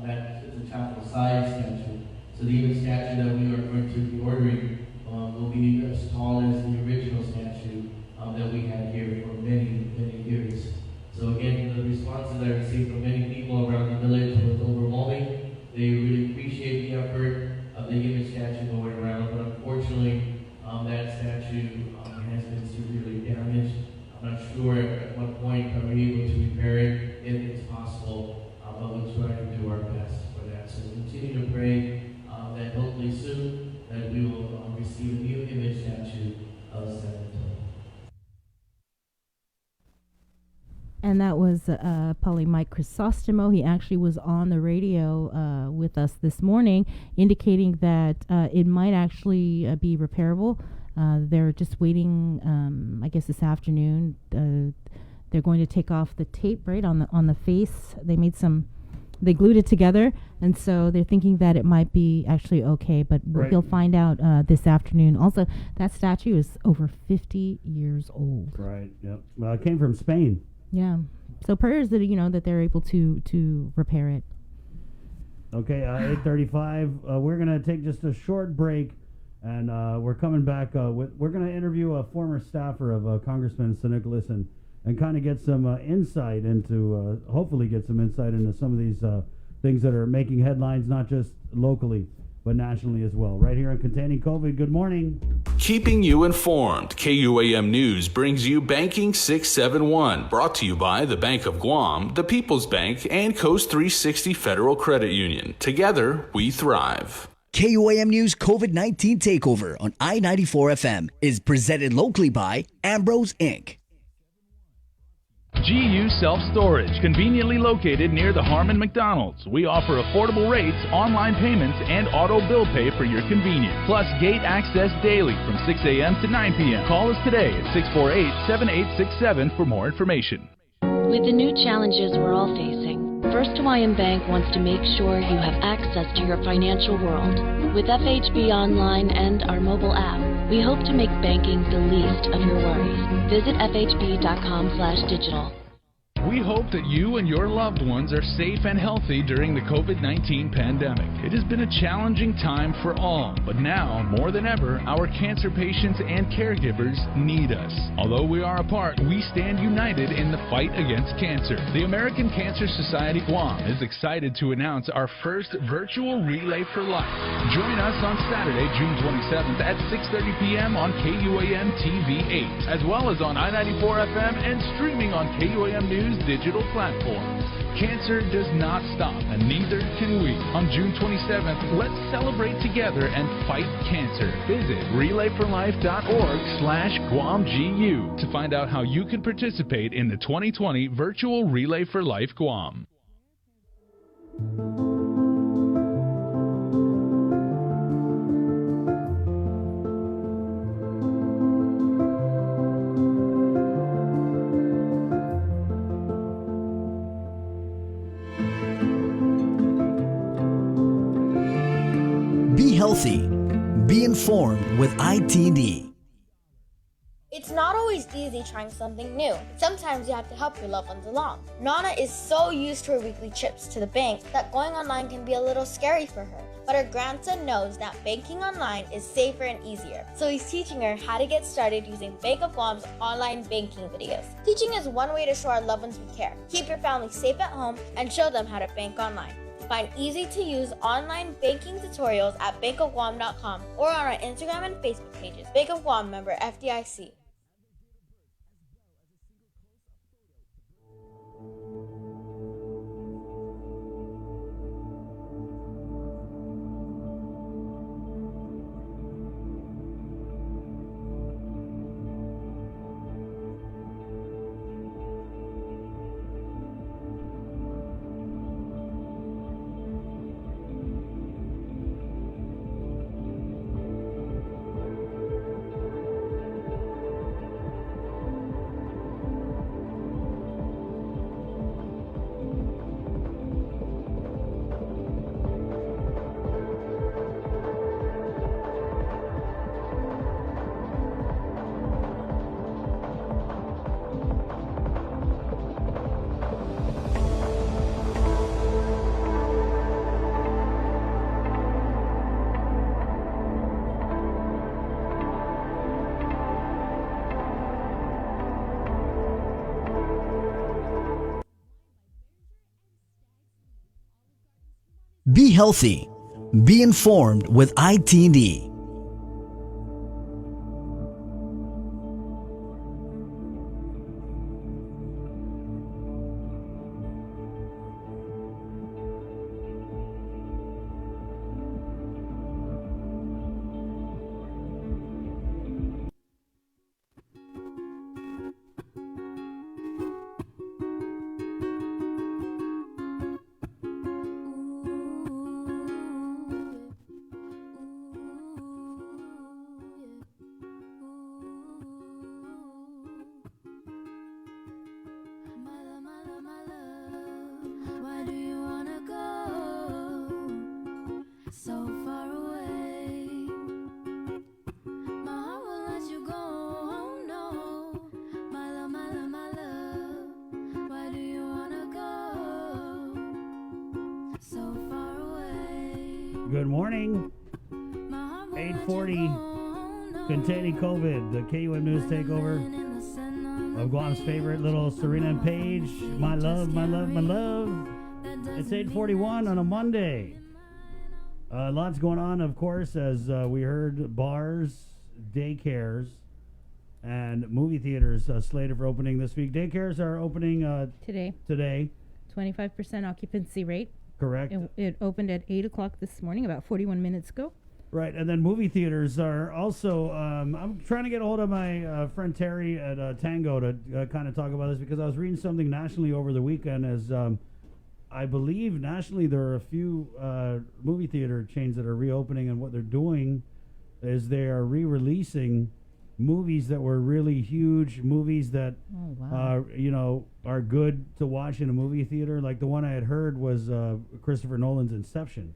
It's a chapel-sized statue. So the image statue that we are going to be ordering will be as tall as the original statue that we had here for many, many years. So again, the responses I received from many people around the village was overwhelming. They really appreciate the effort of the image statue going around, but unfortunately, that statue has been severely damaged. I'm not sure at what point are we able to repair it, if it's possible, but we'll try to do our best for that. So continue to pray that hopefully soon that we will receive a new image statue of San Antonio. And that was probably Mike Chrysostomo. He actually was on the radio with us this morning, indicating that it might actually be repairable. They're just waiting, I guess this afternoon. They're going to take off the tape right on the face. They made some They glued it together, and so they're thinking that it might be actually okay, but he'll find out this afternoon. Also, that statue is over 50 years old. Right, yep. Well, it came from Spain. Yeah. So prayers that, that they're able to repair it. Okay, 8:35. We're going to take just a short break, and we're coming back. We're going to interview a former staffer of Congressman St. Nicholas and kind of get some insight into, hopefully get some insight into some of these things that are making headlines, not just locally, but nationally as well. Right here on Containing COVID. Good morning. Keeping you informed, KUAM News brings you Banking 671, brought to you by the Bank of Guam, the People's Bank, and Coast 360 Federal Credit Union. Together, we thrive. KUAM News COVID-19 Takeover on I-94 FM is presented locally by Ambrose Inc. GU Self-Storage, conveniently located near the Harmon McDonald's. We offer affordable rates, online payments, and auto bill pay for your convenience. Plus gate access daily from 6 a.m. to 9 p.m. Call us today at 648-7867 for more information. With the new challenges we're all facing, First Hawaiian Bank wants to make sure you have access to your financial world. With FHB Online and our mobile app, we hope to make banking the least of your worries. Visit fhb.com/digital. We hope that you and your loved ones are safe and healthy during the COVID-19 pandemic. It has been a challenging time for all, but now, more than ever, our cancer patients and caregivers need us. Although we are apart, we stand united in the fight against cancer. The American Cancer Society Guam is excited to announce our first virtual Relay for Life. Join us on Saturday, June 27th at 6:30 p.m. on KUAM TV 8, as well as on I-94 FM and streaming on KUAM News digital platforms. Cancer does not stop, and neither can we. On June 27th, let's celebrate together and fight cancer. Visit relayforlife.org/GuamGU to find out how you can participate in the 2020 virtual Relay for Life Guam. Be healthy. Be informed with ITD. It's not always easy trying something new. Sometimes you have to help your loved ones along. Nana is so used to her weekly trips to the bank that going online can be a little scary for her. But her grandson knows that banking online is safer and easier. So he's teaching her how to get started using Bank of Guam's online banking videos. Teaching is one way to show our loved ones we care. Keep your family safe at home and show them how to bank online. Find easy-to-use online banking tutorials at bankofguam.com or on our Instagram and Facebook pages. Bank of Guam, member FDIC. Be healthy. Be informed with ITD. far away. My heart won't let you go. Oh no, my love, my love, my love. Why do you wanna go so far away? Good morning. 8:40. Containing COVID. The KUM News Takeover of Guam's favorite little Serena and Paige. My love, my love, my love. It's 8:41 on a Monday. Lots going on, of course, as we heard bars, daycares, and movie theaters slated for opening this week. Daycares are opening Today. 25% occupancy rate. Correct. It opened at 8 o'clock this morning, about 41 minutes ago. Right, and then movie theaters are also. I'm trying to get a hold of my friend Terry at Tango to kind of talk about this, because I was reading something nationally over the weekend. As I believe nationally there are a few movie theater chains that are reopening, and what they're doing is they are re-releasing movies that were really huge, movies that are good to watch in a movie theater. Like the one I had heard was Christopher Nolan's Inception.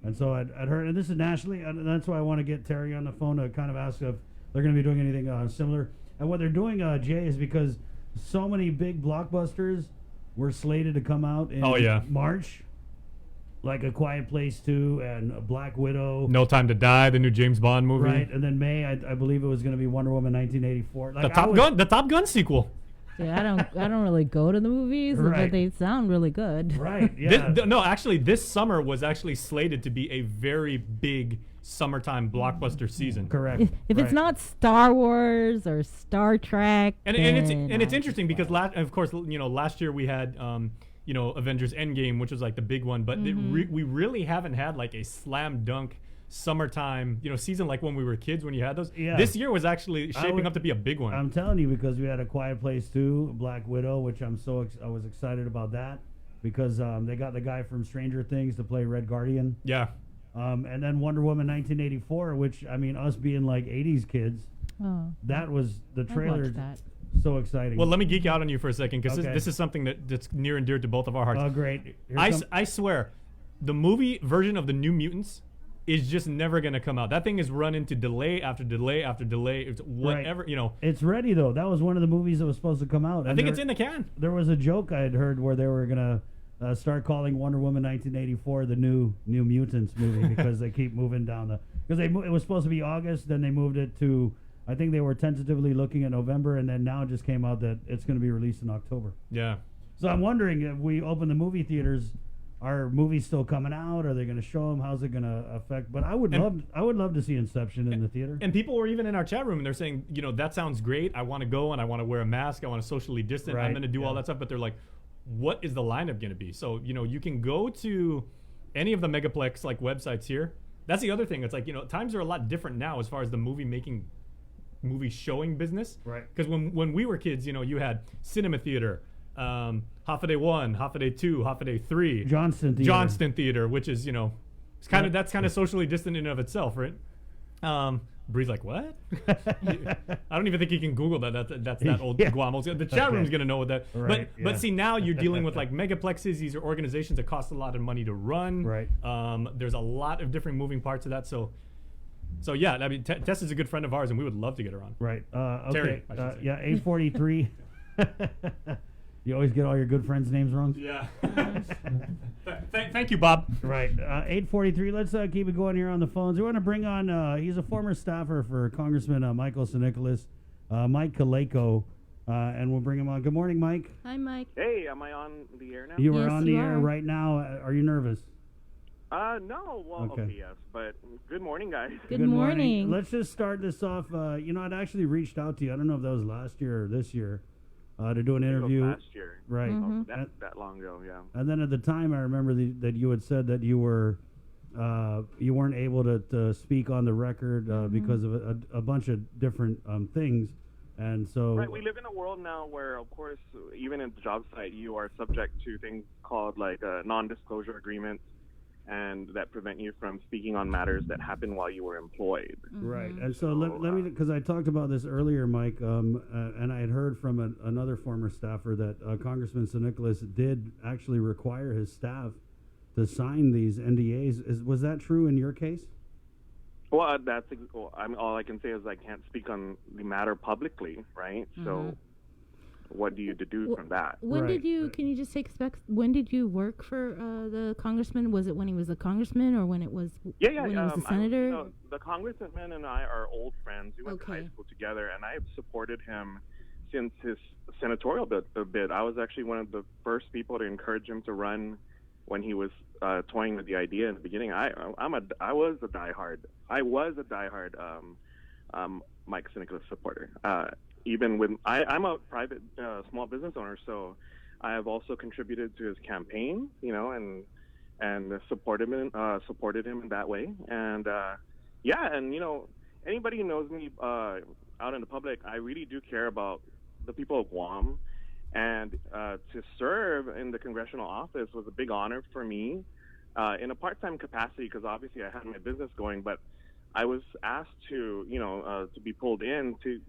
And so I'd heard, and this is nationally, and that's why I want to get Terry on the phone to kind of ask if they're going to be doing anything similar. And what they're doing, Jay, is because so many big blockbusters were slated to come out in March, like A Quiet Place 2 and Black Widow. No Time to Die, the new James Bond movie. Right, and then May, I believe it was going to be Wonder Woman 1984. Like the Top Gun sequel. Yeah, I don't really go to the movies, but they sound really good. Right. Yeah. No, actually, this summer was actually slated to be a very big summertime blockbuster season. Correct. If it's not Star Wars or Star Trek, and it's interesting because of course last year we had Avengers Endgame, which was like the big one, but we really haven't had like a slam dunk summertime season like when we were kids, when you had those. This year was actually shaping up to be a big one. I'm telling you, because we had A Quiet Place 2, Black Widow, which I was excited about that, because they got the guy from Stranger Things to play Red Guardian. Yeah. And then Wonder Woman 1984, which, I mean, us being like 80s kids, that was the trailer. So exciting. Well, let me geek out on you for a second, because this is something that's near and dear to both of our hearts. Oh, great. I swear, the movie version of the New Mutants is just never going to come out. That thing is run into delay after delay after delay. It's whatever, It's ready, though. That was one of the movies that was supposed to come out. I think it's in the can. There was a joke I had heard where they were going to start calling Wonder Woman 1984 the New Mutants movie, because they keep moving down because it was supposed to be August, then they moved it to, I think they were tentatively looking at November, and then now it just came out that it's going to be released in October. Yeah. So I'm wondering, if we open the movie theaters, are movies still coming out? Are they going to show them? How's it going to affect? But I would love to see Inception in the theater. And people were even in our chat room, and they're saying, that sounds great. I want to go, and I want to wear a mask. I want to socially distance. I'm going to do all that stuff. But they're like, what is the lineup going to be? So you can go to any of the Megaplex like websites here. That's the other thing. It's like times are a lot different now as far as the movie showing business. Right. Because when we were kids, you had cinema theater. Hoffaday 1, Hoffaday 2, Hoffaday 3, Johnston Theater, which is it's kind of that's kind of socially distant in and of itself, right? Bree's like, what? I don't even think he can Google that. That's that old Guam. The chat room's gonna know what that. Right, but see, now you're dealing with like megaplexes. These are organizations that cost a lot of money to run. Right. There's a lot of different moving parts of that. So yeah, I mean, Tess is a good friend of ours, and we would love to get her on. Right. Okay. Terry, 8:43. You always get all your good friends' names wrong? Yeah. Thank you, Bob. Right. 8:43. Let's keep it going here on the phones. We want to bring on, he's a former staffer for Congressman Michael Sinicolas, Mike Kaleko, and we'll bring him on. Good morning, Mike. Hi, Mike. Hey, am I on the air now? You are on the air right now. Are you nervous? No. Well, okay, yes. But good morning, guys. Good morning. Let's just start this off. I'd actually reached out to you. I don't know if that was last year or this year. To do an interview. Last year. Right. Oh, that long ago, yeah. And then at the time, I remember that you had said that you weren't able to speak on the record because of a bunch of different things. And so... Right, we live in a world now where, of course, even at the job site, you are subject to things called like non-disclosure agreements, and that prevent you from speaking on matters that happen while you were employed. Right. And so let me, because I talked about this earlier, Mike, and I had heard from another former staffer that Congressman Sinicolas did actually require his staff to sign these NDAs. Was that true in your case? Well, all I can say is I can't speak on the matter publicly, right? So, what do you deduce from that? When did you? Can you just take specs? When did you work for the congressman? Was it when he was a congressman, or when it was? When he was a senator? The congressman and I are old friends. We went to high school together, and I have supported him since his senatorial bid. I was actually one of the first people to encourage him to run when he was toying with the idea in the beginning. I was a diehard Mike St. Nicholas supporter. Even with I'm a private small business owner, so I have also contributed to his campaign, and supported him in that way. And anybody who knows me out in the public, I really do care about the people of Guam. And to serve in the congressional office was a big honor for me in a part-time capacity, because obviously I had my business going, but I was asked to be pulled in to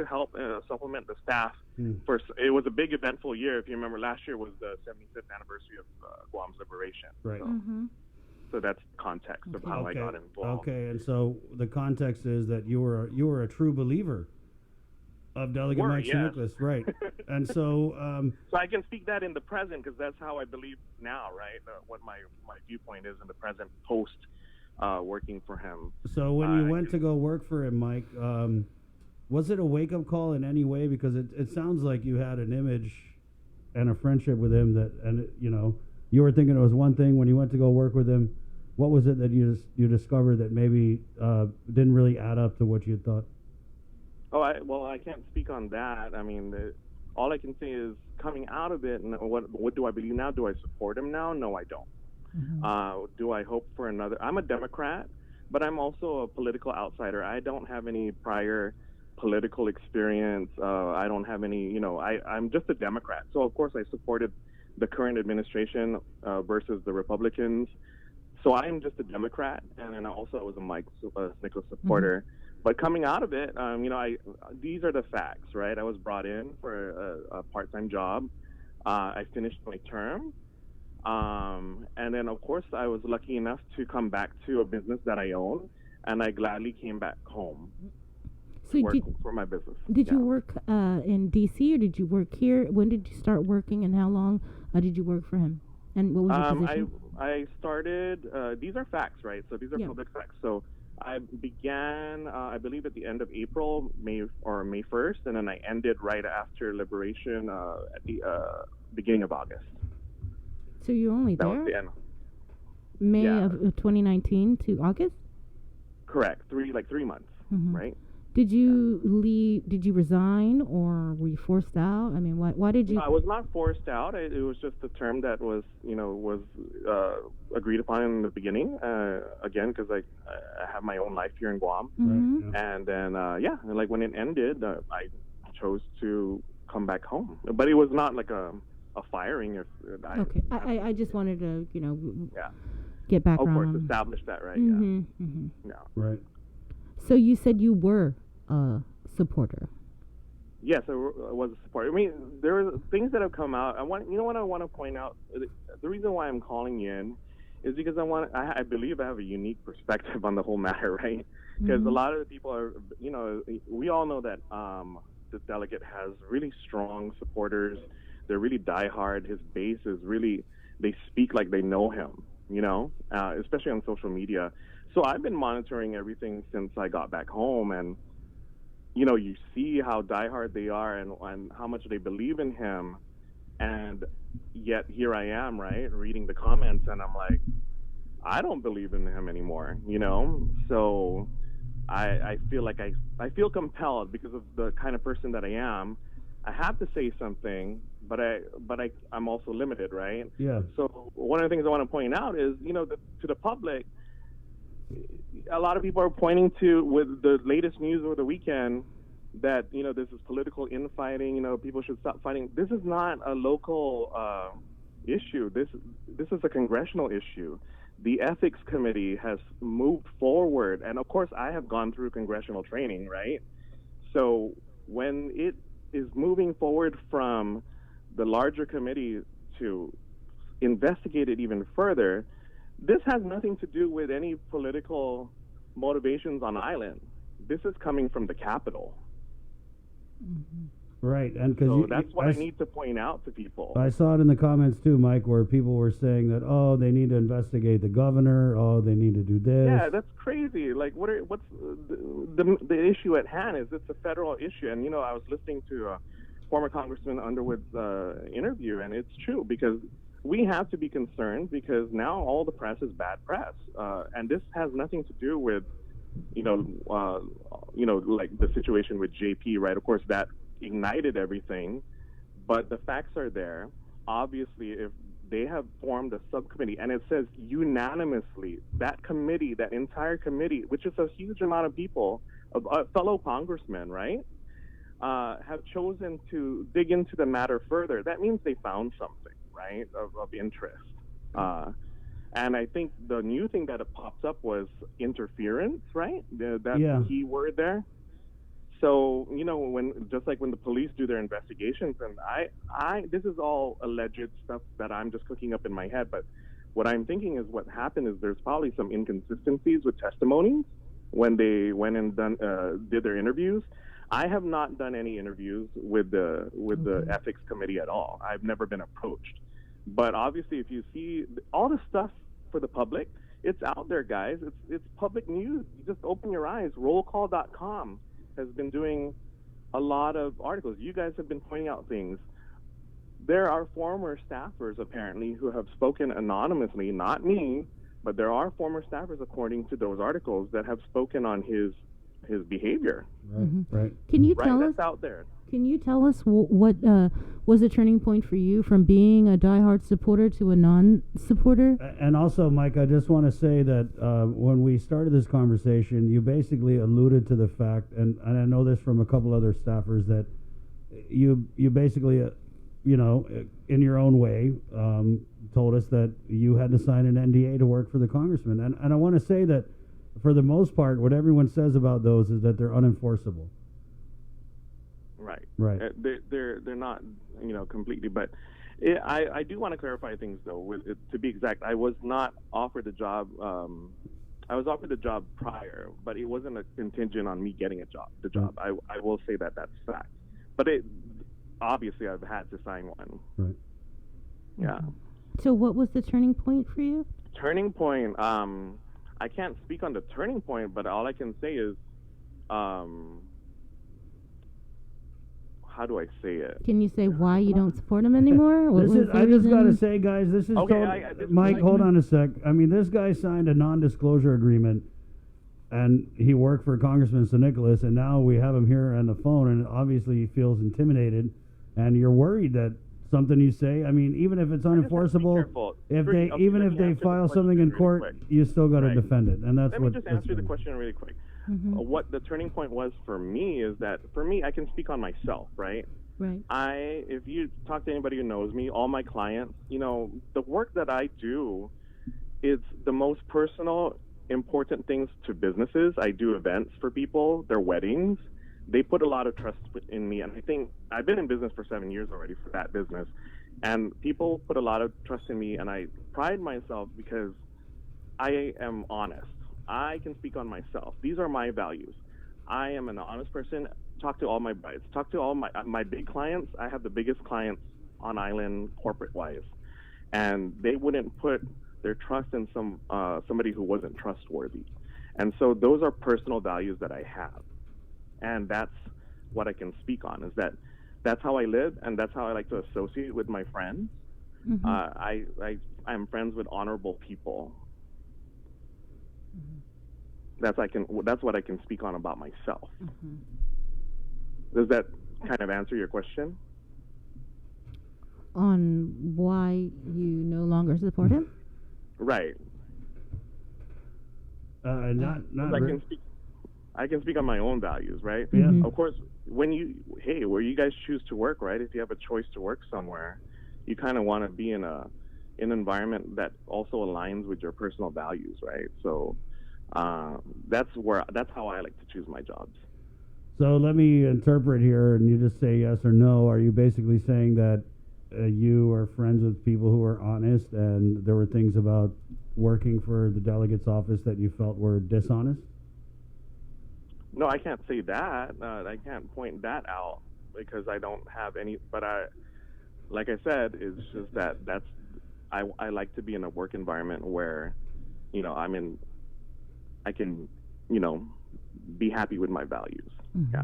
help supplement the staff. It was a big eventful year. If you remember, last year was the 75th anniversary of Guam's liberation. Right. So that's the context of how I got involved. Okay, and so the context is that you were a true believer of Delegate Mike St. Nicholas, right? And so, so I can speak that in the present, because that's how I believe now, right? What my viewpoint is in the present, post working for him. So when you went to go work for him, Mike, was it a wake-up call in any way? Because it sounds like you had an image and a friendship with him you were thinking it was one thing when you went to go work with him. What was it that you discovered that maybe didn't really add up to what you thought? I can't speak on that. I mean, all I can say is coming out of it, and what do I believe now? Do I support him now? No, I don't. Do I hope for another? I'm a Democrat, but I'm also a political outsider. I don't have any prior political experience. I don't have any, I'm just a Democrat. So, of course, I supported the current administration versus the Republicans. So I'm just a Democrat, and then also I was a Mike Nicholas supporter. But coming out of it, these are the facts, right? I was brought in for a part-time job. I finished my term. And then, of course, I was lucky enough to come back to a business that I own, and I gladly came back home to work for my business. Did you work in D.C., or did you work here? When did you start working, and how long did you work for him? And what was your position? I started, these are facts, right? So these are public facts. So I began, I believe, at the end of April, May 1st, and then I ended right after liberation at the beginning of August. So you're only that there? Was the end. May of 2019 to August? Correct. 3 months, right? Did you leave? Did you resign, or were you forced out? I mean, why did you? I was not forced out. It was just a term that was, agreed upon in the beginning. Again, because I have my own life here in Guam, and then like when it ended, I chose to come back home. But it was not like a firing. I just wanted to, get back of around. Of course, establish that, right? Right. So you said you were a supporter. Yes, I was a supporter. I mean, there are things that have come out. I want to point out? The reason why I'm calling you in is because I believe I have a unique perspective on the whole matter, right? Because a lot of the people are, we all know that this delegate has really strong supporters. They're really diehard. His base is really, they speak like they know him, especially on social media. So I've been monitoring everything since I got back home, and you see how diehard they are and how much they believe in him, and yet here I am, right, reading the comments, and I'm like, I don't believe in him anymore, So I feel like I feel compelled, because of the kind of person that I am. I have to say something, but I'm also limited, right? Yeah. So one of the things I want to point out is, to the public, a lot of people are pointing to, with the latest news over the weekend, that this is political infighting. People should stop fighting. This is not a local issue. This is a congressional issue. The ethics committee has moved forward, and of course, I have gone through congressional training, right? So when it is moving forward from the larger committee to investigate it even further, This has nothing to do with any political motivations on island. This is coming from the capital. Right, and because So that's what I need to point out to people. I saw it in the comments too, Mike, where people were saying that, oh, they need to investigate the governor. Oh, they need to do this. Yeah, that's crazy. Like, what's the issue at hand? Is it's a federal issue? And I was listening to former Congressman Underwood's interview, and it's true because we have to be concerned because now all the press is bad press, and this has nothing to do with, like the situation with JP, right? Of course, that ignited everything, but the facts are there. Obviously, if they have formed a subcommittee, and it says unanimously, that entire committee, which is a huge amount of people, fellow congressmen, right, have chosen to dig into the matter further. That means they found something, right, of interest. And I think the new thing that pops up was interference, right? That key word there. So, just like when the police do their investigations, and this is all alleged stuff that I'm just cooking up in my head, but what I'm thinking is what happened is there's probably some inconsistencies with testimonies when they went and did their interviews. I have not done any interviews with the ethics committee at all. I've never been approached. But obviously, if you see all the stuff for the public, it's out there, guys. It's public news. You just open your eyes. Rollcall.com has been doing a lot of articles. You guys have been pointing out things. There are former staffers, apparently, who have spoken anonymously, not me, but there are former staffers, according to those articles, that have spoken on his behavior. Right. Can you tell us? That's out there. Can you tell us what was the turning point for you from being a diehard supporter to a non-supporter? And also, Mike, I just want to say that when we started this conversation, you basically alluded to the fact, and I know this from a couple other staffers, that you basically, in your own way, told us that you had to sign an NDA to work for the congressman. And I want to say that, for the most part, what everyone says about those is that they're unenforceable. Right. They're not, completely. But I do want to clarify things, though. To be exact, I was not offered the job. I was offered the job prior, but it wasn't a contingent on me getting the job. I will say that that's fact. But obviously, I've had to sign one. Right. Yeah. So what was the turning point for you? Turning point. I can't speak on the turning point, but all I can say is, how do I say it? Can you say why you don't support him anymore? I just got to say, guys, this is Mike, hold on a sec. I mean, this guy signed a non-disclosure agreement, and he worked for Congressman San Nicolas, and now we have him here on the phone, and obviously he feels intimidated, and you're worried that something you say, I mean, even if it's unenforceable, if they file something in court, you still got to defend it, and that's Let me just answer the question really quick. What the turning point was for me is that, I can speak on myself, right? Right. If you talk to anybody who knows me, all my clients, the work that I do is the most personal, important things to businesses. I do events for people, their weddings. They put a lot of trust in me, and I think I've been in business for 7 years already for that business, and people put a lot of trust in me, and I pride myself because I am honest. I can speak on myself. These are my values. I am an honest person. Talk to all my brides. Talk to all my big clients. I have the biggest clients on island corporate-wise, and they wouldn't put their trust in somebody who wasn't trustworthy. And so those are personal values that I have. And that's what I can speak on, is that's how I live, and that's how I like to associate with my friends. I'm friends with honorable people. That's what I can speak on about myself. Does that kind of answer your question? On why you no longer support him? Right. I can speak on my own values, right? Yeah. Of course, where you guys choose to work, right? If you have a choice to work somewhere, you kind of want to be in an environment that also aligns with your personal values, right? So that's how I like to choose my jobs. So let me interpret here, and you just say yes or no. Are you basically saying that you are friends with people who are honest, and there were things about working for the delegate's office that you felt were dishonest? No, I can't say that. I can't point that out because I don't have any. But like I said, it's just that's. I like to be in a work environment where, I can, be happy with my values. Mm-hmm. Yeah.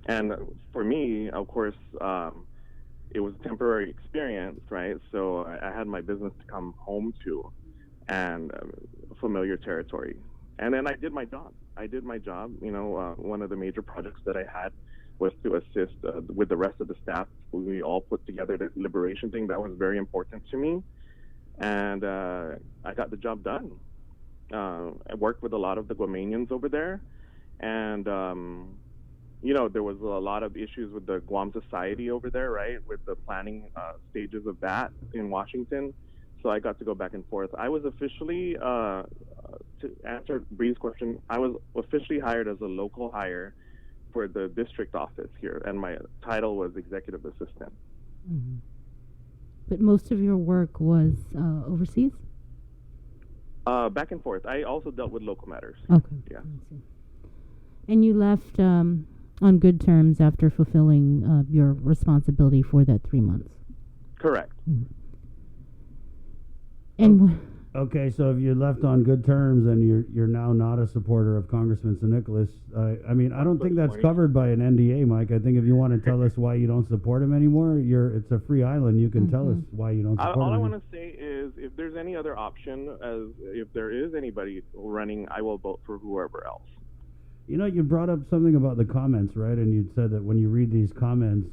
And for me, of course, it was a temporary experience, right? So I had my business to come home to and familiar territory. And then I did my job. One of the major projects that I had was to assist with the rest of the staff. We all put together the liberation thing. That was very important to me. And I got the job done. I worked with a lot of the Guamanians over there. And, there was a lot of issues with the Guam Society over there, right, with the planning stages of that in Washington. So I got to go back and forth. I was officially, to answer Bree's question, I was officially hired as a local hire for the district office here, and my title was executive assistant. Mm-hmm. But most of your work was overseas? Back and forth. I also dealt with local matters. Okay. Yeah. And you left on good terms after fulfilling your responsibility for that 3 months? Correct. Mm-hmm. And okay, so if you left on good terms and you're now not a supporter of Congressman St. Nicholas, I don't think that's covered by an NDA, Mike. I think if you want to tell us why you don't support him anymore, it's a free island. You can tell us why you don't support him. All I want to say is if there's any other option, if there is anybody running, I will vote for whoever else. You brought up something about the comments, right? And you said that when you read these comments,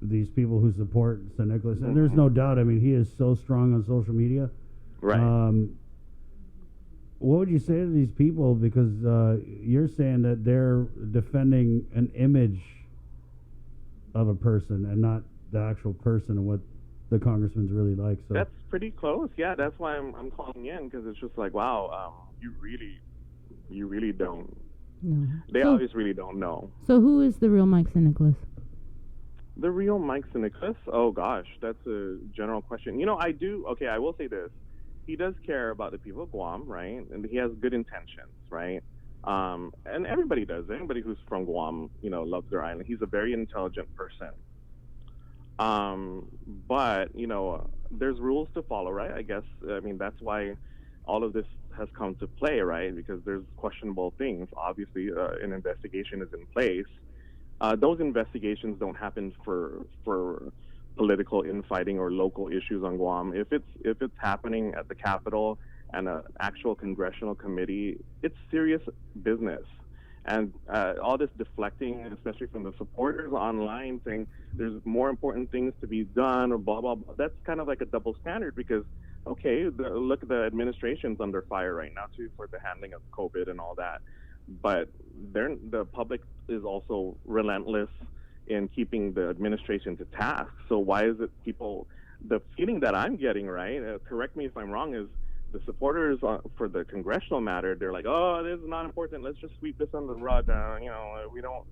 these people who support St. Nicholas, and there's no doubt, he is so strong on social media. Right. What would you say to these people? Because you're saying that they're defending an image of a person and not the actual person and what the congressman's really like. So that's pretty close. Yeah, that's why I'm calling in, because it's just like, wow, you really don't. No. They always really don't know. So who is the real Mike St. Nicholas? The real Mike St. Nicholas? Oh gosh, that's a general question. I will say this. He does care about the people of Guam, right? And he has good intentions, right? And everybody does. Anybody who's from Guam, loves their island. He's a very intelligent person. But, there's rules to follow, right? I guess, that's why all of this has come to play, right? Because there's questionable things. Obviously, an investigation is in place. Those investigations don't happen for political infighting or local issues on Guam. If it's happening at the Capitol and an actual congressional committee, it's serious business. And all this deflecting, especially from the supporters online, saying there's more important things to be done or blah, blah, blah, that's kind of like a double standard because, okay, look at the administration's under fire right now, too, for the handling of COVID and all that. But the public is also relentless in keeping the administration to task. So why is it the feeling that I'm getting, right, correct me if I'm wrong, is the supporters for the congressional matter, they're like, oh, this is not important. Let's just sweep this under the rug.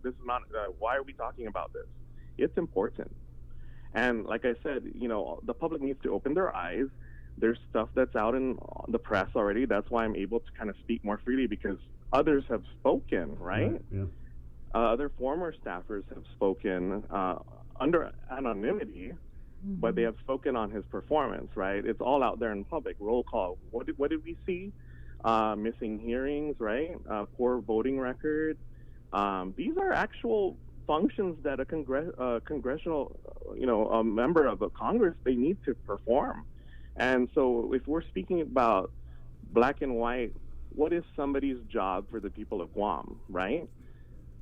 This is not, why are we talking about this? It's important. And like I said, the public needs to open their eyes. There's stuff that's out in the press already. That's why I'm able to kind of speak more freely because others have spoken, right? Yeah. Other former staffers have spoken under anonymity, but they have spoken on his performance, right? It's all out there in public. Roll call. What did we see? Missing hearings, right? Poor voting record. These are actual functions that a congressional, a member of a Congress, they need to perform. And so if we're speaking about black and white, what is somebody's job for the people of Guam, right?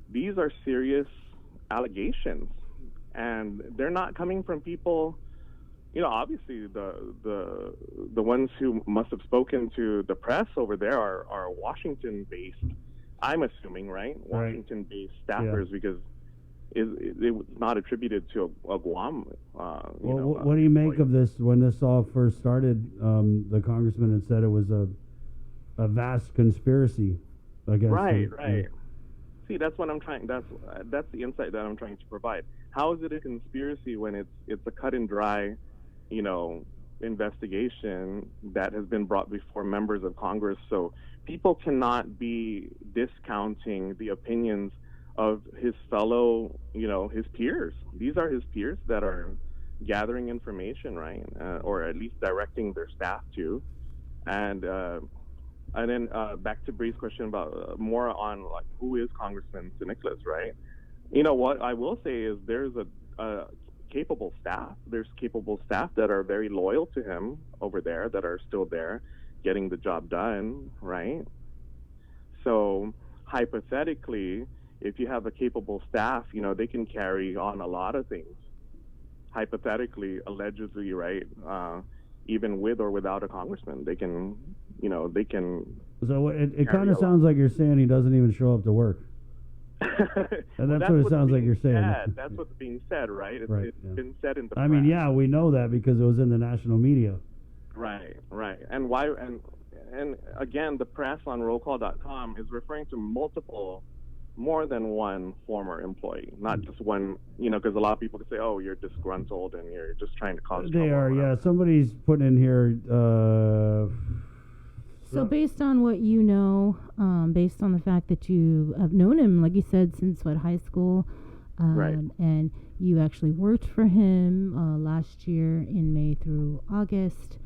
These are serious allegations, and they're not coming from people, obviously the ones who must have spoken to the press over there are Washington-based, I'm assuming, right? Washington-based staffers, because it's not attributed to a Guam. What do you make of this? When this all first started, the congressman had said it was a vast conspiracy against Right. See, that's what I'm trying. That's the insight that I'm trying to provide. How is it a conspiracy when it's a cut and dry, investigation that has been brought before members of Congress? So people cannot be discounting the opinions of his fellow, his peers. These are his peers that are gathering information, right, or at least directing their staff to, and then back to Bree's question about more on like who is Congressman Nicholas, right? What I will say is there's a capable staff. There's capable staff that are very loyal to him over there that are still there, getting the job done, right? So hypothetically, if you have a capable staff, they can carry on a lot of things. Hypothetically, allegedly, right? Even with or without a congressman, they can. So it kind of sounds like you're saying he doesn't even show up to work. And that's what it sounds like you're saying. That's what's being said, right? It's been said in the I press. mean, yeah, we know that because it was in the national media. Right. And why? And again, the press on rollcall.com is referring to more than one former employee, not just one, because a lot of people can say, oh, you're disgruntled and you're just trying to cause trouble. They are, yeah. Somebody's putting in here. So based on what you know, based on the fact that you have known him, like you said, since high school, right, and you actually worked for him last year in May through August,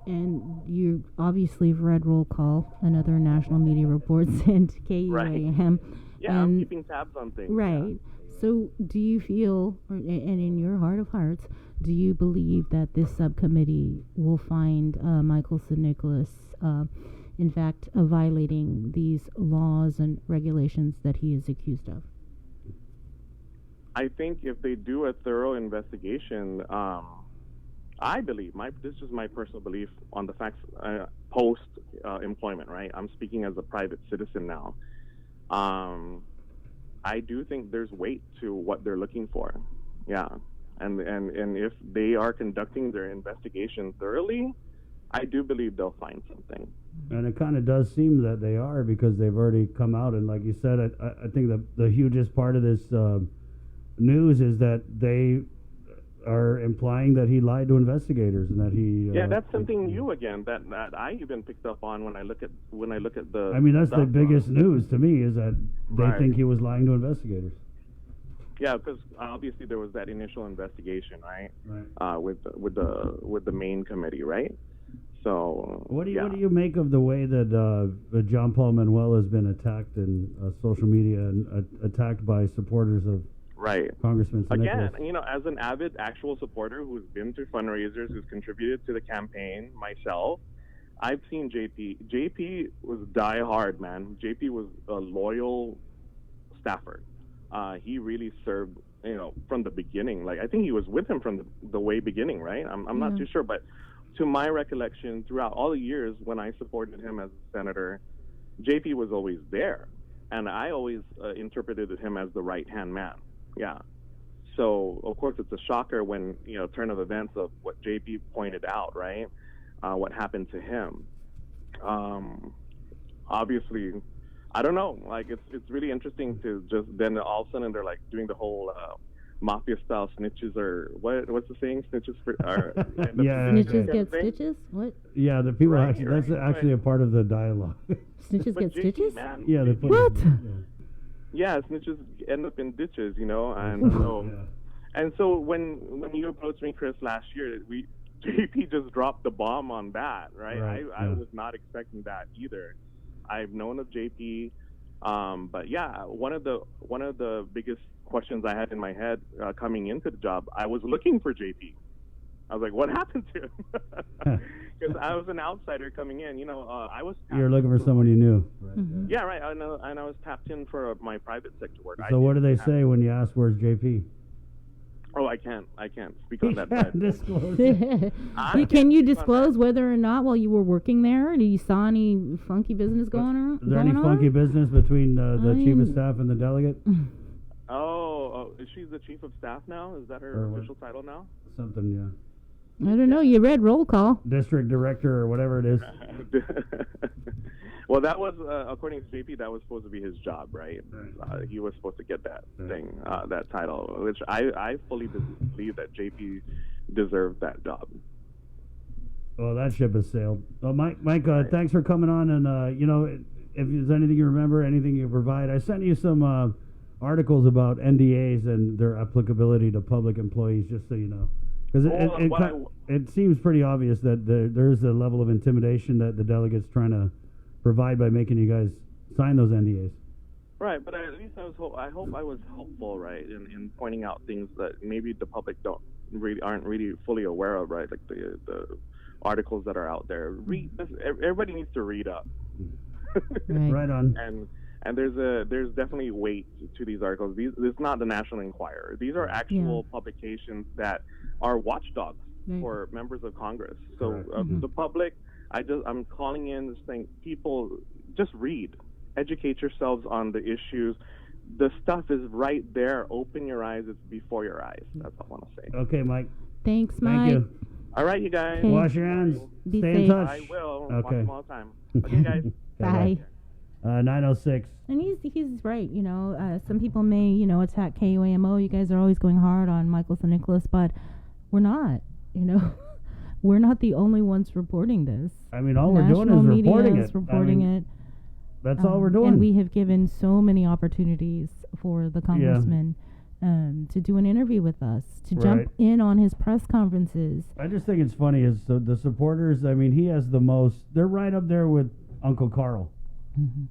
and you obviously have read Roll Call and other national media reports and KUAM. Right. Yeah, I'm keeping tabs on things. Right. Yeah. So do you feel, and in your heart of hearts, do you believe that this subcommittee will find Michael St. Nicholas, in fact, violating these laws and regulations that he is accused of? I think if they do a thorough investigation, I believe, this is my personal belief on the facts post-employment, right? I'm speaking as a private citizen now. I do think there's weight to what they're looking for. Yeah. And if they are conducting their investigation thoroughly, I do believe they'll find something. And it kind of does seem that they are, because they've already come out. And like you said, I think the hugest part of this news is that they are implying that he lied to investigators and that he. Yeah, that's something new again that I even picked up on when I look at the. I mean, that's the biggest news to me, is that they think he was lying to investigators. Yeah, because obviously there was that initial investigation, right? Right. With the main committee, right? So. What do you make of the way that John Paul Manuel has been attacked in social media and attacked by supporters of right Congressman St. Again, Nicholas? as an avid actual supporter who's been to fundraisers, who's contributed to the campaign myself, I've seen JP. JP was die hard, man. JP was a loyal staffer. He really served, from the beginning. Like, I think he was with him from the way beginning, right? I'm not too sure, but to my recollection, throughout all the years when I supported him as a senator, JP was always there, and I always interpreted him as the right-hand man. Yeah. So, of course, it's a shocker when, turn of events of what JP pointed out, right? What happened to him. Obviously, I don't know. Like, it's really interesting to just then all of a sudden they're like doing the whole mafia-style snitches, or what's the saying? Snitches yeah. Snitches get stitches? What? Yeah, the people that's actually a part of the dialogue. Snitches get stitches? Man, yeah, they put what? Yeah, snitches end up in ditches, and so and so when you approached me, Chris, last year, JP just dropped the bomb on that, right? I was not expecting that either. I've known of JP, but yeah, one of the biggest questions I had in my head coming into the job, I was looking for JP. I was like, what happened to him? Because I was an outsider coming in. I was. You're looking for someone you knew. Mm-hmm. Yeah, right. And I was tapped in for my private sector work. So what do they say when you ask where's JP? Oh, I can't speak on that. Disclose. Can you disclose whether or not while you were working there, you saw any funky business going on? Is there any funky business between the chief of staff and the delegate? Oh, she's the chief of staff now? Is that her official title now? Something, yeah. I don't know. You read Roll Call. District director or whatever it is. Well, that was according to JP, that was supposed to be his job, right? He was supposed to get that thing, that title, which I fully believe that JP deserved that job. Well, that ship has sailed. Well, Mike, thanks for coming on. And you know, if there's anything you remember, anything you provide, I sent you some articles about NDAs and their applicability to public employees, just so you know. Because it seems pretty obvious that there's a level of intimidation that the delegates trying to provide by making you guys sign those NDAs. Right, but at least I hope I was helpful, right, in pointing out things that maybe the public aren't really fully aware of, right, like the articles that are out there. Everybody needs to read up. Right on. And there's definitely weight to these articles. It's not the National Enquirer. These are actual publications that are watchdogs for members of Congress. So the public, I'm calling in this thing. People, just read, educate yourselves on the issues. The stuff is right there. Open your eyes. It's before your eyes. That's all I want to say. Okay, Mike. Thanks, Mike. Thank you. All right, you guys. Okay. Wash your hands. Be Stay safe. in touch. I will. Okay. Watch them all the time. Okay, guys. Bye. 906. And he's right. You know, some people may attack KUAMO. You guys are always going hard on Michael St. Nicholas, but we're not. You know, we're not the only ones reporting this. I mean, all we're doing is reporting it. Reporting it. That's all we're doing. And we have given so many opportunities for the congressman to do an interview with us, to jump in on his press conferences. I just think it's funny is the supporters. I mean, he has the most. They're right up there with Uncle Carl.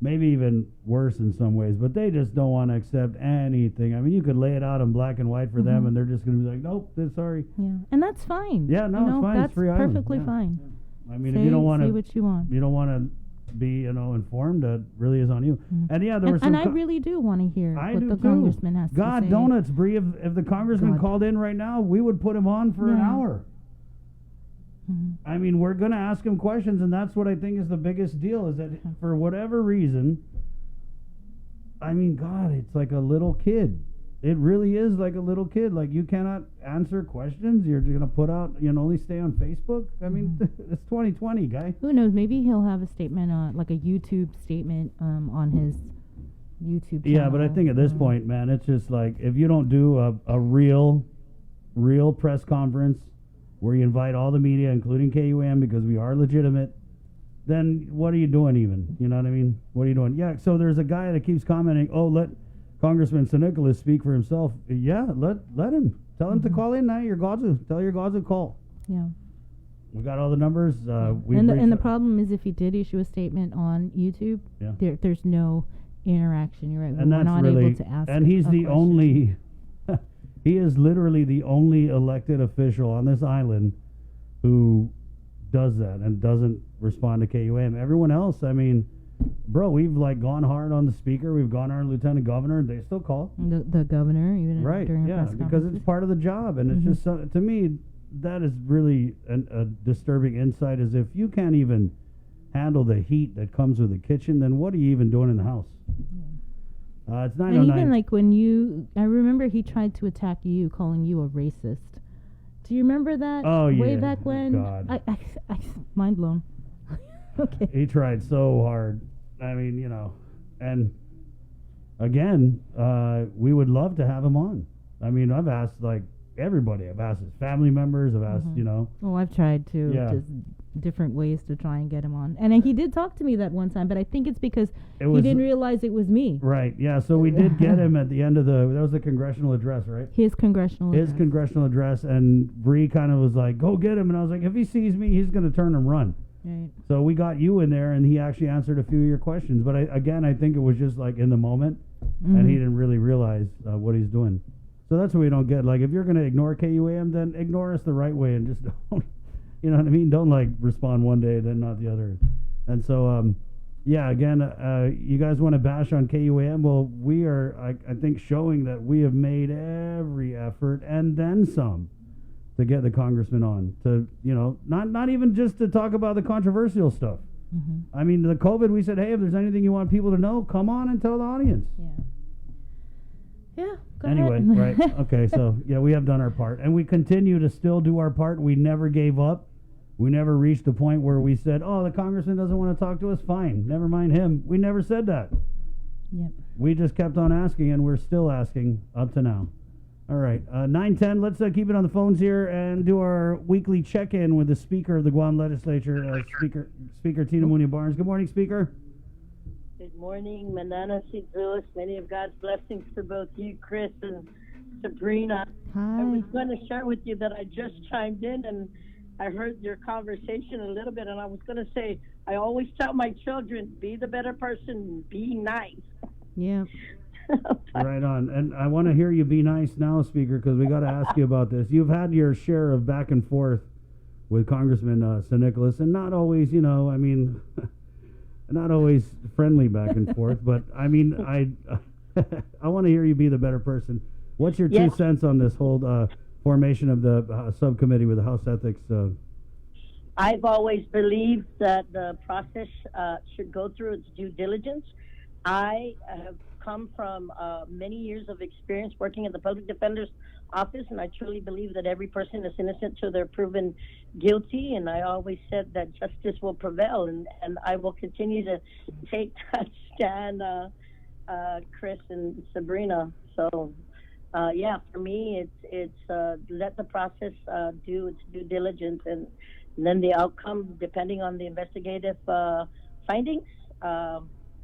Maybe even worse in some ways, but they just don't want to accept anything. I mean, you could lay it out in black and white for them, and they're just going to be like, nope, sorry. Yeah, and that's fine. Yeah, no, it's fine. That's it's free island. perfectly fine. I mean, if you don't want to, say what you want. You don't want to be, informed. That really is on you. And yeah, there was some. And I really do want to hear what the too. congressman has to say. God donuts, Bree. If the congressman called in right now, we would put him on for an hour. I mean, we're going to ask him questions, and that's what I think is the biggest deal, is that for whatever reason, I mean, God, it's like a little kid. It really is like a little kid. Like, you cannot answer questions. You're going to put out, only stay on Facebook. I mean, it's 2020, guy. Who knows? Maybe he'll have a statement, like a YouTube statement on his YouTube channel. Yeah, but I think at this point, man, it's just like, if you don't do a real press conference where you invite all the media, including KUAM, because we are legitimate, then what are you doing even? You know what I mean? What are you doing? Yeah, so there's a guy that keeps commenting, let Congressman St. Nicholas speak for himself. Yeah, let him. Tell him to call in now. Tell your Godzu call. Yeah. We got all the numbers. And the problem is, if he did issue a statement on YouTube, there's no interaction. You're right. And we're not able to ask. And he's the only... He is literally the only elected official on this island who does that and doesn't respond to KUAM. Everyone else, I mean, bro, we've gone hard on the speaker. We've gone on our lieutenant governor. They still call. The governor, even during a press because it's part of the job. And it's just, to me, that is really a disturbing insight, is if you can't even handle the heat that comes with the kitchen, then what are you even doing in the house? It's 9:09. And even when I remember he tried to attack you, calling you a racist. Do you remember that? Oh, yeah. Way back when? God. I mind blown. Okay. He tried so hard. I mean, and again, we would love to have him on. I mean, I've asked everybody. I've asked his family members. I've asked, Well, I've tried to. Yeah. Just different ways to try and get him on. And he did talk to me that one time, but I think it's because he didn't realize it was me. Right, yeah, so we did get him at the end of that was the congressional address, right? His congressional address, and Bree kind of was like, go get him, and I was like, if he sees me, he's going to turn and run. Right. So we got you in there, and he actually answered a few of your questions, but I think it was just in the moment, and he didn't really realize what he's doing. So that's what we don't get. If you're going to ignore KUAM, then ignore us the right way and just don't. You know what I mean? Don't respond one day, then not the other. And so, again, you guys want to bash on KUAM? Well, we are, I think, showing that we have made every effort and then some to get the congressman on. To, not even just to talk about the controversial stuff. I mean, the COVID, we said, hey, if there's anything you want people to know, come on and tell the audience. Yeah, go anyway, ahead. Right. Okay, so, we have done our part. And we continue to still do our part. We never gave up. We never reached the point where we said, oh, the congressman doesn't want to talk to us. Fine. Never mind him. We never said that. Yep. We just kept on asking, and we're still asking up to now. All right. 9:10. Let's keep it on the phones here and do our weekly check-in with the Speaker of the Guam Legislature, Speaker Tina Munoz Barnes. Good morning, Speaker. Good morning, Manana Sidzulis. Many of God's blessings to both you, Chris, and Sabrina. Hi. I was going to share with you that I just chimed in and I heard your conversation a little bit, and I was going to say, I always tell my children, be the better person, be nice. Yeah. Right on. And I want to hear you be nice now, Speaker, because we got to ask you about this. You've had your share of back and forth with Congressman San Nicolas, and not always, not always friendly back and forth, but I mean, I want to hear you be the better person. What's your 2 cents on this whole formation of the subcommittee with the House Ethics? I've always believed that the process should go through its due diligence. I have come from many years of experience working in the Public Defender's Office, and I truly believe that every person is innocent till they're proven guilty, and I always said that justice will prevail, and I will continue to take that stand, Chris and Sabrina. So, for me, it's let the process do its due diligence, and then the outcome, depending on the investigative findings,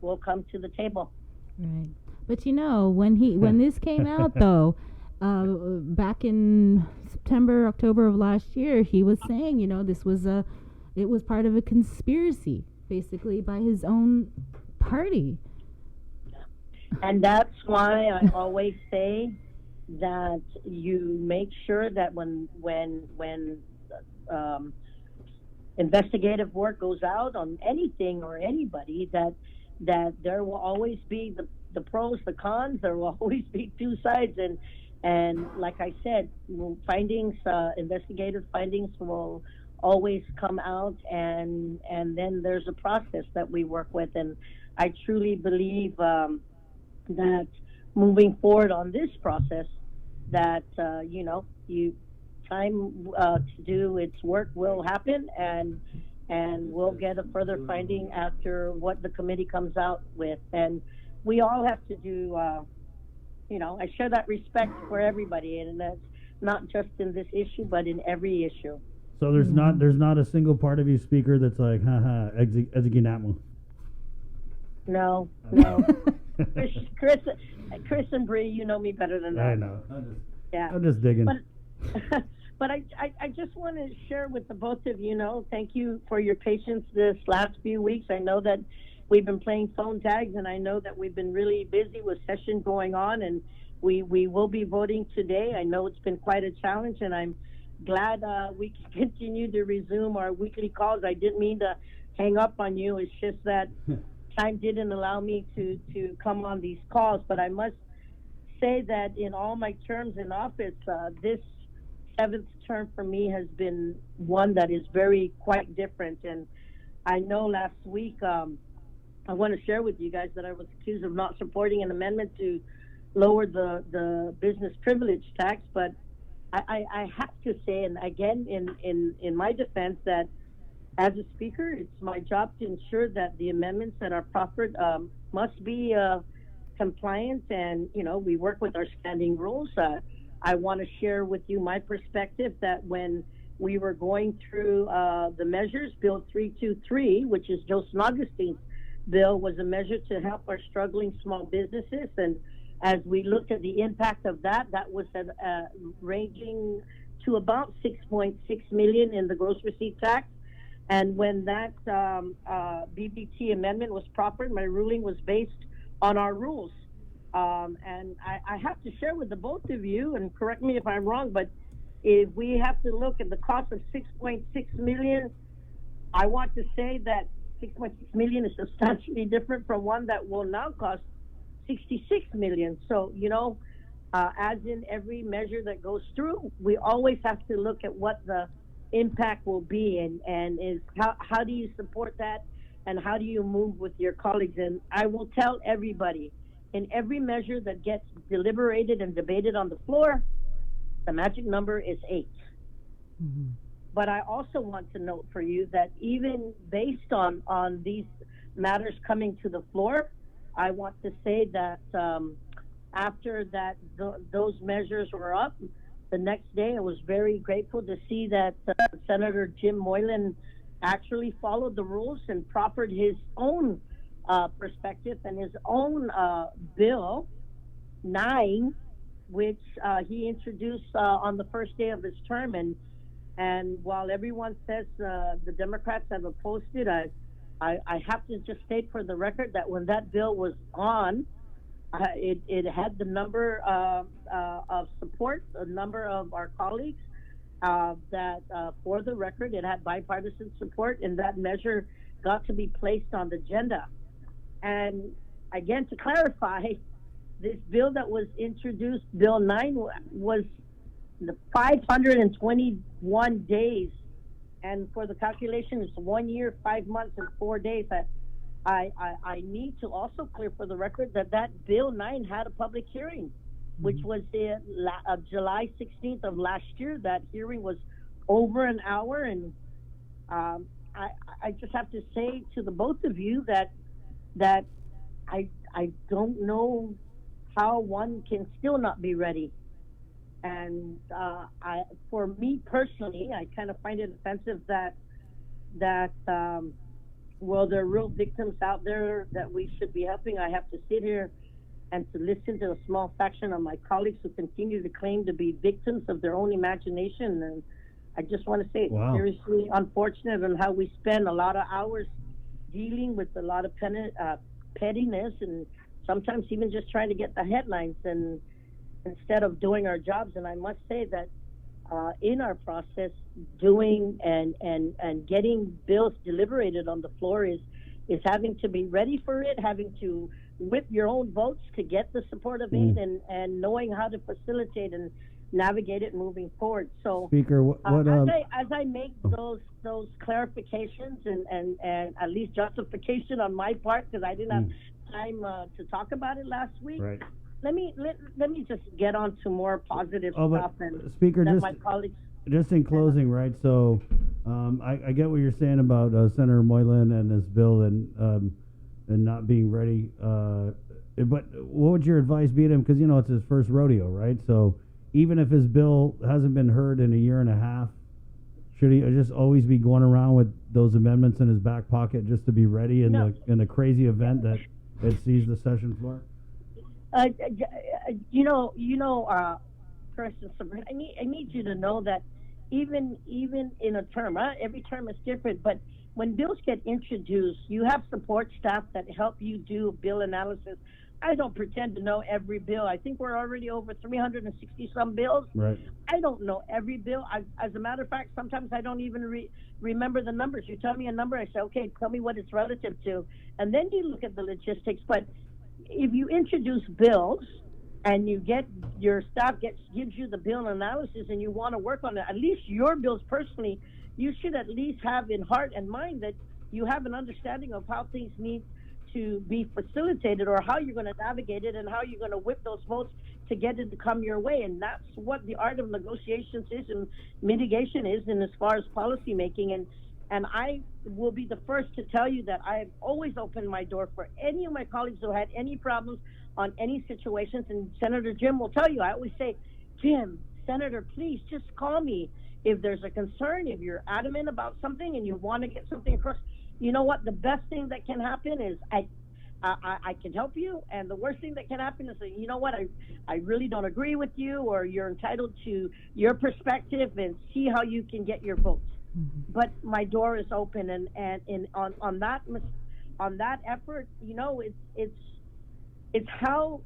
will come to the table. Right. But when this came out though, back in September, October of last year, he was saying, it was part of a conspiracy, basically, by his own party. And that's why I always say that you make sure that when investigative work goes out on anything or anybody, that there will always be the pros, the cons. There will always be two sides, and like I said, findings, investigative findings will always come out, and then there's a process that we work with, and I truly believe that moving forward on this process, that time to do its work will happen, and we'll get a further finding after what the committee comes out with. And we all have to do, I share that respect for everybody, and that's not just in this issue, but in every issue. So there's not a single part of you, Speaker, that's like, haha, Ezekinamu. No. Chris and Bree, you know me better than that. I know. I'm just digging. But I just want to share with the both of you, thank you for your patience this last few weeks. I know that we've been playing phone tags, and I know that we've been really busy with session going on, and we will be voting today. I know it's been quite a challenge, and I'm glad we can continue to resume our weekly calls. I didn't mean to hang up on you. It's just that time didn't allow me to come on these calls. But I must say that in all my terms in office, this 7th term for me has been one that is quite different. And I know last week, I want to share with you guys that I was accused of not supporting an amendment to lower the business privilege tax, but I have to say, and again, in my defense, that as a speaker, it's my job to ensure that the amendments that are proffered must be compliant, and we work with our standing rules. I want to share with you my perspective that when we were going through the measures, Bill 323, which is Joseph Augustine's bill, was a measure to help our struggling small businesses, and as we looked at the impact of that was ranging to about 6.6 million in the gross receipt tax. And when that BBT amendment was proffered, my ruling was based on our rules. And I have to share with the both of you, and correct me if I'm wrong, but if we have to look at the cost of 6.6 million, I want to say that 6.6 million is substantially different from one that will now cost 66 million. So, as in every measure that goes through, we always have to look at what the impact will be, and is how do you support that, and how do you move with your colleagues. And I will tell everybody, in every measure that gets deliberated and debated on the floor, the magic number is 8. Mm-hmm. But I also want to note for you that even based on these matters coming to the floor, I want to say that after that those measures were up, the next day I was very grateful to see that Senator Jim Moylan actually followed the rules and proffered his own perspective and his own Bill 9, which he introduced on the first day of his term. And while everyone says the Democrats have opposed it, I have to just state for the record that when that bill was on, it had the number of support, a number of our colleagues, that for the record, it had bipartisan support, and that measure got to be placed on the agenda. And again, to clarify, this bill that was introduced, Bill 9, was the 521 days, and for the calculation, it's 1 year, 5 months, and 4 days. I need to also clear for the record that Bill 9 had a public hearing, which was July 16th of last year. That hearing was over an hour, and I just have to say to the both of you that I don't know how one can still not be ready. And for me personally, I kind of find it offensive that well, there are real victims out there that we should be helping. I have to sit here and to listen to a small faction of my colleagues who continue to claim to be victims of their own imagination. And I just want to say it's seriously unfortunate on how we spend a lot of hours dealing with a lot of pettiness and sometimes even just trying to get the headlines and instead of doing our jobs. And I must say that in our process, doing and getting bills deliberated on the floor is having to be ready for it, having to whip your own votes to get the support of aid, and knowing how to facilitate and navigate it moving forward. So, Speaker, as I make those clarifications and at least justification on my part, because I didn't have time to talk about it last week. Right. Let me just get on to more positive stuff. And Speaker, that just, my colleagues. Just in closing, right? So, I get what you're saying about Senator Moylan and this bill and not being ready. But what would your advice be to him? Because it's his first rodeo, right? So, even if his bill hasn't been heard in a year and a half, should he just always be going around with those amendments in his back pocket just to be ready in the crazy event that it sees the session floor? First, Sabrina, I need you to know that even in a term, every term is different, but when bills get introduced, you have support staff that help you do bill analysis. I don't pretend to know every bill. I think we're already over 360 some bills. Right. I don't know every bill. As a matter of fact, sometimes I don't even remember the numbers. You tell me a number, I say, okay, tell me what it's relative to, and then you look at the logistics. But if you introduce bills and your staff gives you the bill analysis and you want to work on it, at least your bills personally, you should at least have in heart and mind that you have an understanding of how things need to be facilitated or how you're going to navigate it and how you're going to whip those votes to get it to come your way. And that's what the art of negotiations is and mitigation is, and as far as policy making. And I will be the first to tell you that I have always opened my door for any of my colleagues who had any problems on any situations. And Senator Jim will tell you, I always say, Jim, Senator, please just call me if there's a concern, if you're adamant about something and you want to get something across. You know what? The best thing that can happen is I can help you, and the worst thing that can happen is that, you know what, I really don't agree with you, or you're entitled to your perspective, and see how you can get your votes. But my door is open, and on that effort, it's how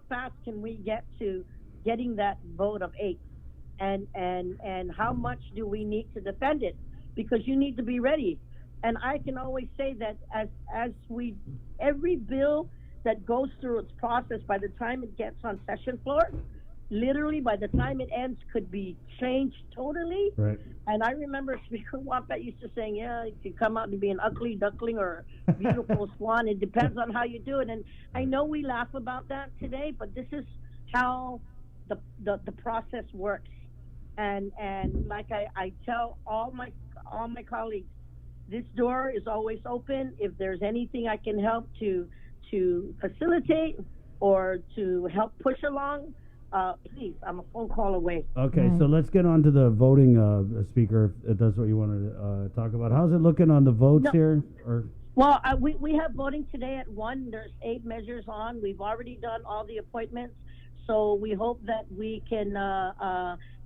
fast can we get to getting that vote of 8, and how much do we need to defend it, because you need to be ready. And I can always say that every bill that goes through its process, by the time it gets on session floor, literally by the time it ends, could be changed totally. Right. And I remember Speaker Wampat used to saying, yeah, it could come out to be an ugly duckling or a beautiful swan. It depends on how you do it. And I know we laugh about that today, but this is how the process works. And like I tell all my colleagues, this door is always open. If there's anything I can help to facilitate or to help push along, please, I'm a phone call away. Okay, so let's get on to the voting, speaker, if that's what you wanted to talk about. How's it looking on the votes here? Well, we have voting today at 1. There's 8 measures on. We've already done all the appointments, so we hope that we can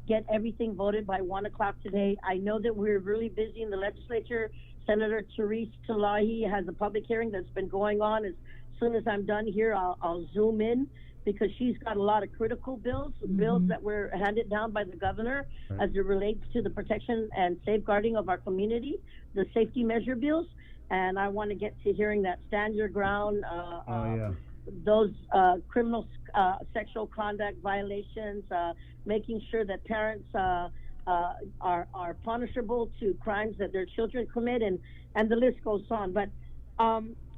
get everything voted by 1 o'clock today. I know that we're really busy in the legislature. Senator Therese Talahi has a public hearing that's been going on. As soon as I'm done here, I'll zoom in, because she's got a lot of critical bills that were handed down by the governor as it relates to the protection and safeguarding of our community, the safety measure bills. And I want to get to hearing that stand your ground, those criminal sexual conduct violations, making sure that parents are punishable to crimes that their children commit, and the list goes on. But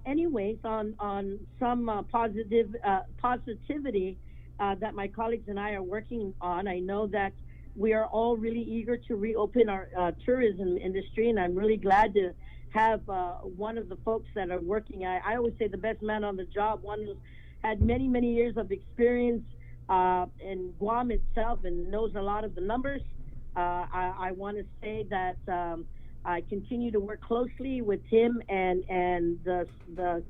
anyways, on some positivity that my colleagues and I are working on, I know that we are all really eager to reopen our tourism industry, and I'm really glad to have one of the folks that are working. I always say the best man on the job, one who's had many, many years of experience in Guam itself and knows a lot of the numbers. I want to say that I continue to work closely with him and the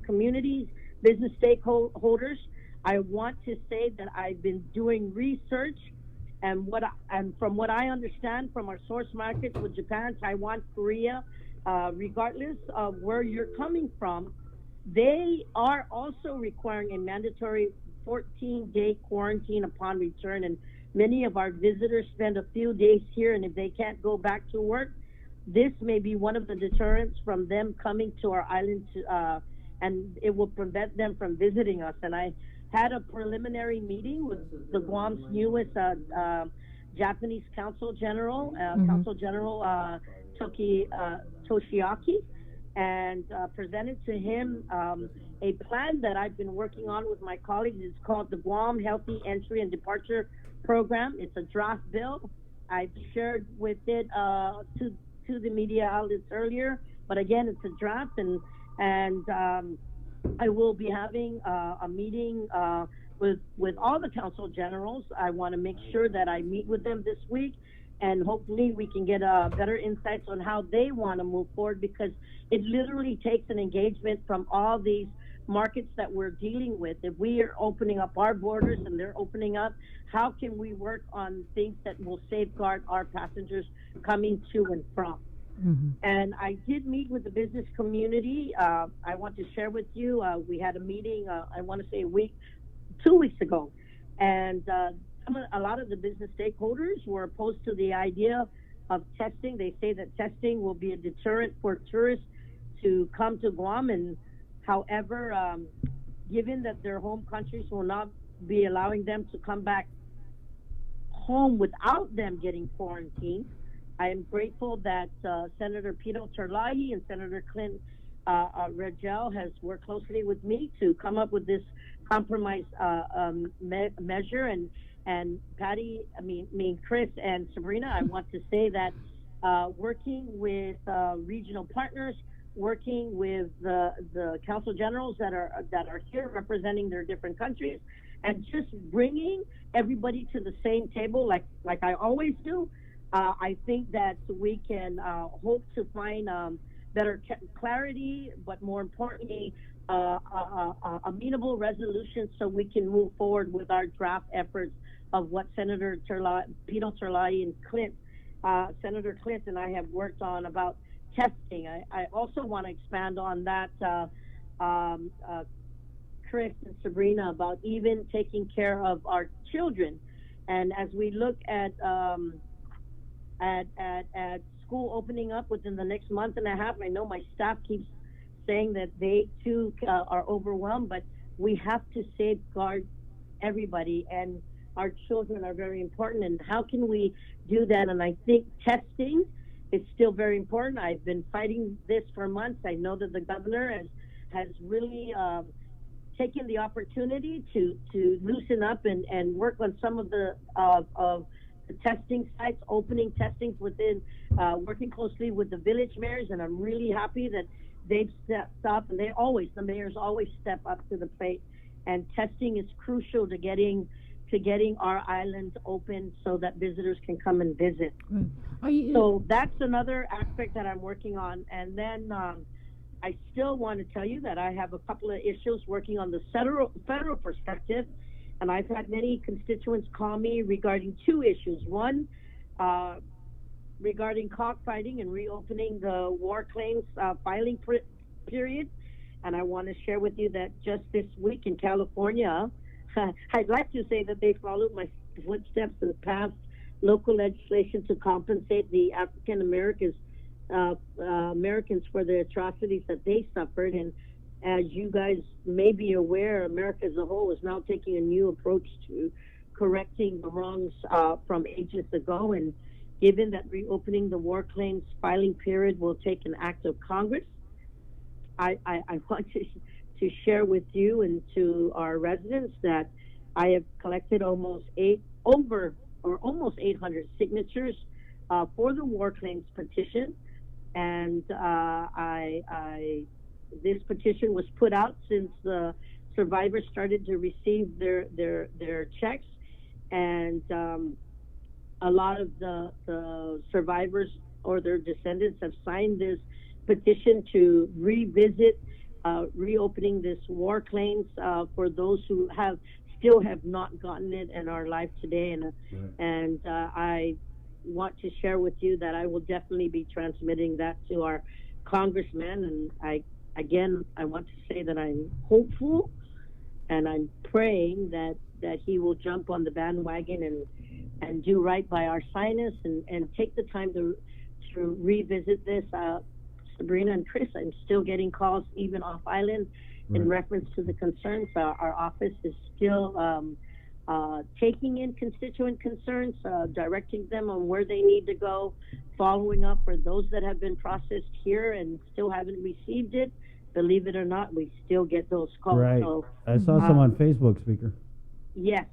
community's business stakeholders. I want to say that I've been doing research, and from what I understand from our source markets with Japan, Taiwan, Korea, regardless of where you're coming from, they are also requiring a mandatory 14-day quarantine upon return. And many of our visitors spend a few days here, and if they can't go back to work, this may be one of the deterrents from them coming to our island, and it will prevent them from visiting us. And I had a preliminary meeting with the Guam's newest Japanese Consul General, Consul General Toshiaki, and presented to him a plan that I've been working on with my colleagues. It's called the Guam Healthy Entry and Departure Program. It's a draft bill. I've shared with it to the media outlets earlier, but again, it's a draft, and I will be having a meeting with all the Consul Generals. I want to make sure that I meet with them this week, and hopefully we can get better insights on how they want to move forward, because it literally takes an engagement from all these markets that we're dealing with. If we are opening up our borders and they're opening up, how can we work on things that will safeguard our passengers coming to and from? And I did meet with the business community. I want to share with you, we had a meeting, I want to say 2 weeks ago, and a lot of the business stakeholders were opposed to the idea of testing. They say that testing will be a deterrent for tourists to come to Guam, and however, given that their home countries will not be allowing them to come back home without them getting quarantined, I am grateful that Senator Pito Terlahi and Senator Clint Regel has worked closely with me to come up with this compromise measure. And Patty, Chris and Sabrina, I want to say that working with regional partners, working with the Consul Generals that are here representing their different countries, and just bringing everybody to the same table like I always do, I think that we can hope to find better clarity, but more importantly, amenable resolutions so we can move forward with our draft efforts of what Senator Pito Terlahi and Senator Clint and I have worked on about testing. I also want to expand on that, Chris and Sabrina, about even taking care of our children. And as we look at school opening up within the next month and a half, I know my staff keeps saying that they too are overwhelmed, but we have to safeguard everybody, and our children are very important. And how can we do that? And I think testing is still very important. I've been fighting this for months. I know that the governor has really taken the opportunity to loosen up and work on some of the testing sites, opening testings within, working closely with the village mayors, and I'm really happy that they've stepped up, and the mayors always step up to the plate, and testing is crucial to getting our island open so that visitors can come and visit. So that's another aspect that I'm working on. And then I still want to tell you that I have a couple of issues working on the federal perspective, and I've had many constituents call me regarding two issues. One, regarding cockfighting and reopening the war claims filing period. And I want to share with you that just this week in California, I'd like to say that they followed my footsteps and passed local legislation to compensate the African Americans for the atrocities that they suffered. And as you guys may be aware, America as a whole is now taking a new approach to correcting the wrongs from ages ago. And given that reopening the war claims filing period will take an act of Congress, I want to share with you and to our residents that I have collected almost 800 signatures for the war claims petition, and this petition was put out since the survivors started to receive their checks, and a lot of the survivors or their descendants have signed this petition to revisit reopening this war claims for those who still have not gotten it in our life today. And I want to share with you that I will definitely be transmitting that to our congressman. And I want to say that I'm hopeful and I'm praying that he will jump on the bandwagon and do right by our sinus and take the time to revisit this. Sabrina and Chris, I'm still getting calls even off island in reference to the concerns. Our office is still taking in constituent concerns, directing them on where they need to go, following up for those that have been processed here and still haven't received it. Believe it or not, we still get those calls. Right. So, I saw some on Facebook, Speaker. yes.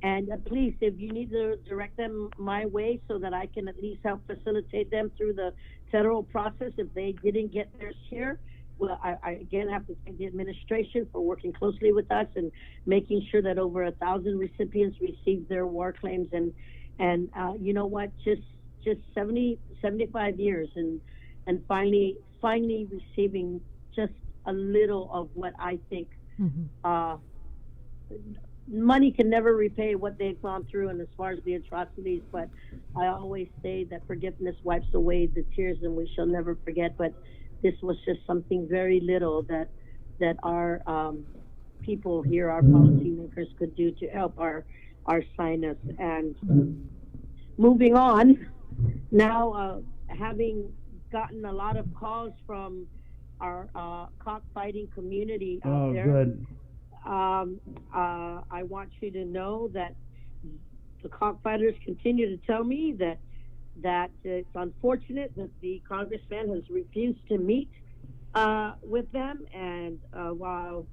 And please, if you need to direct them my way so that I can at least help facilitate them through the federal process if they didn't get theirs here. Well, I again have to thank the administration for working closely with us and making sure that over 1,000 recipients received their war claims. And you know what? Just 75 years and finally receiving just a little of what I think money can never repay what they've gone through, and as far as the atrocities, but I always say that forgiveness wipes away the tears and we shall never forget. But this was just something very little that our people here, our policymakers, could do to help our sinus. And moving on, now having gotten a lot of calls from our cockfighting community out there. Good. I want you to know that the cockfighters continue to tell me that it's unfortunate that the congressman has refused to meet with them. And while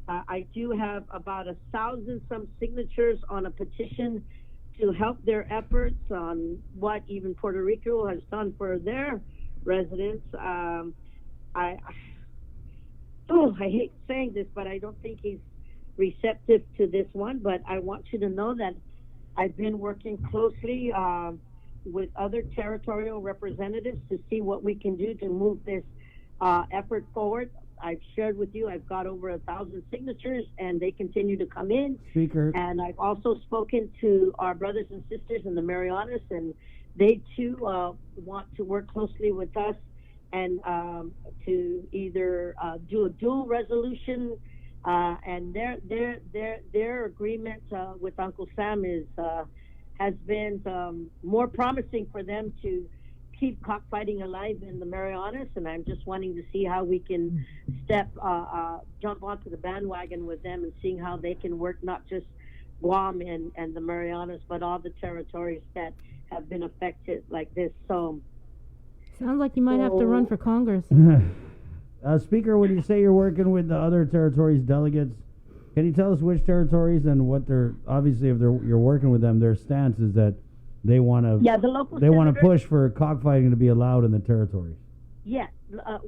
I do have about 1,000 some signatures on a petition to help their efforts on what even Puerto Rico has done for their residents, I hate saying this, but I don't think he's receptive to this one. But I want you to know that I've been working closely with other territorial representatives to see what we can do to move this effort forward. I've shared with you, I've got over 1,000 signatures and they continue to come in. Speaker. And I've also spoken to our brothers and sisters in the Marianas, and they too want to work closely with us and to either do a dual resolution, and their agreement with Uncle Sam has been more promising for them to keep cockfighting alive in the Marianas, and I'm just wanting to see how we can jump onto the bandwagon with them and seeing how they can work not just Guam and the Marianas, but all the territories that have been affected like this. So. Sounds like you might have to run for Congress. Speaker, when you say you're working with the other territories' delegates, can you tell us which territories and what their, obviously if you're working with them, their stance is that they want to. Yeah, the local. They want to senators- push for cockfighting to be allowed in the territories. Yes,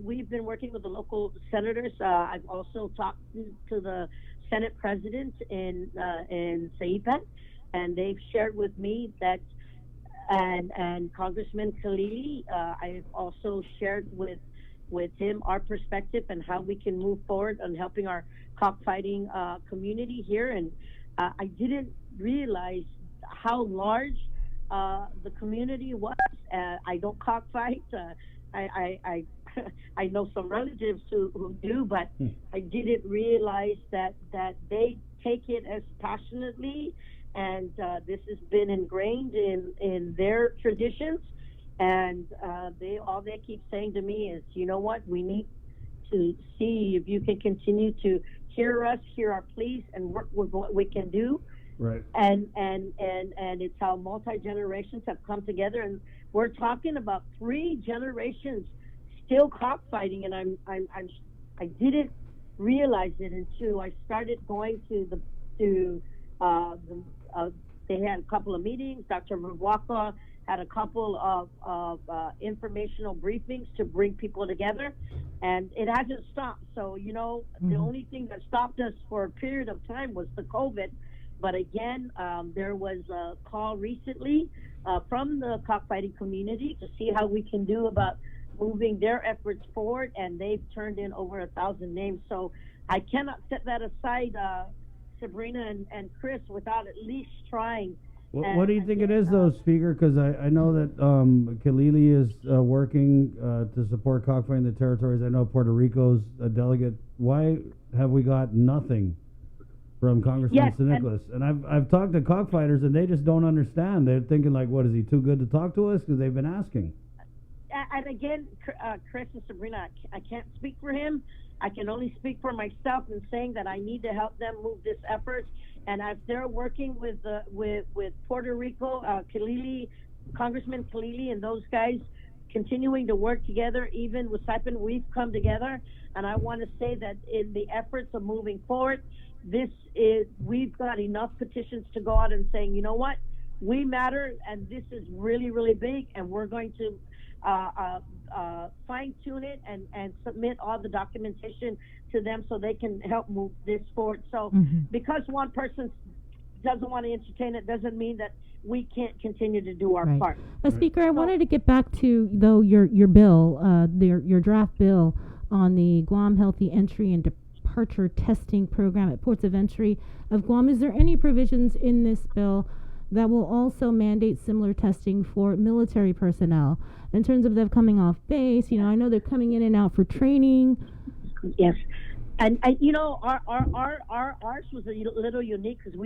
we've been working with the local senators. I've also talked to the Senate president in Saipan, and they've shared with me that, and Congressman Khalili, I've also shared with him our perspective and how we can move forward on helping our cockfighting community here. And I didn't realize how large the community was. I don't cockfight. I know some relatives who do, but I didn't realize that they take it as passionately, and this has been ingrained in their traditions. And all they keep saying to me is, you know what, we need to see if you can continue to hear us, hear our pleas, and work with what we can do. Right. And it's how multi-generations have come together, and we're talking about 3 generations still cockfighting, and I didn't realize it until I started going to they had a couple of meetings. Dr. Ruwaka had a couple of informational briefings to bring people together, and it hasn't stopped. So, you know, the only thing that stopped us for a period of time was the COVID. But again, there was a call recently from the cockfighting community to see how we can do about moving their efforts forward, and they've turned in over 1,000 names. So I cannot set that aside, Sabrina and Chris, without at least trying. What do you think it is, though, Speaker? Because I know that Khalili is working to support cockfighting in the territories. I know Puerto Rico's a delegate. Why have we got nothing from Congressman St. Nicholas? And I've talked to cockfighters, and they just don't understand. They're thinking, like, what, is he too good to talk to us? Because they've been asking. And again, Chris and Sabrina, I can't speak for him. I can only speak for myself in saying that I need to help them move this effort. And as they're working with Puerto Rico, Khalili, Congressman Khalili, and those guys continuing to work together, even with Saipan, we've come together. And I want to say that in the efforts of moving forward, we've got enough petitions to go out and saying, you know what, we matter, and this is really, really big, and we're going to fine-tune it and submit all the documentation to them so they can help move this forward. So because one person doesn't want to entertain it doesn't mean that we can't continue to do our part. Speaker, I wanted to get back to, though, your bill, your draft bill on the Guam Healthy Entry and Departure Testing Program at ports of entry of Guam. Is there any provisions in this bill that will also mandate similar testing for military personnel in terms of them coming off base? You know, I know they're coming in and out for training. Yes, and you know, ours was a little unique because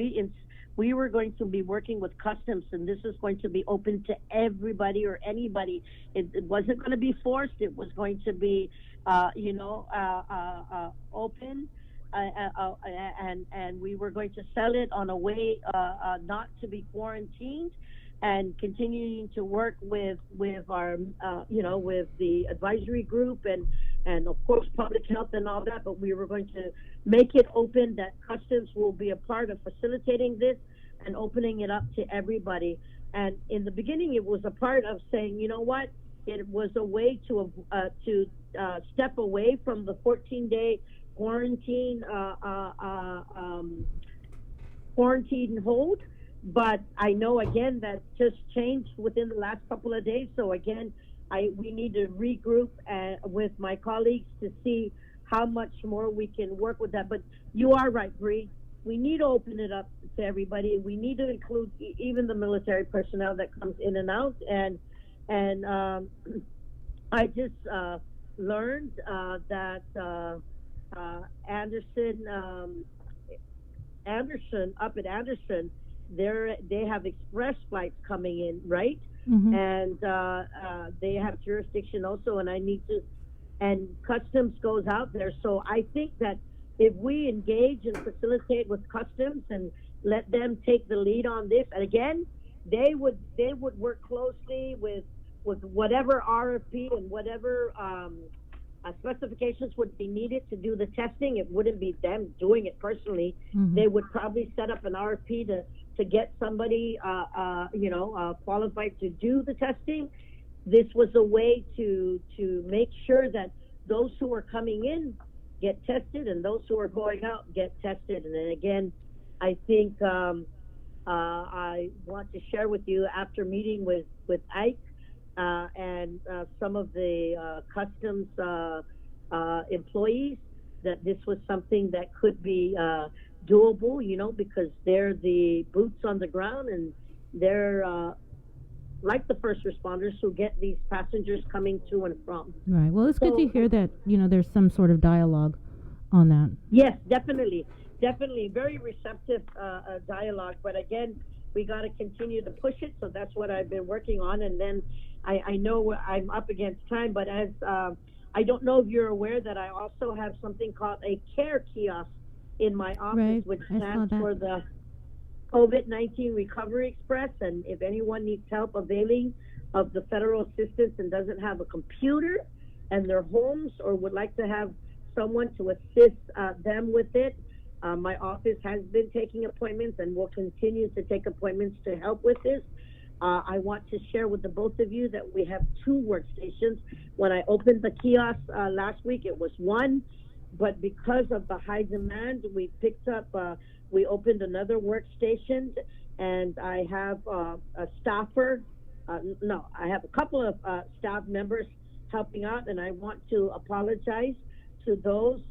we were going to be working with customs, and this is going to be open to everybody or anybody. It wasn't going to be forced. It was going to be, open. And we were going to sell it on a way not to be quarantined, and continuing to work with our with the advisory group and of course public health and all that. But we were going to make it open that customs will be a part of facilitating this and opening it up to everybody. And in the beginning, it was a part of saying, you know what, it was a way to step away from the 14-day quarantine hold. But I know again that just changed within the last couple of days. So again, we need to regroup with my colleagues to see how much more we can work with that. But you are right, Bree. We need to open it up to everybody. We need to include even the military personnel that comes in and out. And I just learned that Anderson up at Anderson, they have express flights coming in, right? And they have jurisdiction also, and customs goes out there. So I think that if we engage and facilitate with customs and let them take the lead on this, and again, they would work closely with whatever RFP and whatever specifications would be needed to do the testing. It wouldn't be them doing it personally. They would probably set up an RFP to get somebody, qualified to do the testing. This was a way to make sure that those who are coming in get tested and those who are going out get tested. And then again, I think I want to share with you, after meeting with Ike and some of the customs employees, that this was something that could be doable, because they're the boots on the ground and they're like the first responders who get these passengers coming to and from. Right. Well, it's good to hear that, there's some sort of dialogue on that. Yes, definitely. Very receptive dialogue. But again, we got to continue to push it. So that's what I've been working on. And then I know I'm up against time, but as I don't know if you're aware that I also have something called a CARE kiosk in my office, Right. which I saw stands that. for the COVID-19 Recovery Express. And if anyone needs help availing of the federal assistance and doesn't have a computer in their homes or would like to have someone to assist them with it, my office has been taking appointments and will continue to take appointments to help with this. I want to share with the both of you that we have 2 workstations. When I opened the kiosk last week, it was 1, but because of the high demand, we picked up, we opened another workstation, and I have a staffer, I have a couple of staff members helping out, and I want to apologize to those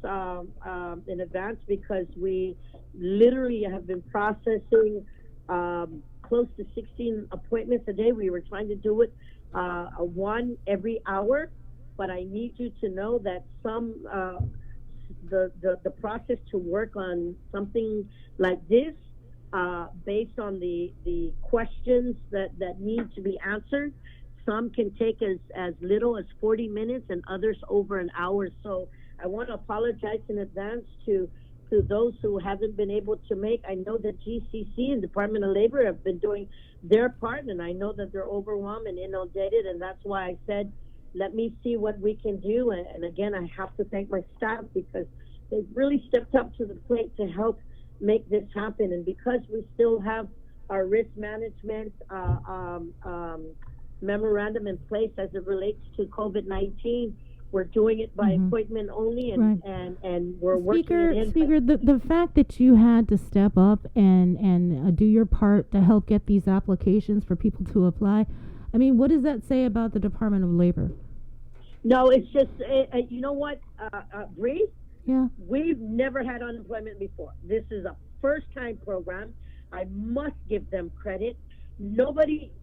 in advance, because we literally have been processing close to 16 appointments a day. We were trying to do it 1 every hour, but I need you to know that the process to work on something like this, based on the questions that need to be answered, some can take as little as 40 minutes and others over an hour. So I want to apologize in advance to those who haven't been able to make. I know that GCC and Department of Labor have been doing their part, and I know that they're overwhelmed and inundated, and that's why I said, let me see what we can do. And again, I have to thank my staff, because they've really stepped up to the plate to help make this happen. And because we still have our risk management memorandum in place as it relates to COVID-19, we're doing it by appointment only, and, Right. and we're working it in. Speaker, the fact that you had to step up and do your part to help get these applications for people to apply, I mean, what does that say about the Department of Labor? No, it's just, you know what, Bree? Yeah. We've never had unemployment before. This is a first-time program. I must give them credit. Nobody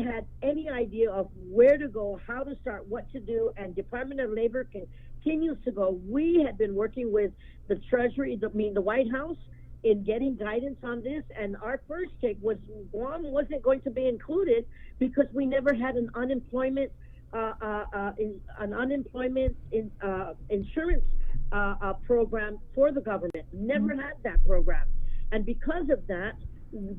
had any idea of where to go, how to start, what to do, and Department of Labor continues to go. We had been working with the Treasury, the White House, in getting guidance on this, and our first take was Guam wasn't going to be included because we never had an unemployment insurance program for the government. Never had that program, and because of that,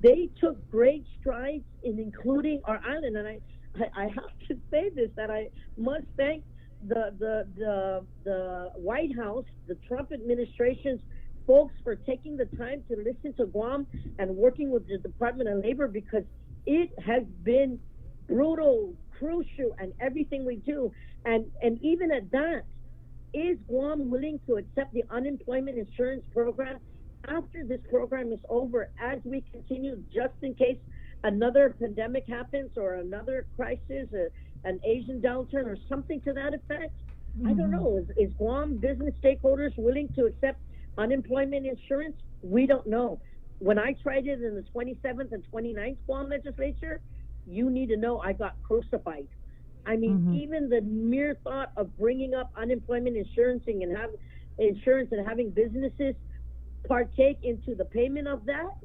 they took great strides in including our island. And I have to say this, that I must thank the White House, the Trump administration's folks, for taking the time to listen to Guam and working with the Department of Labor, because it has been brutal, crucial, and everything we do. And even at that, is Guam willing to accept the unemployment insurance program after this program is over, as we continue, just in case another pandemic happens or another crisis, an Asian downturn or something to that effect? I don't know. Is Guam business stakeholders willing to accept unemployment insurance? We don't know. When I tried it in the 27th and 29th Guam legislature, you need to know I got crucified. I mean, even the mere thought of bringing up unemployment insurance and having businesses partake into the payment of that,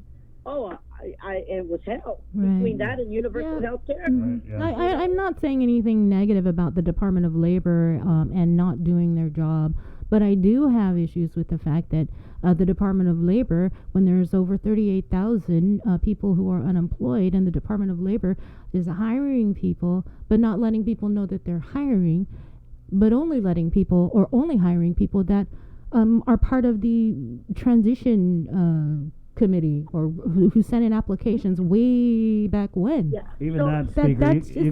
it was hell. Right. Between that and universal health care. I'm not saying anything negative about the Department of Labor and not doing their job, but I do have issues with the fact that the Department of Labor, when there's over 38,000 people who are unemployed, and the Department of Labor is hiring people, but not letting people know that they're hiring, but only hiring people that are part of the transition committee or who sent in applications way back when. Yeah. Even So- that, Speaker, that's you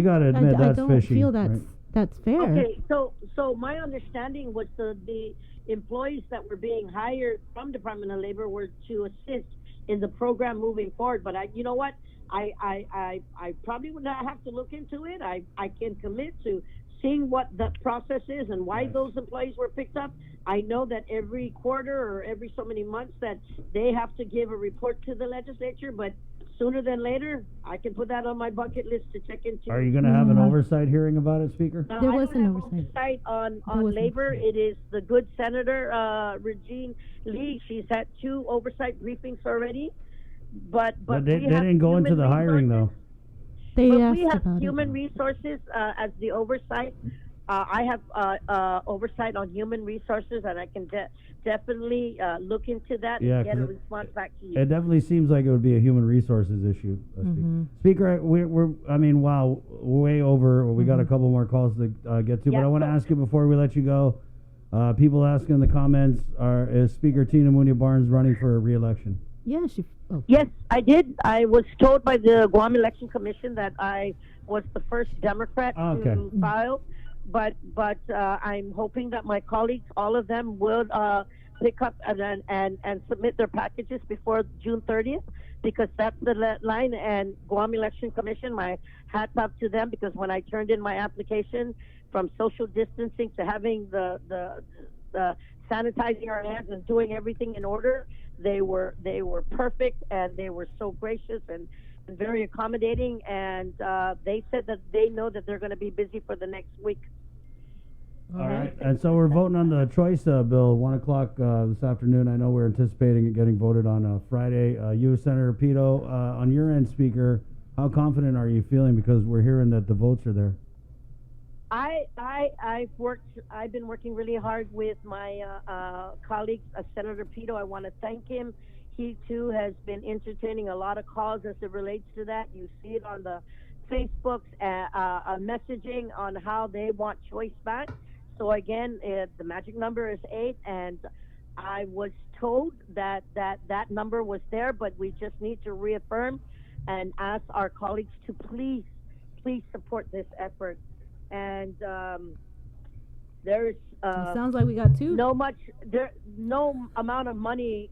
got to admit I that's don't fishy. feel that's right? that's fair. Okay, so my understanding was the employees that were being hired from Department of Labor were to assist in the program moving forward. But you know what? I probably would not have to look into it. I can commit to seeing what the process is and why those employees were picked up. I know that every quarter or every so many months that they have to give a report to the legislature, but sooner than later, I can put that on my bucket list to check into. Are you going to have an oversight hearing about it, Speaker? There was an oversight on labor. It is the good Senator Regine Lee. She's had 2 oversight briefings already, but they didn't go into the hiring though. They but asked we have about human resources as the oversight. I have oversight on human resources, and I can definitely look into that Yeah, and get a 'cause response back to you. It definitely seems like it would be a human resources issue. Speaker, we're I mean, wow, way over. We got a couple more calls to get to, but I want to ask you before we let you go. People asking in the comments, is Speaker Tina Munoz Barnes running for re-election? Yeah, she. Oh. Yes, I did. I was told by the Guam Election Commission that I was the first Democrat to file, but I'm hoping that my colleagues, all of them, will pick up and submit their packages before June 30th, because that's the line. And Guam Election Commission, my hats off to them, because when I turned in my application, from social distancing to having the sanitizing our hands and doing everything in order, they were perfect, and they were so gracious and very accommodating, and they said that they know that they're going to be busy for the next week. All right. And so we're voting on the choice bill, 1 o'clock this afternoon. I know we're anticipating it getting voted on Friday. You, Senator Pito, on your end, Speaker, how confident are you feeling, because we're hearing that the votes are there? I've been working really hard with my colleague, Senator Pito. I want to thank him. He too has been entertaining a lot of calls as it relates to that. You see it on the Facebooks, messaging on how they want choice back. So again, the magic number is 8, and I was told that number was there, but we just need to reaffirm and ask our colleagues to please support this effort. And there's sounds like we got 2. No amount of money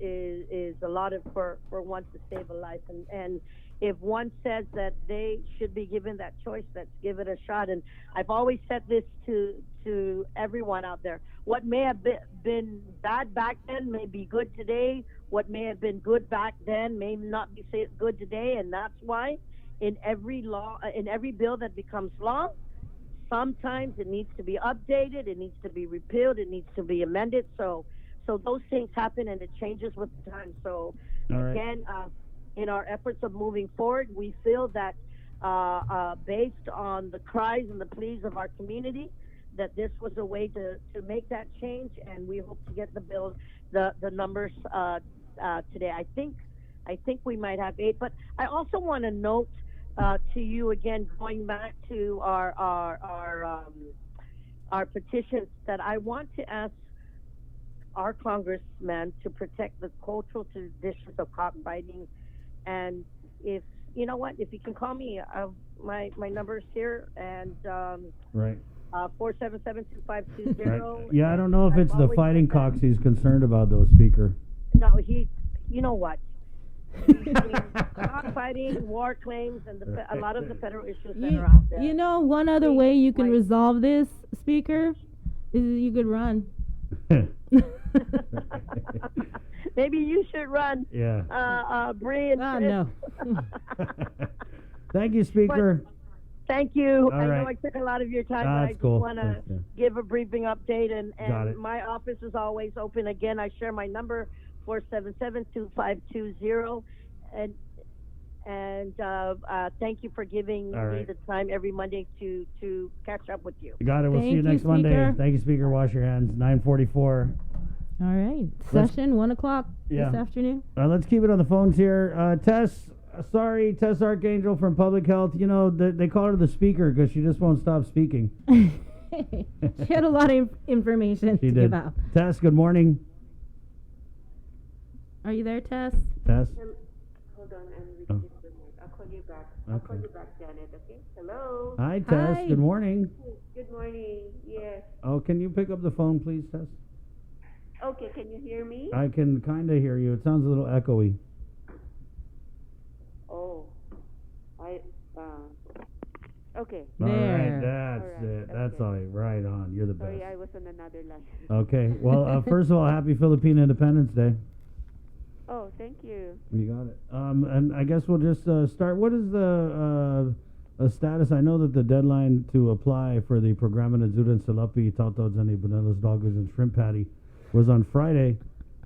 is allotted for one to save a life, and if one says that they should be given that choice, let's give it a shot. And I've always said this to everyone out there: what may have been bad back then may be good today. What may have been good back then may not be good today, and that's why in every law, in every bill that becomes law, sometimes it needs to be updated, it needs to be repealed, it needs to be amended. So those things happen, and it changes with the time. So again, in our efforts of moving forward, we feel that based on the cries and the pleas of our community, that this was a way to make that change, and we hope to get the numbers today. I think we might have 8, but I also want to note to you again, going back to our petitions, that I want to ask our congressman to protect the cultural traditions of cockfighting. And if you know what, if you can call me, my number's here, and 477-2520. Right. Yeah, I don't know if it's the fighting cocks he's concerned about, though, Speaker. No, you know what? Cockfighting, war claims, and a lot of the federal issues that are out there. You know, one other way you can resolve this, Speaker, is you could run. Maybe you should run. Yeah. Bree and no. Thank you, Speaker. Thank you. All I right. know I took a lot of your time, but I just cool. want to give a briefing update, and my office is always open. Again, I share my number, 477-2520, and thank you for giving me the time every Monday to catch up with you. Got it. We'll see you next Monday. Thank you, Speaker. Wash your hands. 9:44. All right. Session 1 o'clock this afternoon. Let's keep it on the phones here. Tess Archangel from Public Health. You know, they call her the speaker because she just won't stop speaking. She had a lot of information to give out. Tess, good morning. Are you there, Tess? Tess? Hold on, I'm Oh. reaching the mic. I'll call you back. I'll call Okay. you back, Janet, okay? Hello? Hi, Tess. Hi. Good morning. Good morning. Yes. Oh, can you pick up the phone, please, Tess? Okay, can you hear me? I can kind of hear you. It sounds a little echoey. Oh. Okay. All right, There. that's All right, it. That's okay. all right. Right on. You're the Sorry, best. I was on another line. Okay. Well, first of all, happy Philippine Independence Day. Oh, thank you. You got it. And I guess we'll just start. What is the status? I know that the deadline to apply for the Programa de Zudan Salapi, Tautods, and Ibanelas Doggers and Shrimp Patty was on Friday.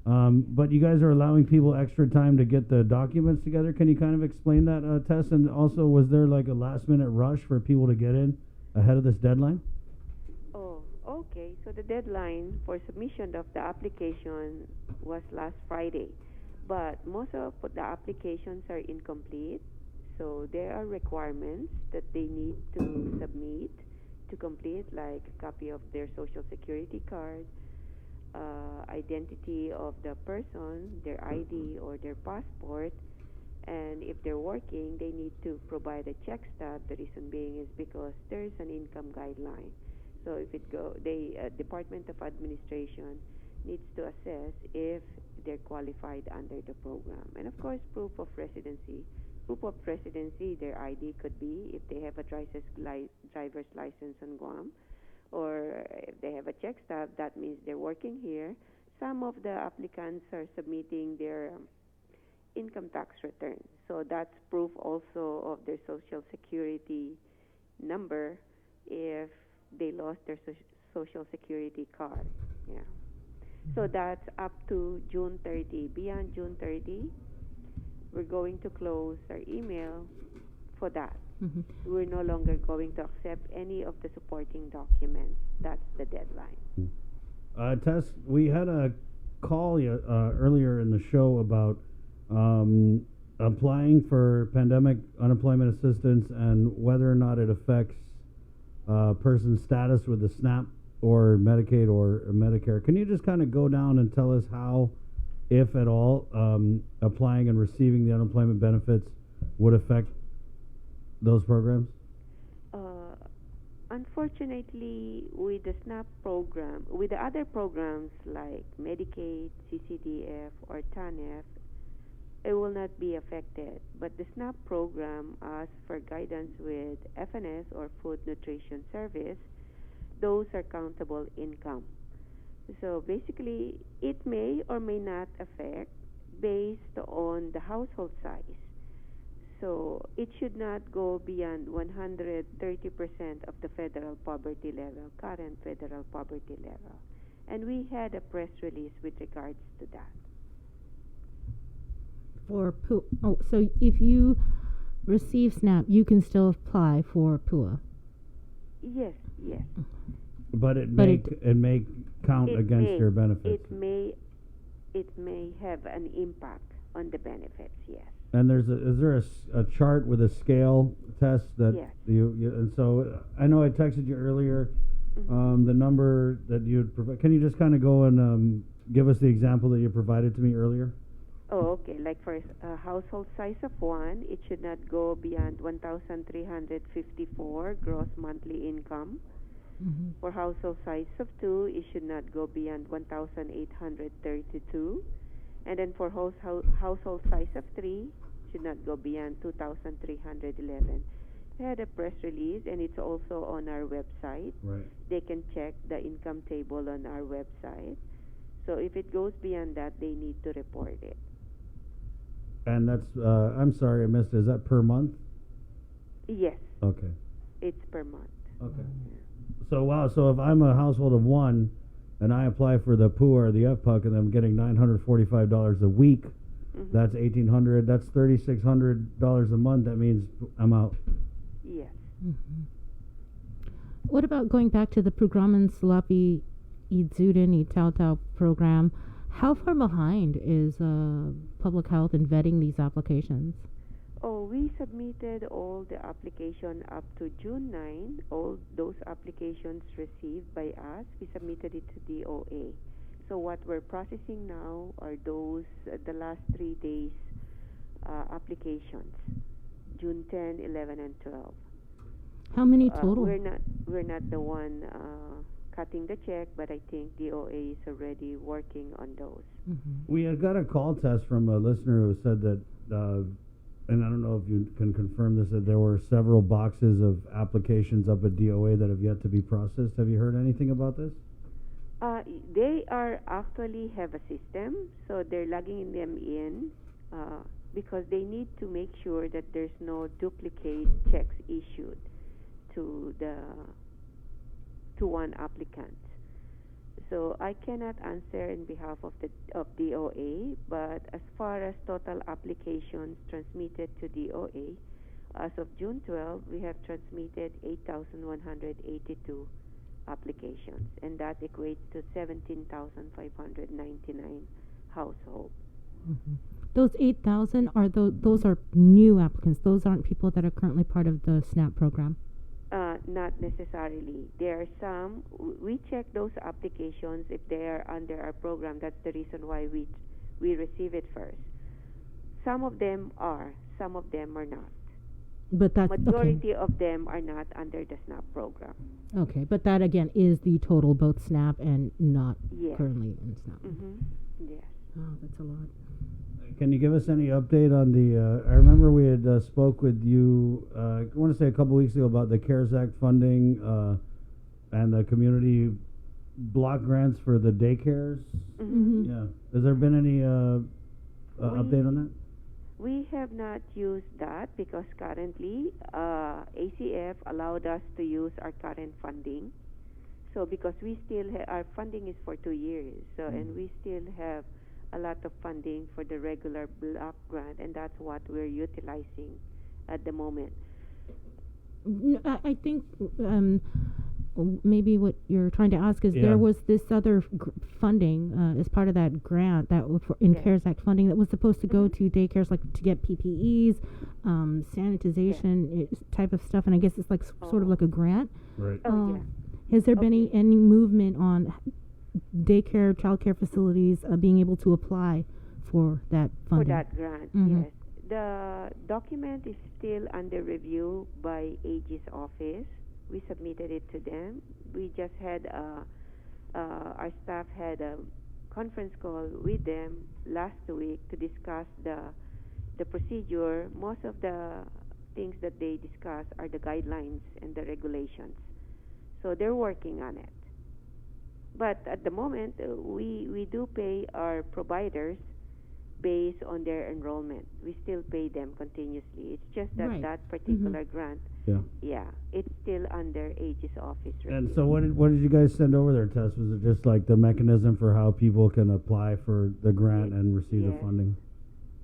But you guys are allowing people extra time to get the documents together. Can you kind of explain that, Tess? And also, was there like a last-minute rush for people to get in ahead of this deadline? Oh, okay. So the deadline for submission of the application was last Friday. But most of the applications are incomplete. So there are requirements that they need to submit to complete, like a copy of their social security card, identity of the person, their ID or their passport, and if they're working, they need to provide a check stub. The reason being is because there is an income guideline. So if the Department of Administration needs to assess if they're qualified under the program, and of course, proof of residency. Proof of residency, their ID could be if they have a driver's license on Guam, or if they have a check stub, that means they're working here. Some of the applicants are submitting their income tax return. So that's proof also of their social security number if they lost their social security card. Yeah. So that's up to June 30. Beyond June 30, we're going to close our email for that. We're no longer going to accept any of the supporting documents. That's the deadline. Tess, we had a call earlier in the show about applying for pandemic unemployment assistance and whether or not it affects a person's status with the SNAP or Medicaid or Medicare. Can you just kind of go down and tell us how, if at all, applying and receiving the unemployment benefits would affect those programs? Unfortunately, with the SNAP program, with the other programs like Medicaid, CCDF, or TANF, it will not be affected. But the SNAP program asks for guidance with FNS or Food Nutrition Service. Those are countable income. So basically, it may or may not affect based on the household size. So it should not go beyond 130% of the federal poverty level, current federal poverty level. And we had a press release with regards to that. So if you receive SNAP, you can still apply for PUA. Yes, yes. But it may count against your benefits. It may have an impact on the benefits, yes. And is there a chart with a scale test that Yes. and so I know I texted you earlier the number that you'd provide. Can you just kind of go and give us the example that you provided to me earlier? Oh, okay. Like for a household size of 1, it should not go beyond 1,354 gross monthly income. For household size of 2, it should not go beyond 1,832. And then for household size of 3, should not go beyond 2,311. We had a press release, and it's also on our website. Right. They can check the income table on our website. So if it goes beyond that, they need to report it. And that's I'm sorry I missed it. Is that per month? Yes. Okay. It's per month. Okay. So wow. So if I'm a household of 1 and I apply for the PUA or the FPUC and I'm getting $945 a week, that's $1,800. That's $3,600 a month. That means I'm out. Yes. What about going back to the Programan Salapi Idzudan Itautau program? How far behind is public health in vetting these applications? Oh, we submitted all the application up to June 9. All those applications received by us, we submitted it to DOA. So what we're processing now are those the last 3 days applications, June 10, 11, and 12. How many total? We're not the one cutting the check, but I think DOA is already working on those. We had got a call test from a listener who said that, and I don't know if you can confirm this, that there were several boxes of applications up at DOA that have yet to be processed. Have you heard anything about this? They are actually have a system, so they're logging them in because they need to make sure that there's no duplicate checks issued to one applicant. So I cannot answer in behalf of DOA, but as far as total applications transmitted to DOA, as of June 12, we have transmitted 8,182 applications, and that equates to 17,599 households. Those 8,000 are those are new applicants. Those aren't people that are currently part of the SNAP program. Not necessarily. There are some. We check those applications if they are under our program. That's the reason why we receive it first. Some of them are. Some of them are not. But that's majority of them are not under the SNAP program. Okay, but that again is the total, both SNAP and not Yes. currently in SNAP. Yes. Oh, that's a lot. Can you give us any update on the, I remember we had spoke with you, I want to say a couple weeks ago about the CARES Act funding and the community block grants for the daycares. Yeah. Has there been any update on that? We have not used that because currently ACF allowed us to use our current funding. So because we still our funding is for 2 years, so and we still have a lot of funding for the regular block grant, and that's what we're utilizing at the moment. I think maybe what you're trying to ask is there was this other funding as part of that grant that in CARES Act funding that was supposed to go to daycares, like to get PPEs, sanitization type of stuff, and I guess it's like sort of like a grant. Right. Has there been any movement on daycare, childcare facilities being able to apply for that funding? For that grant, yes. The document is still under review by AG's office. We submitted it to them. We just had our staff had a conference call with them last week to discuss the procedure. Most of the things that they discuss are the guidelines and the regulations. So they're working on it. But at the moment, we do pay our providers based on their enrollment. We still pay them continuously. It's just that that particular grant, it's still under AG's office. And so what did you guys send over there, Tess? Was it just like the mechanism for how people can apply for the grant and receive the funding?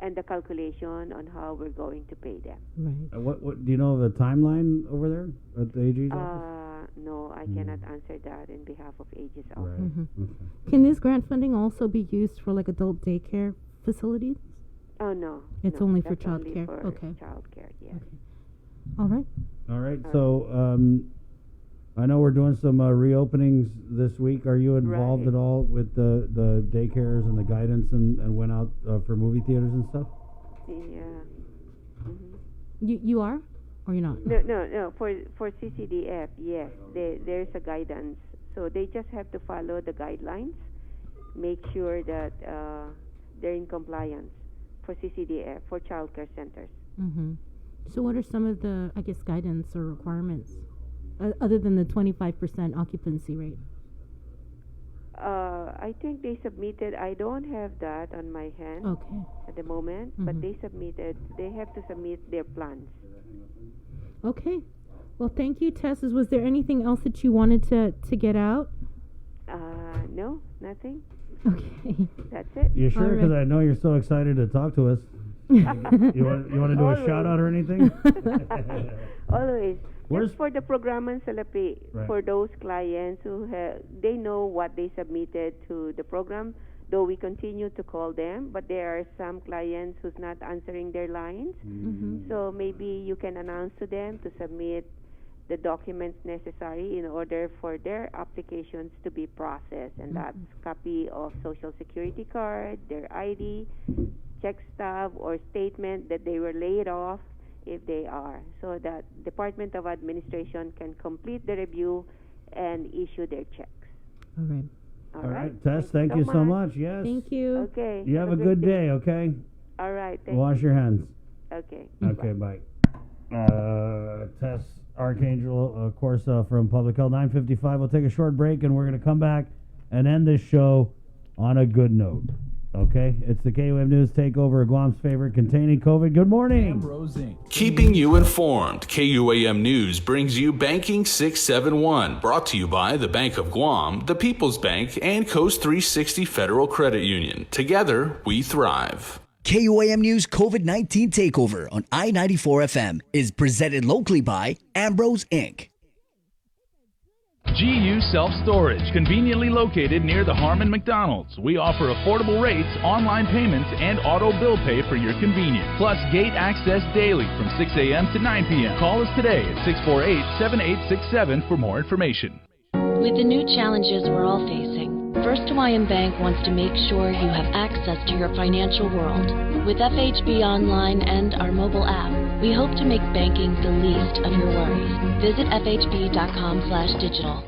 And the calculation on how we're going to pay them. Right. What do you know of the timeline over there at the AG's office? No, I cannot answer that in behalf of AG's office. Can this grant funding also be used for like adult daycare facilities? Oh no, it's only for child care. Okay, child care. Yes. Okay. All right. All right. So I know we're doing some reopenings this week. Are you involved at all with the daycares and the guidance and went out for movie theaters and stuff? Yeah. You are, or you're not? No. For CCDF, yes, there's a guidance. So they just have to follow the guidelines, make sure that they're in compliance for CCDF, for child care centers. So what are some of the, I guess, guidance or requirements, other than the 25% occupancy rate? I think they submitted, I don't have that on my hand at the moment, but they have to submit their plans. Okay. Well, thank you, Tess. Was there anything else that you wanted to get out? No, nothing. Okay. That's it. You sure? Because I know you're so excited to talk to us. You want to do a shout out or anything? Always. Just for the Programang Salapi, for those clients who they know what they submitted to the program, though we continue to call them, but there are some clients who's not answering their lines. So maybe you can announce to them to submit the documents necessary in order for their applications to be processed, and that's copy of social security card, their ID, check stub, or statement that they were laid off if they are, so that Department of Administration can complete the review and issue their checks. All right. All All right. right, Tess, thank you so much. Yes. Thank you. Okay. You have a good day, okay? All right. Thank Wash you. your hands. Okay. Okay, bye. Tess Archangel, of course, from Public Health 955. We'll take a short break, and we're going to come back and end this show on a good note. Okay? It's the KUM News Takeover, Guam's favorite containing COVID. Good morning. Keeping you informed, KUAM News brings you Banking 671, brought to you by the Bank of Guam, the People's Bank, and Coast 360 Federal Credit Union. Together, we thrive. KUAM News COVID-19 Takeover on I-94 FM is presented locally by Ambrose Inc. GU Self Storage, conveniently located near the Harmon McDonald's. We offer affordable rates, online payments, and auto bill pay for your convenience. Plus gate access daily from 6 a.m. to 9 p.m. Call us today at 648-7867 for more information. With the new challenges we're all facing, First Hawaiian Bank wants to make sure you have access to your financial world. With FHB Online and our mobile app, we hope to make banking the least of your worries. Visit fhb.com/digital.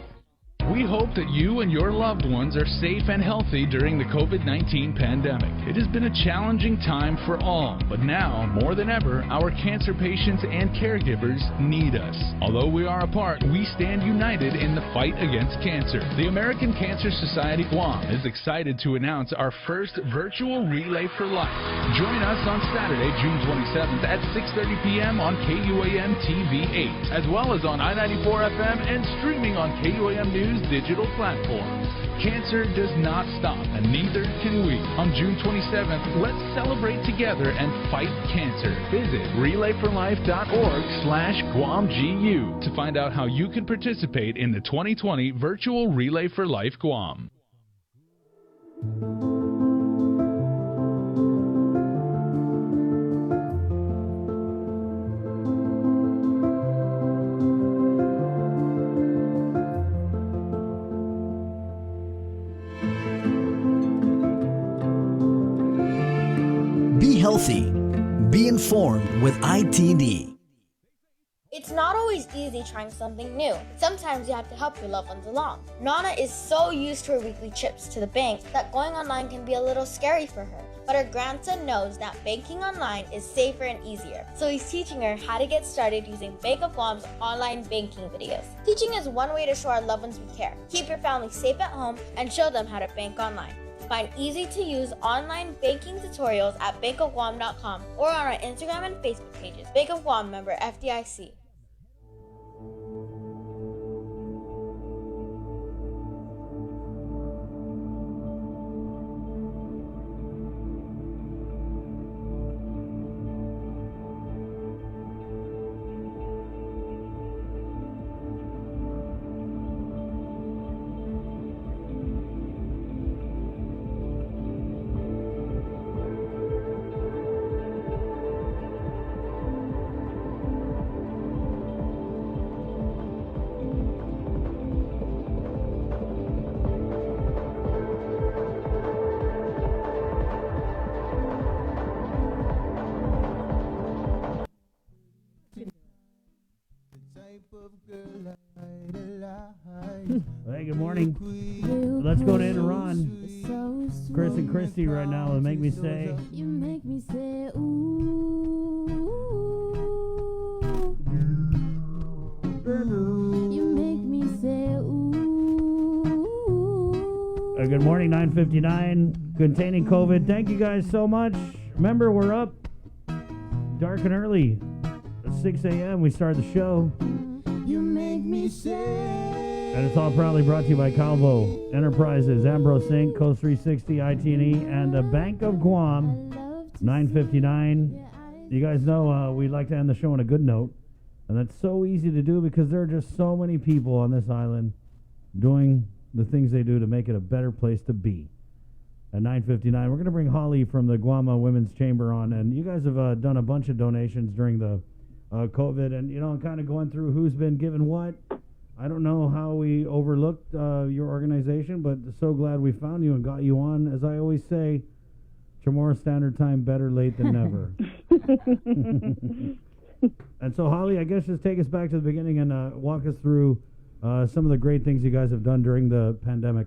We hope that you and your loved ones are safe and healthy during the COVID-19 pandemic. It has been a challenging time for all, but now, more than ever, our cancer patients and caregivers need us. Although we are apart, we stand united in the fight against cancer. The American Cancer Society Guam is excited to announce our first virtual Relay for Life. Join us on Saturday, June 27th at 6:30 p.m. on KUAM TV 8, as well as on I-94 FM and streaming on KUAM News digital platforms. Cancer does not stop, and neither can we. On June 27th, let's celebrate together and fight cancer. Visit relayforlife.org/GuamGU to find out how you can participate in the 2020 virtual Relay for Life Guam. Healthy. Be informed with ITD. It's not always easy trying something new. Sometimes you have to help your loved ones along. Nana is so used to her weekly trips to the bank that going online can be a little scary for her. But her grandson knows that banking online is safer and easier. So he's teaching her how to get started using Bank of Guam's online banking videos. Teaching is one way to show our loved ones we care. Keep your family safe at home and show them how to bank online. Find easy-to-use online banking tutorials at bankofguam.com or on our Instagram and Facebook pages. Bank of Guam, member FDIC. Hey, good morning. Let's go to Iran. Chris and Christy right now will make me say. You make me say ooh. You make me say ooh. Good morning, 9:59. Containing COVID. Thank you guys so much. Remember, we're up dark and early. At 6 a.m. we start the show. You make me say. And it's all proudly brought to you by Calvo Enterprises, Ambrose Inc., Coast 360, ITE, and the Bank of Guam, 9:59. You guys know we like to end the show on a good note, and that's so easy to do because there are just so many people on this island doing the things they do to make it a better place to be. At 9:59, we're going to bring Holly from the Guam Women's Chamber on, and you guys have done a bunch of donations during the COVID, and kind of going through who's been given what. I don't know how we overlooked your organization, but so glad we found you and got you on. As I always say, Chamorro Standard Time, better late than never. And so, Holly, I guess just take us back to the beginning and walk us through some of the great things you guys have done during the pandemic.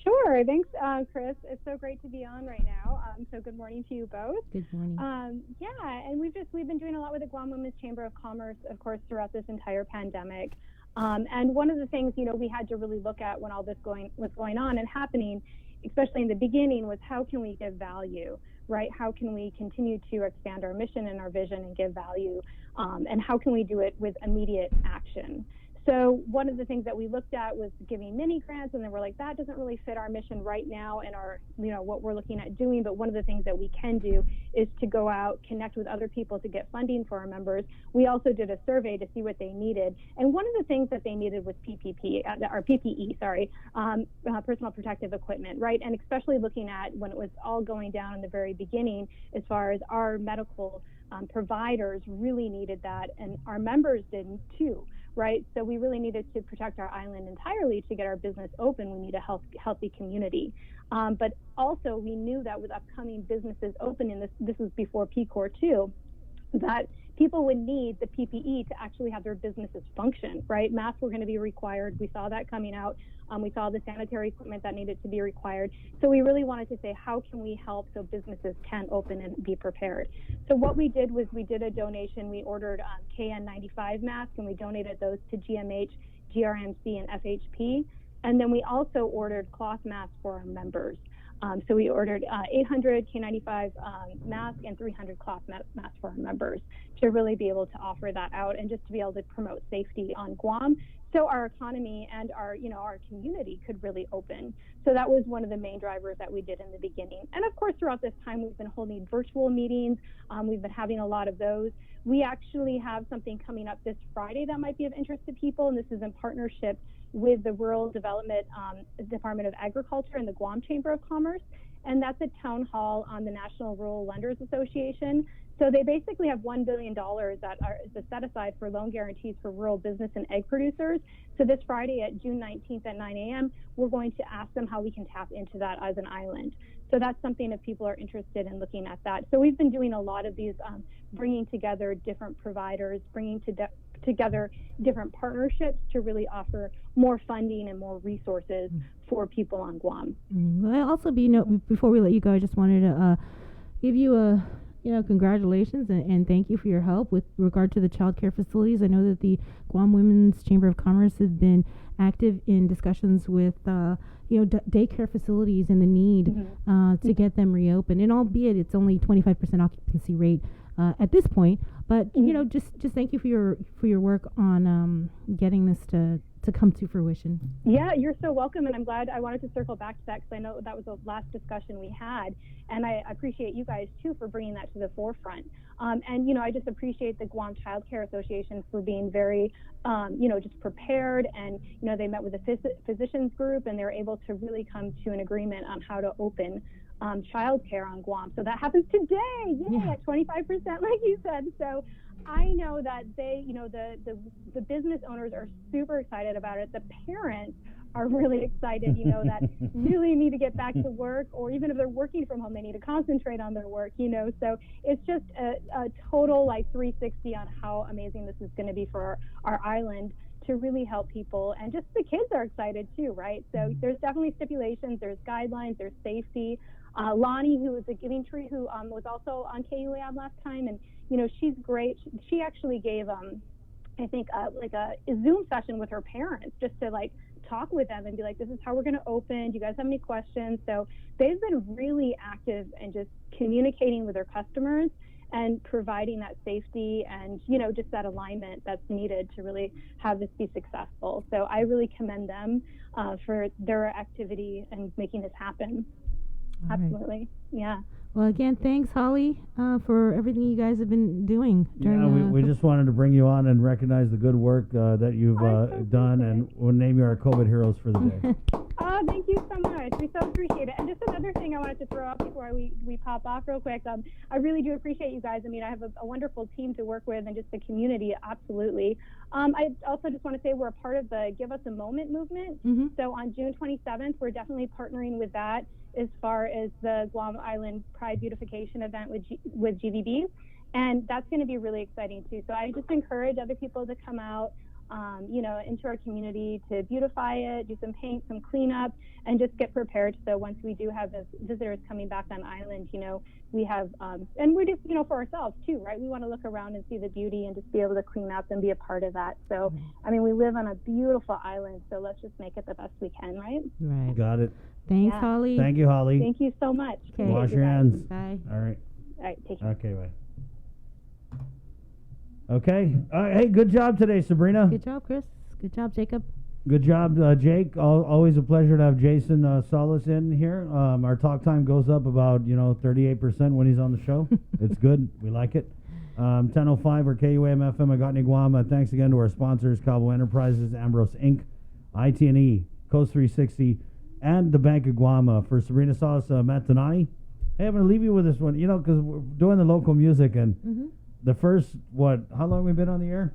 Sure. Thanks, Chris. It's so great to be on right now. So good morning to you both. Good morning. Yeah, and we've been doing a lot with the Guam Women's Chamber of Commerce, of course, throughout this entire pandemic. And one of the things, we had to really look at when all this was going on and happening, especially in the beginning, was how can we give value, right? How can we continue to expand our mission and our vision and give value? And how can we do it with immediate action? So one of the things that we looked at was giving mini grants, and then we're like, that doesn't really fit our mission right now and our, what we're looking at doing. But one of the things that we can do is to go out, connect with other people to get funding for our members. We also did a survey to see what they needed. And one of the things that they needed was PPE, personal protective equipment, right? And especially looking at when it was all going down in the very beginning, as far as our medical providers really needed that, and our members didn't too. Right, so we really needed to protect our island entirely to get our business open. We need a healthy community, but also we knew that with upcoming businesses opening, this was before PCOR too, that people would need the PPE to actually have their businesses function. Right, masks were going to be required. We saw that coming out. We saw the sanitary equipment that needed to be required. So we really wanted to say, how can we help so businesses can open and be prepared? So what we did was we did a donation. We ordered KN95 masks, and we donated those to GMH, GRMC, and FHP. And then we also ordered cloth masks for our members. So we ordered 800 K95 masks and 300 cloth masks for our members to really be able to offer that out and just to be able to promote safety on Guam, so our economy and our community could really open. So that was one of the main drivers that we did in the beginning. And of course, throughout this time, we've been holding virtual meetings. We've been having a lot of those. We actually have something coming up this Friday that might be of interest to people, and this is in partnership with the Rural Development Department of Agriculture and the Guam Chamber of Commerce. And that's a town hall on the National Rural Lenders Association. So they basically have $1 billion that is set aside for loan guarantees for rural business and egg producers. So this Friday at June 19th at 9 a.m., we're going to ask them how we can tap into that as an island. So that's something if people are interested in looking at that. So we've been doing a lot of these, bringing together different providers, bringing together different partnerships to really offer more funding and more resources for people on Guam. Well, also, before we let you go, I just wanted to give you a congratulations and thank you for your help with regard to the child care facilities. I know that the Guam Women's Chamber of Commerce has been active in discussions with daycare facilities and the need to get them reopened. And albeit it's only 25% occupancy rate at this point, but just thank you for your work on getting this to come to fruition. Yeah, you're so welcome, and I'm glad. I wanted to circle back to that because I know that was the last discussion we had, and I appreciate you guys too for bringing that to the forefront. And I just appreciate the Guam Child Care Association for being very, just prepared, and they met with the physicians group, and they were able to really come to an agreement on how to open child care on Guam. So that happens today, at 25%, like you said. So I know that they, the business owners are super excited about it. The parents are really excited, that really need to get back to work, or even if they're working from home, they need to concentrate on their work, So it's just a total 360 on how amazing this is going to be for our island to really help people. And just the kids are excited too, right? So there's definitely stipulations, there's guidelines, there's safety. Lonnie, who is a Giving Tree, who was also on KUAM last time, and she's great. She actually gave I think a Zoom session with her parents just to talk with them and be like, this is how we're going to open. Do you guys have any questions? So they've been really active and just communicating with their customers and providing that safety and just that alignment that's needed to really have this be successful. So I really commend them for their activity and making this happen. Absolutely. Yeah. Well, again, thanks, Holly, for everything you guys have been doing. During, we just wanted to bring you on and recognize the good work that you've done, and we'll name you our COVID heroes for the day. Oh, thank you so much. We so appreciate it. And just another thing I wanted to throw out before we pop off real quick. I really do appreciate you guys. I mean, I have a wonderful team to work with and just the community, absolutely. I also just want to say we're a part of the Give Us a Moment movement. So on June 27th, we're definitely partnering with that as far as the Guam Island Pride Beautification event with GVB. And that's going to be really exciting, too. So I just encourage other people to come out, into our community to beautify it, do some paint, some cleanup, and just get prepared. So once we do have visitors coming back on island, we have, and we're just, for ourselves too, right? We want to look around and see the beauty and just be able to clean up and be a part of that. So, I mean, we live on a beautiful island, so let's just make it the best we can, right? Right. Got it. Thanks, Holly. Thank you, Holly. Thank you so much. Okay. Wash your hands. Bye. All right. All right, take care. Okay, bye. Okay. Hey, good job today, Sabrina. Good job, Chris. Good job, Jacob. Good job, Jake. Always a pleasure to have Jason Solis in here. Our talk time goes up about 38% when he's on the show. It's good. We like it. 10:05 or KUAM FM Agotni Guam. Thanks again to our sponsors: Cabo Enterprises, Ambrose Inc., IT&E, Coast 360, and the Bank of Guam. For Sabrina Solis, Matt Donani. Hey, I'm going to leave you with this one. Because we're doing the local music and. The first, how long have we been on the air?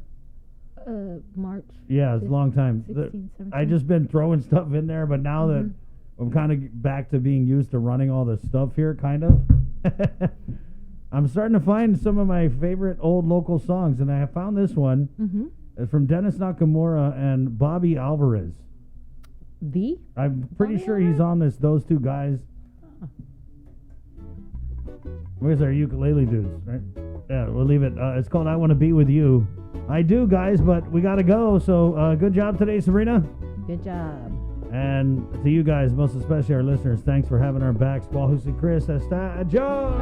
March. Yeah, it's a long time. 16, 17. I just been throwing stuff in there, but now that I'm kind of back to being used to running all this stuff here, kind of, I'm starting to find some of my favorite old local songs, and I have found this one from Dennis Nakamura and Bobby Alvarez. I'm pretty sure he's on those two guys. Where's our ukulele dudes, right? Yeah, we'll leave it. It's called I Want to Be With You. I do, guys, but we got to go. So good job today, Sabrina. Good job. And to you guys, most especially our listeners, thanks for having our backs. Wahoo, Chris, hasta, Joe.